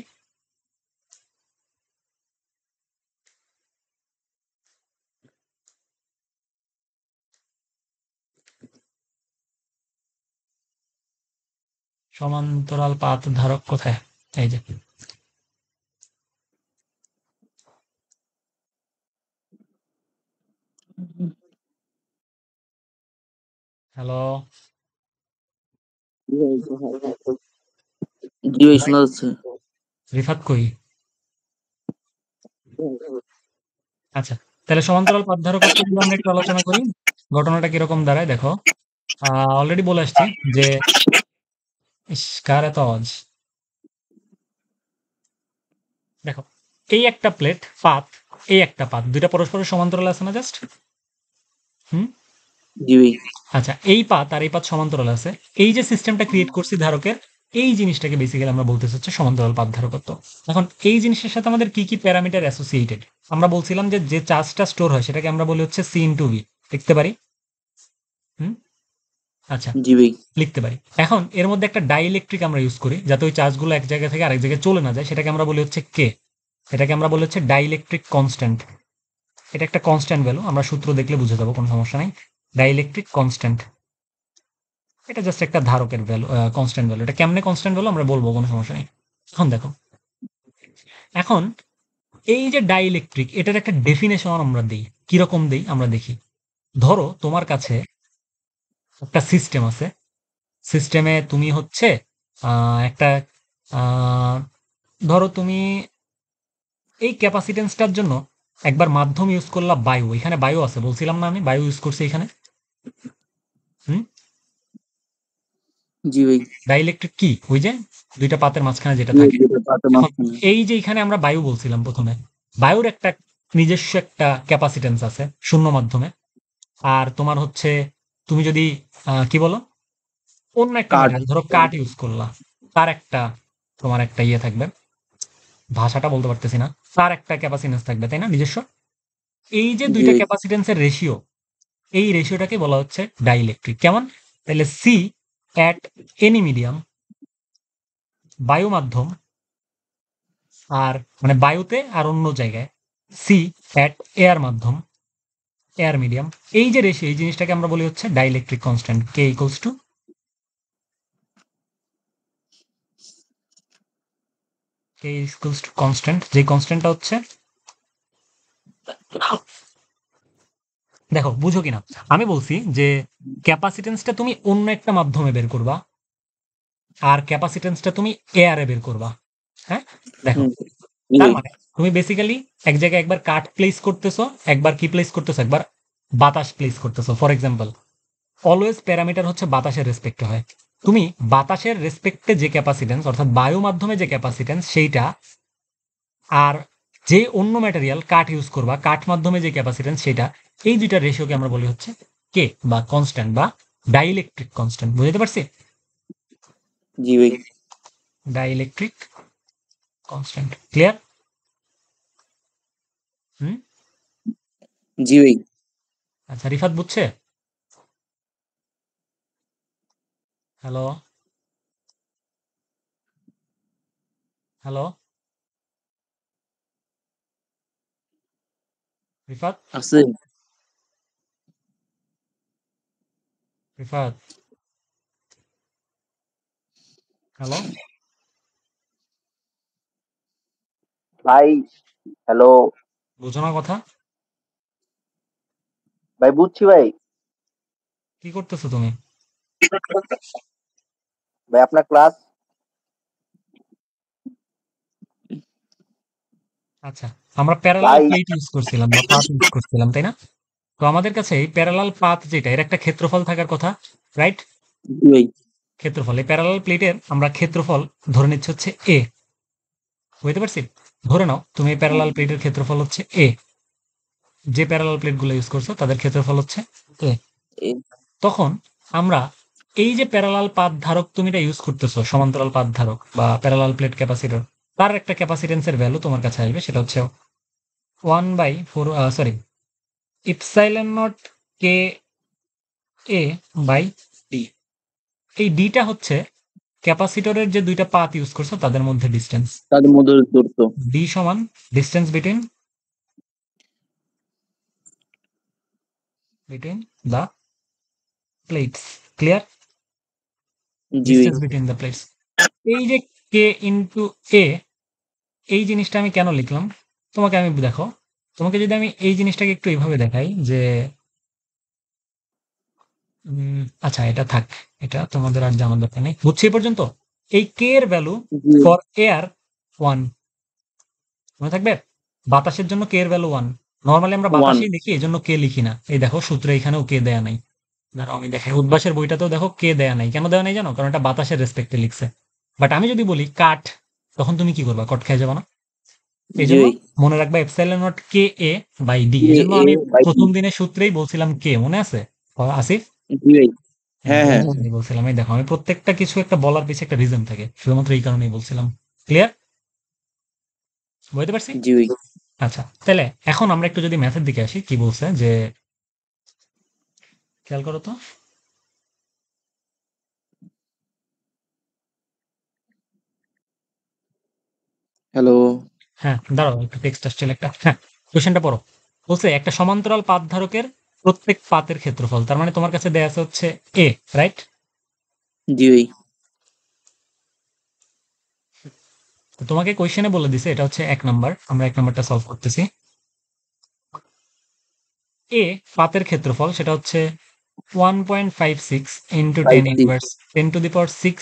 সমান্তরাল পাত ধারক কোথায়? এই যে, হ্যালো জি ভাই শোনা যাচ্ছে। রিফাত কই? আচ্ছা, তাহলে সমান্তরাল পাত ধারকত্ব গুলো আমরা একটু আলোচনা করি। ঘটনাটা কিরকম দাঁড়ায় দেখো। অলরেডি বলে আসছি যে, ইস, কার এত আওয়াজ? দেখো, এই একটা প্লেট পাত, এই একটা পাত, দুইটা পরস্পরের সমান্তরাল আছে না জাস্ট? হুম। জি ভাই আচ্ছা, এই পাত আর এই পাত সমান্তরাল আছে। এই যে সিস্টেমটা ক্রিয়েট করছি ধারকের, এই জিনিসটাকে বেসিক্যালি আমরা বলতে চাচ্ছি সমান্তরাল পাত ধারকত্ব। এখন এই জিনিসের সাথে আমাদের কি কি প্যারামিটার অ্যাসোসিয়েটেড? আমরা বলছিলাম যে যে চার্জটা স্টোর হয় সেটাকে আমরা বলি হচ্ছে সি ইন্টু ভি, লিখতে পারি। হুম। আচ্ছা, জি ভাই লিখতে পারি। এখন এর মধ্যে একটা ডাইইলেকট্রিক আমরা ইউজ করি যাতে ওই চার্জগুলো এক জায়গা থেকে আরেক জায়গায় চলে না যায়, সেটাকে আমরা বলি হচ্ছে কে। এটাকে আমরা বলি হচ্ছে ডাইইলেকট্রিক কনস্ট্যান্ট। এটা একটা কনস্ট্যান্ট ভ্যালু, আমরা সূত্র দেখলে বুঝে যাবো, কোনো সমস্যা নেই। ডাইইলেকট্রিক কনস্ট্যান্ট, এটা জাস্ট একটা ধারকের ভ্যালু, কনস্ট্যান্ট ভ্যালু। এটা কেমনে কনস্ট্যান্ট ভ্যালু আমরা বলবো, কোনো সমস্যা নেই। এখন দেখো, এখন এই যে ডাইইলেকট্রিক, এটার একটা ডেফিনেশন আমরা দিই, কিরকম দিই আমরা দেখি। ধরো তোমার কাছে একটা সিস্টেম আছে, সিস্টেমে তুমি হচ্ছে একটা আহ, ধরো তুমি এই ক্যাপাসিটেন্সটার জন্য একবার মাধ্যম ইউজ করলা বায়ু, এখানে বায়ু আছে বলছিলাম না, আমি বায়ু ইউজ করছি এখানে। হুম। জি ভাই ডাইইলেকট্রিক কি? ওই যে দুইটা পাতের মাঝখানে যেটা জি ভাই থাকে। দুটো পাতের এখন মাঝখানে। এই যে এখানে আমরা বায়ু বলছিলাম প্রথমে, বায়ুর একটা নিজস্ব একটা ক্যাপাসিটেন্স আছে শূন্য মাধ্যমে। আর তোমার হচ্ছে, তুমি যদি কি বলো, অন্য একটা কাঠ ম্যাটেরিয়াল ধরো কাঠ ইউজ করলা, তার একটা, তোমার একটা ইয়ে থাকবে, ভাষাটা বলতে পারতেছি না, তার একটা ক্যাপাসিটেন্স থাকবে, তাই না, নিজস্ব। এই যে জি দুইটা ভাই। ক্যাপাসিটেন্সের রেশিও, এই রেশিওটাকে বলা হচ্ছে ডাইইলেকট্রিক। কেমন? তাহলে সি অ্যাট এনি মিডিয়াম, বায়ু মাধ্যম আর মানে বায়ুতে আর অন্য জায়গায়, সি অ্যাট এয়ার মাধ্যম, এয়ার মিডিয়াম, এই যে রেশিও, এই জিনিসটাকে আমরা বলি হচ্ছে dielectric constant, K equals to constant, যে কনস্ট্যান্টটা হচ্ছে, দেখো বুঝো কিনা, আমি বলছি যে ক্যাপাসিটেন্সটা তুমি অন্য একটা মাধ্যমে বের করবা আর ক্যাপাসিটেন্সটা তুমি এয়ারে বের করবা। হ্যাঁ, দেখো, হুম, জি তার ভাই। মানে তুমি বেসিক্যালি এক জায়গায় একবার কাঠ প্লেস করতেছো, একবার কি প্লেস করতেছো, একবার বাতাস প্লেস করতেছো। ফর এক্সাম্পল, অলওয়েজ প্যারামিটার হচ্ছে বাতাসের রেসপেক্টে হয়। তুমি বাতাসের রেসপেক্টে যে ক্যাপাসিটেন্স, অর্থাৎ বায়ু মাধ্যমে যে ক্যাপাসিটেন্স সেইটা, আর যে অন্য ম্যাটেরিয়াল কাঠ ইউজ করবা, কাঠ মাধ্যমে যে ক্যাপাসিটেন্স সেটা, এই দুইটা রেশিওকে আমরা বলি হচ্ছে কে বা কনস্ট্যান্ট বা ডাইইলেকট্রিক কনস্ট্যান্ট। বুঝতে পারছি? জি ভাই। Dielectric constant, clear? হুম, জি ভাই। আচ্ছা, রিফাত বুঝছে? হ্যালো, হ্যালো রিফাত, আছে। রিফাত, হ্যালো, ভাই হ্যালো। বুঝো না কথা? ভাই বুঝছি ভাই। কি করতেছো তুমি? ভাই আপনার ক্লাস। আচ্ছা, আমরা প্যারালাল ভাই প্লেট ইউজ করছিলাম বা পাথ ইউজ করছিলাম, তাই না? তো আমাদের কাছে এই প্যারালাল পাথ যেটা, এর একটা ক্ষেত্রফল থাকার কথা, রাইট? জি ভাই। ক্ষেত্রফল, এই প্যারালাল প্লেটের আমরা ক্ষেত্রফল ধরে নিচ্ছি হচ্ছে এ। বুঝতে পারছি? ধরে নাও তুমি এই প্যারালাল প্লেটের ক্ষেত্রফল হচ্ছে এ, যে প্যারালাল প্লেটগুলো ইউজ করছো তাদের ক্ষেত্রফল হচ্ছে এ। এ- তখন আমরা এই যে প্যারালাল পাথ ধারক তুমি এটা ইউজ করতেছো, সমান্তরাল পাথ ধারক বা প্যারালাল প্লেট ক্যাপাসিটর, তার একটা ক্যাপাসিটেন্সের ভ্যালু তোমার কাছে আসবে, সেটা হচ্ছে 1/4, sorry, epsilon naught K A by D. এই ডিটা হচ্ছে ক্যাপাসিটরের যে দুইটা পাথ ইউজ করছো তাদের মধ্যে ডিস্টেন্স। তাদের মধ্যে দূরত্ব। ডি সমান distance between the plates, clear? জি ভাই। Distance between the plates. এই যে কে ইন্টু এ, এই জিনিসটা আমি কেন লিখলাম তোমাকে আমি দেখো, তোমাকে যদি আমি এই জিনিসটাকে একটু এইভাবে দেখাই যে আচ্ছা এটা থাক, এটা তোমাদের আর জানার দরকার নেই, বুঝছি এই পর্যন্ত। এই কে এর ভ্যালু জি ভাই। ফর এয়ার 1, মনে থাকবে? বাতাসের জন্য কে এর ভ্যালু 1। নরমালি আমরা 1। বাতাসেই লিখি, এজন্য কে লিখি না। এই দেখো সূত্রে এখানেও কে দেয়া নাই। দাঁড়াও আমি দেখাই, উদ্ভাসের বইটাতেও দেখো কে দেয়া নাই। কেন দেয়া নাই জানো? কারণ এটা বাতাসের রেসপেক্টে লিখছে। বাট আমি যদি বলি কাঠ, তখন তুমি কি করবা? কট খেয়ে যাবে না? এই জি জন্য ভাই। মনে রাখবা epsilon naught K A by D. এ এই জন্য এ আমি বাই ডি। প্রথম দিনের সূত্রেই বলছিলাম কে, মনে আছে আসিফ? জি ভাই। হ্যাঁ, হ্যাঁ এই হ্যাঁ। জন্যই বলছিলাম। এই দেখো, আমি প্রত্যেকটা কিছু একটা বলার পিছে একটা রিজন থাকে, শুধুমাত্র এই কারণেই বলছিলাম। ক্লিয়ার? বুঝতে পারছি? জি ভাই। আচ্ছা, তাহলে এখন আমরা একটু যদি ম্যাথের দিকে আসি, কি বলছে যে, খেয়াল করো তো। হ্যালো। হ্যাঁ, দাঁড়াও একটু টেক্সট আসছিল একটা। হ্যাঁ, কোশ্চেনটা পড়ো। বলছে একটা সমান্তরাল পাত ধারকের প্রত্যেক পাতের ক্ষেত্রফল, তার মানে তোমার কাছে দেয়া আছে হচ্ছে এ, রাইট? জি ভাই। তোমাকে কোশ্চেনে বলে দিছে এটা হচ্ছে 1 নাম্বার, আমরা 1 নাম্বারটা সলভ করতেছি। এ পাতের ক্ষেত্রফল সেটা হচ্ছে 1.56 into 10 5 6। Inverse 10 to the power 6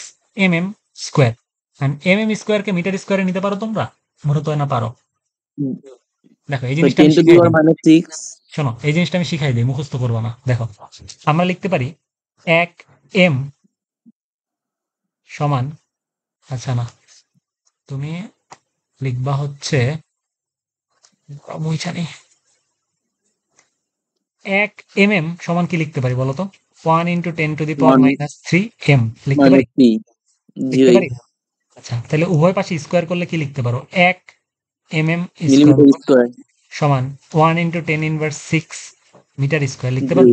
mm square. And mm স্কোয়ারকে মিটার স্কোয়ারে নিতে পারো তোমরা? মনে তো না পারো। দেখো এই জিনিসটা আমি 10 to the শিখাই power দিই। minus 6। শোনো, এই জিনিসটা আমি শিখাই দিই, মুখস্থ করবো না। দেখো, আমরা লিখতে পারি 1 m সমান, আচ্ছা না, তুমি লিখবা হচ্ছে, জানি 1 mm সমান কি লিখতে পারি বলো তো? 1 into 10 to the power 1 minus 3 m লিখতে পারি? minus 3। জি লিখতে ভাই। পারি? আচ্ছা, তাহলে উভয় পাশে স্কোয়ার করলে কি লিখতে পারো? 1 mm মিলিমিটার স্কয়ার স্কয়ার। সমান 1 × 10 ইনভার্স 6 মিটার স্কয়ার লিখতে পারি?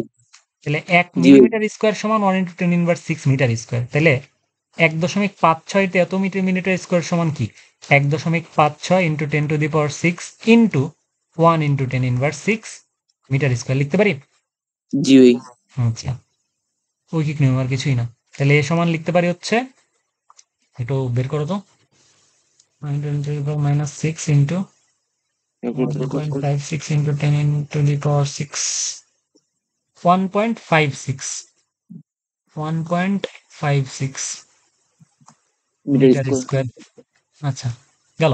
তাহলে 1 জি মিলিমিটার স্কয়ার সমান 1 × 10 ইনভার্স 6 মিটার স্কয়ার। তাহলে 1.56 তে এত মিটার স্কয়ার সমান কি? 1.56 × 10⁶ ইন্টু 1 × 10 ইনভার্স 6 মিটার স্কয়ার লিখতে পারি? জি ভাই। আচ্ছা, ঐকিক নিয়ম আর কিছুই না। তাহলে এ সমান লিখতে পারি হচ্ছে, একটু বের করো তো, 9 × 10⁻⁶ ইন্টু 1.56 × 10⁶ 1.56 মিটার মিটার স্কয়ার। আচ্ছা, গেল।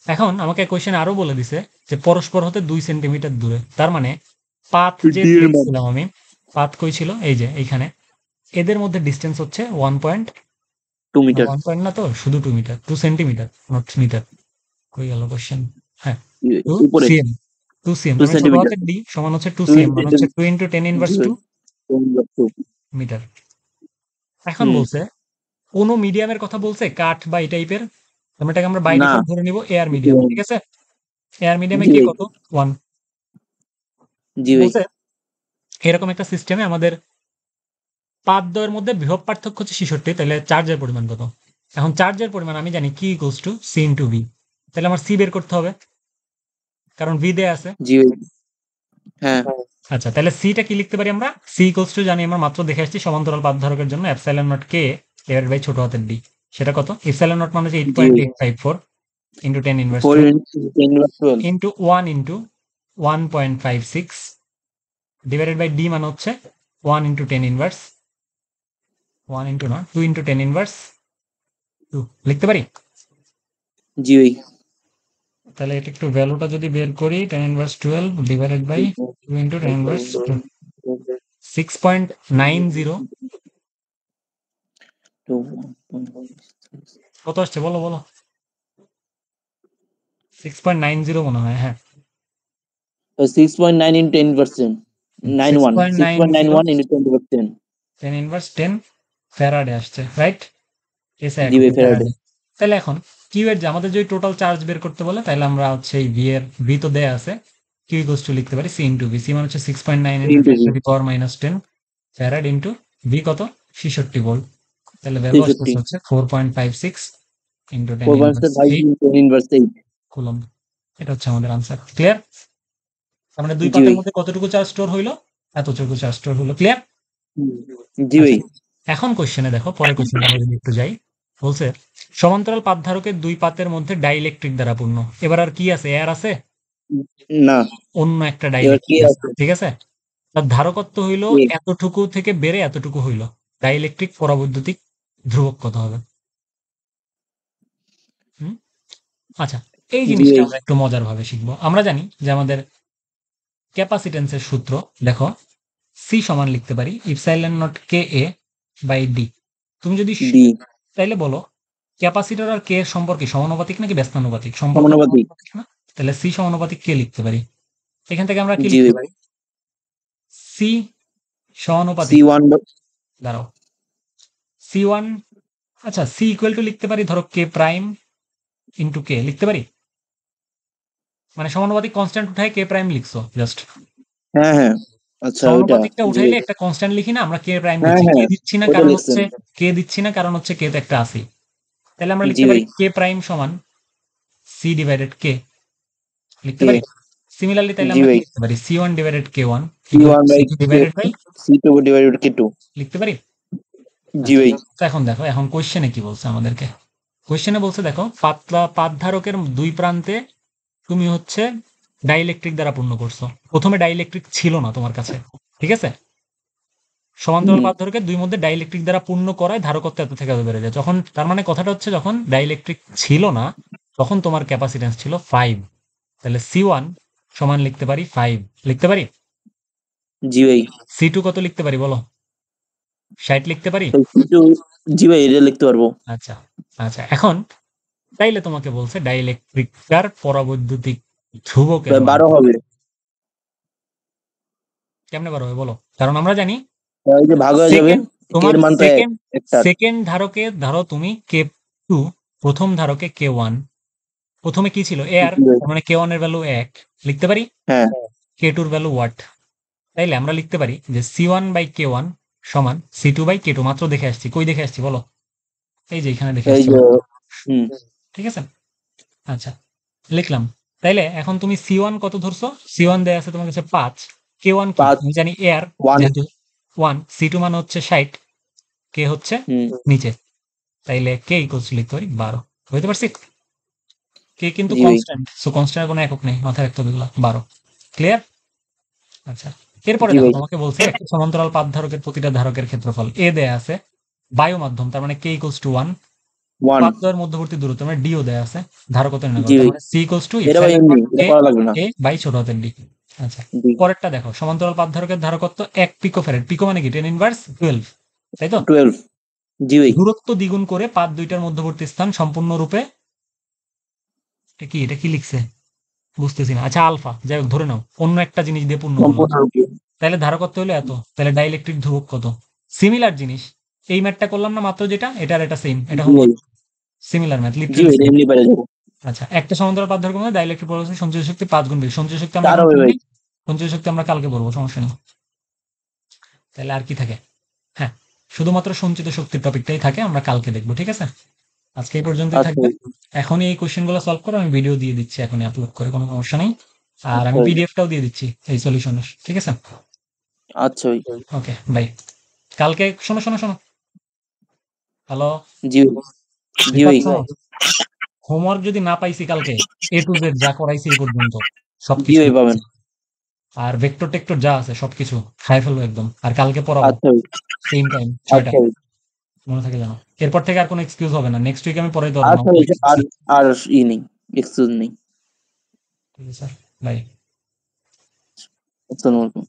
এখন আমাকে কোয়েশ্চেন আরো বলে দিছে যে পরস্পর হতে 2 সেন্টিমিটার দূরে। তার মানে পাথ যে ডি এর মান লিখছিলাম আমি, পাথ কই ছিল? এই যে এইখানে। এদের মধ্যে ডিসটেন্স হচ্ছে 2 মিটার। 1 না তো, শুধু 2 মিটার, 2 সেন্টিমিটার, নট মিটার। কই গেল কোয়েশ্চেন? হ্যাঁ, 2 উপরে সিএম। 2 সিএম 2 মানে ছোট সেন্টিমিটার। হাতের ডি সমান হচ্ছে 2 2 সিএম, ইনটু মানে 10 হচ্ছে 2 × 10 ইনভার্স 2 2 মিটার। এখন বলছে কোন মিডিয়ামের কথা বলছে, কাঠ বা এই টাইপের, আমরা এটাকে আমরা বাই না। ডিফল্ট ধরে নিব এয়ার মিডিয়াম, ঠিক আছে? এয়ার মিডিয়ামে জি কে ভাই। কত? 1। জি ভাই। বলছে এরকম একটা সিস্টেমে আমাদের পাতদ্বয়ের মধ্যে বৃহৎ পার্থক্য হচ্ছে 66, তাহলে চার্জের পরিমাণ কত? এখন চার্জের পরিমাণ আমি জানি কি equals to C into V. তাহলে আমার সি বের করতে হবে, কারণ ভি দেয়া আছে। জি ভাই। হ্যাঁ। আচ্ছা, তাহলে সিটা কি লিখতে পারি আমরা? সি ইকুয়ালস টু জানি আমরা, মাত্র দেখে আসছি, সমান্তরাল পাত ধারকের জন্য epsilon naught K divided by ছোট হাতের ডি। সেটা কত? এপসাইলন নট মানে হচ্ছে জি ভাই। 8.854 into 10 inverse 4 12 into 10 inverse 12 into 1 into 1.56 divided by D মানে হচ্ছে 1 ইনটু 10 ইনভার্স 1 ইনটু না 2 ইনটু 10 ইনভার্স 2 লিখতে পারি? জি ভাই। তাহলে এটা একটু ভ্যালুটা যদি বের করি, 10 inverse 12 divided by 2 into 10 inverse 6.90। কত আসছে বলো বলো? 6.90 মনে হয়, হ্যাঁ। 6.9 ইনটু 10% 91 6.91 6.90 ইনটু 10%। 10 ইনভার্স 10 ফ্যারাডে আসছে, রাইট? এসে জি ভাই, এককে ফ্যারাডে। ফ্যারাডে। তাহলে এখন কিউ এর যে আমাদের যদি টোটাল চার্জ বের করতে বলে, তাহলে আমরা হচ্ছে এই ভি এর, ভি তো দেয়া আছে, কিউ ইকুয়ালস টু লিখতে পারি সি ইনটু ভি। সি মানে হচ্ছে 6.9 into 10 to the power -10 farad into V কত? 66 ভোল্ট। তাহলে ভ্যালু 63 আসতেছে হচ্ছে 4.56 into 10 inverse 4.5 8 into 10 inverse 8। Coulomb. এটা হচ্ছে আমাদের আনসার। ক্লিয়ার? তার মানে দুই জি পাতের ভাই। মধ্যে কতটুকু চার্জ স্টোর হইলো? এতটুকু চার্জ স্টোর হলো। ক্লিয়ার? জি আচ্ছা, ভাই। এখন কোশ্চেনে দেখো, পরের কোশ্চেনে আমরা যদি একটু যাই, বলছে সমান্তরাল পাতধারকের দুই পাতের মধ্যে ডাইইলেকট্রিক দ্বারা পূর্ণ। এবার আর কি আছে? এয়ার আছে? না। অন্য একটা এবার কি ডাইইলেকট্রিক আছে, আছে? ঠিক আছে? তার ধারকত্ব হইল কে? এতটুকু থেকে বেড়ে এতটুকু হইল। ডাইইলেকট্রিক পরাবৈদ্যুতিক ধ্রুবক কত হবে? হুম? আচ্ছা, এই জি জিনিসটা ভাই। আমরা একটু মজার ভাবে শিখবো। আমরা জানি যে আমাদের ক্যাপাসিটেন্সের সূত্র, দেখো সি সমান লিখতে পারি epsilon naught K A by D. তুমি যদি ডি। তাইলে বলো ক্যাপাসিটর আর কে এর সম্পর্কে সমানুপাতিক নাকি ব্যস্তানুপাতিক? সম্পর্ক সমানুপাতিক। সমানুপাতিক না? তাহলে সি সমানুপাতিক কে লিখতে পারি? এখান থেকে আমরা কি জি লিখতে ভাই। পারি? সি সমানুপাতিক, C1 দাঁড়াও, সি ওয়ান, আচ্ছা সি ইকুয়াল টু লিখতে পারি ধরো কে প্রাইম ইন্টু কে লিখতে পারি, মানে সমানুপাতিক কনস্ট্যান্ট উঠায় কে প্রাইম লিখছো জাস্ট। হ্যাঁ, হ্যাঁ। আচ্ছা ওইটা। সমানুপাতিকটা জি উঠাইলে ভাই। একটা কনস্ট্যান্ট লিখি না আমরা, কে প্রাইম হ্যাঁ, দিচ্ছি, কে হ্যাঁ। দিচ্ছি না ওইটা কারণ লিখছেন। হচ্ছে, কে দিচ্ছি না কারণ হচ্ছে কে তো একটা আসি। তাহলে আমরা জি লিখতে পারি ভাই। কে প্রাইম সমান সি ডিভাইডেড কে লিখতে কে। পারি। সিমিলারলি তাহলে জি আমরা কি ভাই। লিখতে পারি? C one divided K one equal C1 to C by two K divided by C2 divided K2। লিখতে পারি। জি আচ্ছা, ভাই। তো এখন দেখো, এখন কোশ্চেনে কি বলছে আমাদেরকে? কোশ্চেনে বলছে দেখো পাতধারকের দুই প্রান্তে তুমি হচ্ছে ডাইইলেকট্রিক দ্বারা পূর্ণ করছো। প্রথমে ডাইইলেকট্রিক ছিল না তোমার কাছে, ঠিক আছে? সমান্তরাল হুম। পাতধারকের দুই মধ্যে ডাইইলেকট্রিক দ্বারা পূর্ণ করায় ধারকত্ব এত থেকে এত বেড়ে যায়। যখন, তার মানে কথাটা হচ্ছে যখন ডাইইলেকট্রিক ছিল না তখন তোমার ক্যাপাসিটেন্স ছিল 5। তাহলে সি ওয়ান সমান লিখতে পারি 5 লিখতে পারি। জি ভাই। সি টু কত লিখতে পারি বলো? 60 লিখতে পারি। C2 জি ভাই, এটা লিখতে পারবো। আচ্ছা, আচ্ছা, এখন তাইলে তোমাকে বলছে ডাইইলেকট্রিকটার পরাবৈদ্যুতিক ধ্রুবকের প্রায় মান 12 হবে। কেমনে বার হবে বলো? কারণ আমরা জানি এই যে ভাগ হয়ে যাবে। সেকেন্ড, তোমার এর মান তো সেকেন্ড একটার। সেকেন্ড ধারকে ধরো তুমি কে টু, প্রথম ধারকে কে ওয়ান, প্রথমে কি ছিল এয়ার, জি ভাই। মানে k1 এর ভ্যালু 1 লিখতে পারি, হ্যাঁ k2 এর ভ্যালু হোয়াট। তাইলে আমরা লিখতে পারি যে c1/k1 সমান c2/k2। মাত্র দেখে আসছি, কই দেখে আসছি বলো? এই যে এখানে দেখে এই আসছি। যে হুম ঠিক আছে, আচ্ছা লিখলাম। তাইলে এখন তুমি c1 কত ধরছো? c1 দেয়া আছে তোমার কাছে 5, k1 কি 5 আমি জানি এয়ার, 1 যেহেতু 1, c2 মানে হচ্ছে 60, k হচ্ছে হুম নিচে, তাইলে k ইকুয়ালস লিখতে পারি 12। বুঝতে পারছি? k কিন্তু জি ভাই। কনস্ট্যান্ট, সো কনস্ট্যান্টের কোনো একক নেই, মাথায় রাখতে হবে এগুলো। 12 ক্লিয়ার? আচ্ছা, এরপরে জি দেখো ভাই। তোমাকে বলছে একটা সমান্তরাল পাত ধারকের প্রতিটা ধারকের ক্ষেত্রফল a দেয়া আছে, বায়ু মাধ্যম, তার মানে k ইকুয়ালস টু 1, 1 পাতদ্বয়ের মধ্যবর্তী দূরত্ব মানে d ও দেয়া আছে, ধারকত্ব নির্ণয় জি করো, তার ভাই। মানে c ইকুয়ালস টু এটা ভাই ইপসাইলন এমনি, নট এটা a করা লাগবে না। a বাই ছোট হাতের d। আচ্ছা, জি পরেরটা দেখো, সমান্তরাল পাত ধারকের ধারকত্ব 1 পিকোফ্যারাড, পিকো মানে কি 10 ইনভার্স 12, তাই তো? 12 জি ভাই। দূরত্ব দ্বিগুণ করে পাত দুইটার মধ্যবর্তী স্থান সম্পূর্ণরূপে, এটা কি লিখছে বুঝতেছি না। আচ্ছা আলফা, যাই হোক ধরে নাও, অন্য একটা জিনিস দিয়ে পূর্ণ করলাম। সম্পূর্ণরূপে তাহলে ধারকত্ব হলো এত, তাহলে ডাইইলেকট্রিক ধ্রুবক কত? সিমিলার জিনিস, এই ম্যাথটা করলাম না মাত্র, যেটা এটার এটা সেম, এটা জি হলো ভাই। সিমিলার ম্যাথ, জি লিটারালি ভাই, এটা সেম। এমনি পারে যাবো। আচ্ছা, একটা সমান্তরাল পাত ধারকের মধ্যে ডাইইলেকট্রিক প্রভাবশক্তি সঞ্চয় শক্তি 5 গুণ বেশি। সঞ্চয় শক্তি আমরা 4 এখন হবে ভাই। পড়িনি, সঞ্চয় শক্তি আমরা কালকে পড়বো, সমস্যা নেই। তাহলে আর কি থাকে? হ্যাঁ, শুধুমাত্র সঞ্চিত শক্তির টপিকটাই থাকে, আমরা কালকে দেখবো, ঠিক আছে? আজকে এই পর্যন্তই আচ্ছা থাকবে। ভাই। এখনই এই কোশ্চেনগুলো সলভ করো, আমি ভিডিও দিয়ে দিচ্ছি এখনই আপলোড করে, কোনো সমস্যা নেই। আর আচ্ছা আমি ভাই। পিডিএফটাও দিয়ে দিচ্ছি এই সলিউশনের, ঠিক আছে? আচ্ছা ভাই। Okay bye. কালকে শোনো শোনো শোনো, হ্যালো জি ভাই। জি রিফাত ভাই। শোনো, হোমওয়ার্ক যদি না পাইছি কালকে, এ টু জেড যা করাইছি এই পর্যন্ত জি সবকিছু, ভাই পাবেন। আর ভেক্টর টেক্টর যা আছে সবকিছু খাই ফেলবো একদম, আর কালকে পড়াবো আচ্ছা ভাই। সেম টাইম 6টা, আচ্ছা ভাই। মনে থাকে জানো। এরপর থেকে আর কোনো এক্সকিউজ হবে না, নেক্সট উইক আমি পড়াইতে পারবো না। আচ্ছা ভাই। আর আর নেই, এক্সকিউজ নেই। ঠিক আছে স্যার, বাই। আসসালামু আলাইকুম।